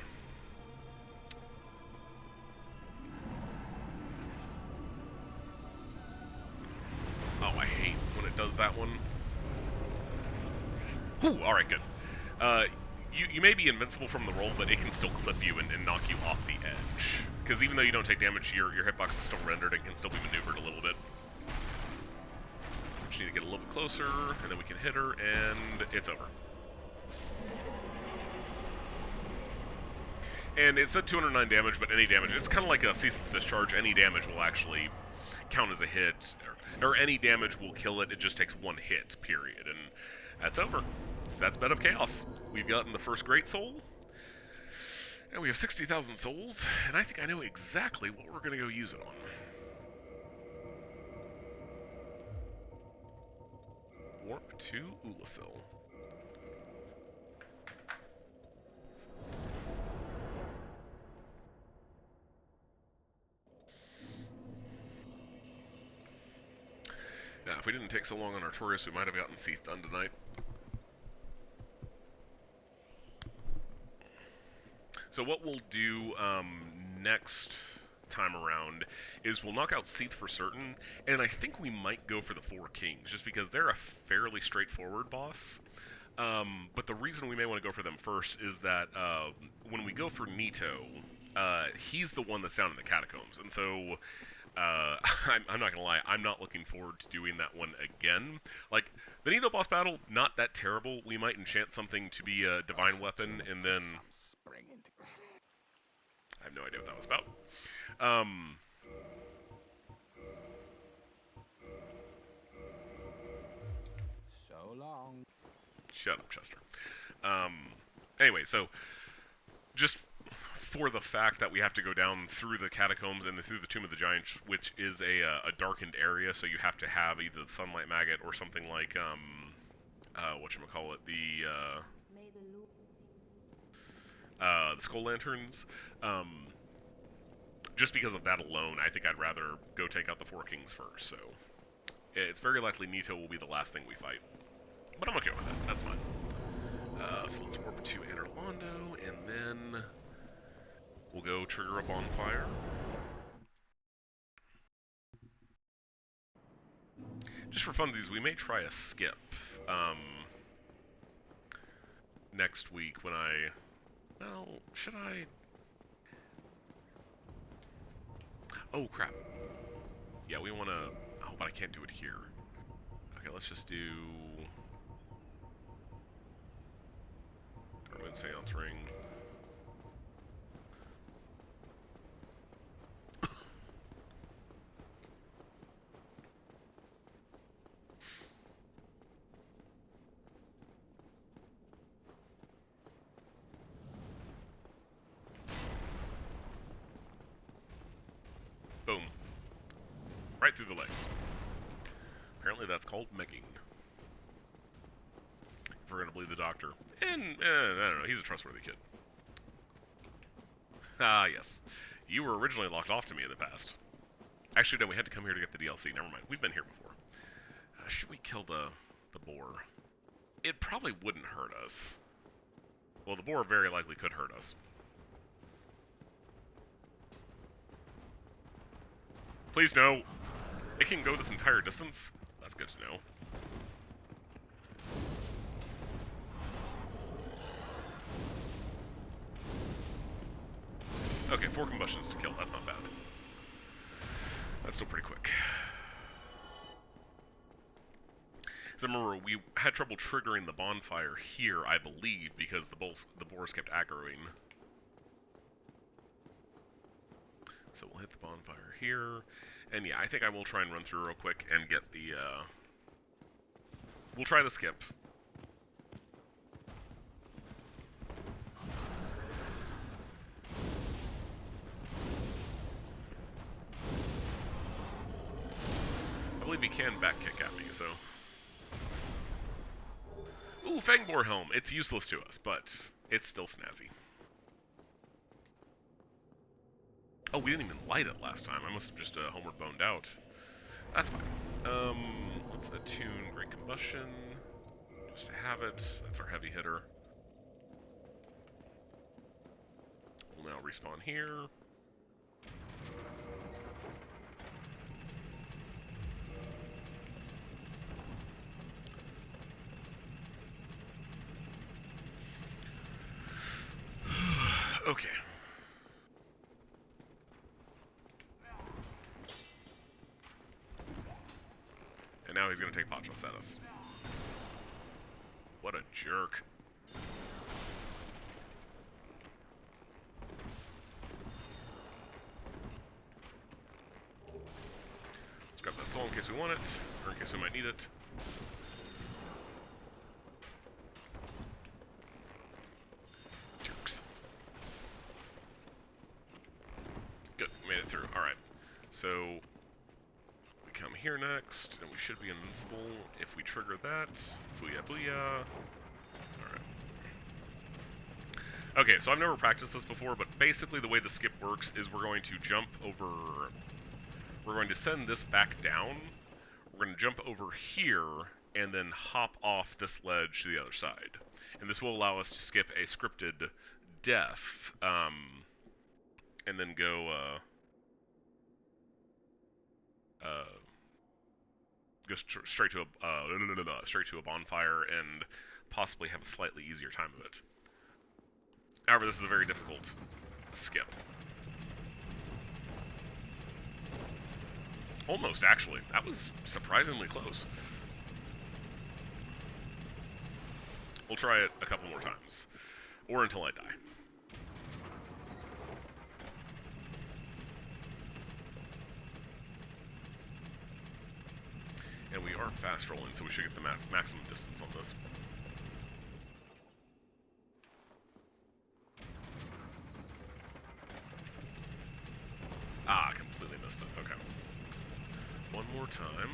Speaker 1: Oh, I hate when it does that one. Whew, alright, good. You may be invincible from the roll, but it can still clip you and knock you off the edge. Because even though you don't take damage, your hitbox is still rendered and can still be maneuvered a little bit. Just need to get a little bit closer, and then we can hit her, and it's over. And it's at 209 damage, but any damage, it's kind of like a ceaseless discharge. Any damage will actually count as a hit, or any damage will kill it. It just takes one hit, period, and that's over. So that's Bed of Chaos. We've gotten the first Great Soul, and we have 60,000 souls, and I think I know exactly what we're going to go use it on. Warp to Ulasil. Yeah, if we didn't take so long on Artorias, we might have gotten Seath done tonight. So what we'll do next time around is we'll knock out Seath for certain, and I think we might go for the Four Kings, just because they're a fairly straightforward boss. But the reason we may want to go for them first is that when we go for Nito, he's the one that's down in the catacombs, and so I'm not gonna lie, I'm not looking forward to doing that one again. Like, the Nito boss battle, not that terrible. We might enchant something to be a divine weapon, and then I have no idea what that was about.
Speaker 2: So long.
Speaker 1: Shut up, Chester. Anyway, so just for the fact that we have to go down through the catacombs and through the Tomb of the Giants, which is a darkened area, so you have to have either the Sunlight Maggot or something like whatchamacallit, the Skull Lanterns. Just because of that alone, I think I'd rather go take out the Four Kings first. So it's very likely Nito will be the last thing we fight, but I'm okay with that. That's fine. So let's warp to Anorlando, and then we'll go trigger a bonfire. Just for funsies, we may try a skip next week when I... Well, should I... Oh, crap. Yeah, we want to... Oh, but I can't do it here. Okay, let's just do... Dark Moon Seance Ring. Boom. Right through the legs. Apparently that's called megging. If we're gonna believe the doctor. And, I don't know, he's a trustworthy kid. Ah, yes. You were originally locked off to me in the past. Actually, no, we had to come here to get the DLC. Never mind, we've been here before. Should we kill the boar? It probably wouldn't hurt us. Well, the boar very likely could hurt us. Please no. It can go this entire distance? That's good to know. Okay, 4 combustions to kill. That's not bad. That's still pretty quick. Because I remember we had trouble triggering the bonfire here, I believe, because the boars kept aggroing. So we'll hit the bonfire here. And yeah, I think I will try and run through real quick and get the, we'll try the skip. I believe he can back kick at me, so... Ooh, Fangboar Helm. It's useless to us, but it's still snazzy. Oh, we didn't even light it last time. I must have just homeward boned out. That's fine. Let's attune Great Combustion. Just to have it. That's our heavy hitter. We'll now respawn here. Okay. And now he's gonna take pot shots at us. What a jerk. Let's grab that soul in case we want it, or in case we might need it. Jerks. Good, made it through. Alright. So, we come here next, and we should be invincible if we trigger that. Booyah, booyah. Alright. Okay, so I've never practiced this before, but basically the way the skip works is we're going to jump over... We're going to send this back down. We're going to jump over here, and then hop off this ledge to the other side. And this will allow us to skip a scripted death, and then go, straight to a bonfire and possibly have a slightly easier time of it. However, this is a very difficult skip. Almost, actually. That was surprisingly close. We'll try it a couple more times. Or until I die. And we are fast rolling, so we should get the maximum distance on this. Ah, completely missed it. Okay. One more time.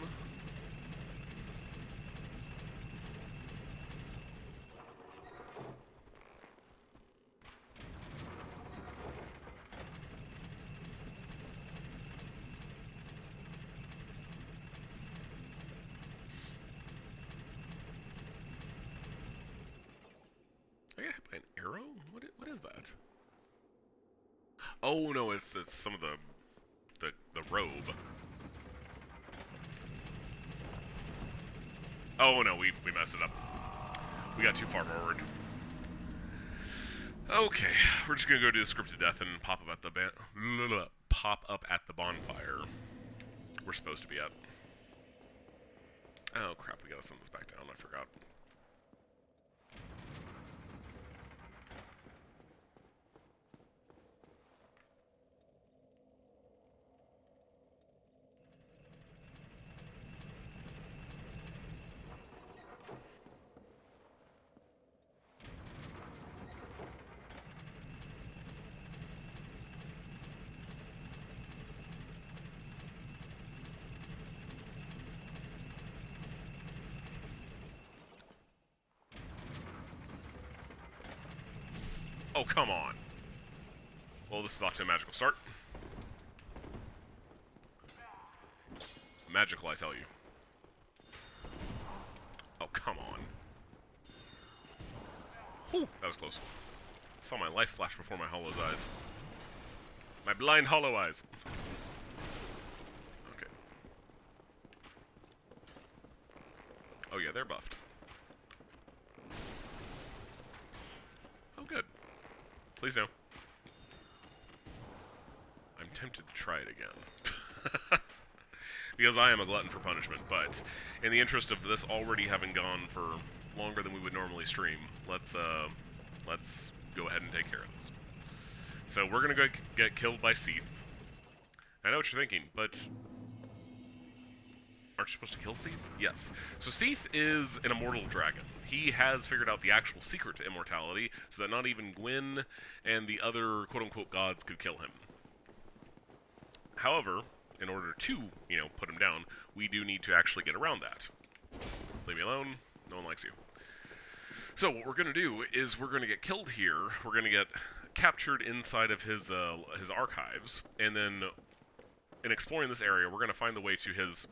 Speaker 1: I got hit by an arrow? What is that? Oh no, it's some of the robe. Oh no, we messed it up. We got too far forward. Okay, we're just gonna go do the scripted death and pop up at the bonfire we're supposed to be at. Oh crap, we gotta send this back down, I forgot. Oh, come on. Well, this is off to a magical start. Magical, I tell you. Oh, come on. Whew, that was close. I saw my life flash before my hollow's eyes. My blind hollow eyes. Okay. Oh yeah, they're buffed. Oh, good. Please no. I'm tempted to try it again. Because I am a glutton for punishment, but in the interest of this already having gone for longer than we would normally stream, let's go ahead and take care of this. So we're gonna go get killed by Seath. I know what you're thinking, but aren't you supposed to kill Seath? Yes. So Seath is an immortal dragon. He has figured out the actual secret to immortality, so that not even Gwyn and the other quote-unquote gods could kill him. However, in order to, put him down, we do need to actually get around that. Leave me alone. No one likes you. So what we're going to do is we're going to get killed here. We're going to get captured inside of his archives, and then in exploring this area, we're going to find the way to his...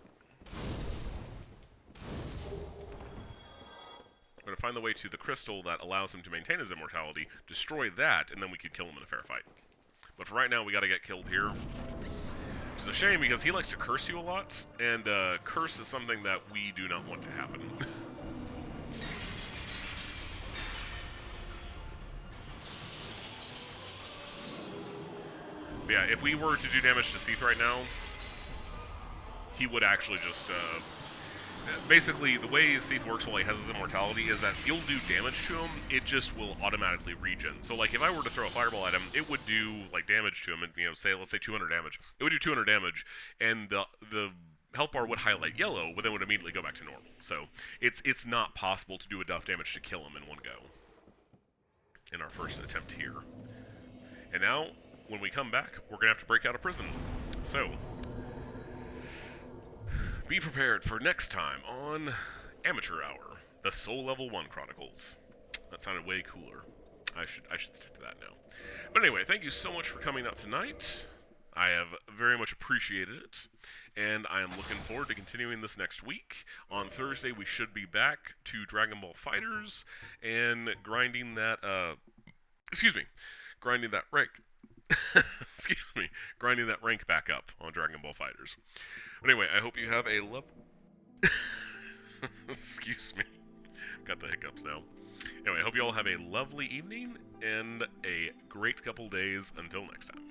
Speaker 1: We're going to find the way to the crystal that allows him to maintain his immortality, destroy that, and then we could kill him in a fair fight. But for right now, we gotta get killed here. Which is a shame because he likes to curse you a lot, and curse is something that we do not want to happen. But yeah, if we were to do damage to Seath right now, he would actually just, basically, the way Seath works while he has his immortality is that you'll do damage to him, it just will automatically regen. So, like, if I were to throw a fireball at him, it would do, like, damage to him, and, you know, let's say 200 damage. It would do 200 damage, and the health bar would highlight yellow, but then would immediately go back to normal. So, it's not possible to do enough damage to kill him in one go. In our first attempt here. And now, when we come back, we're going to have to break out of prison. So, be prepared for next time on Amateur Hour, the Soul Level 1 Chronicles. That sounded way cooler. I should stick to that now. But anyway, thank you so much for coming out tonight. I have very much appreciated it, and I am looking forward to continuing this next week. On Thursday, we should be back to Dragon Ball FighterZ and grinding that, grinding that rank. Grinding that rank back up on Dragon Ball FighterZ. But anyway, I hope you have a excuse me. Got the hiccups now. Anyway, I hope you all have a lovely evening and a great couple days until next time.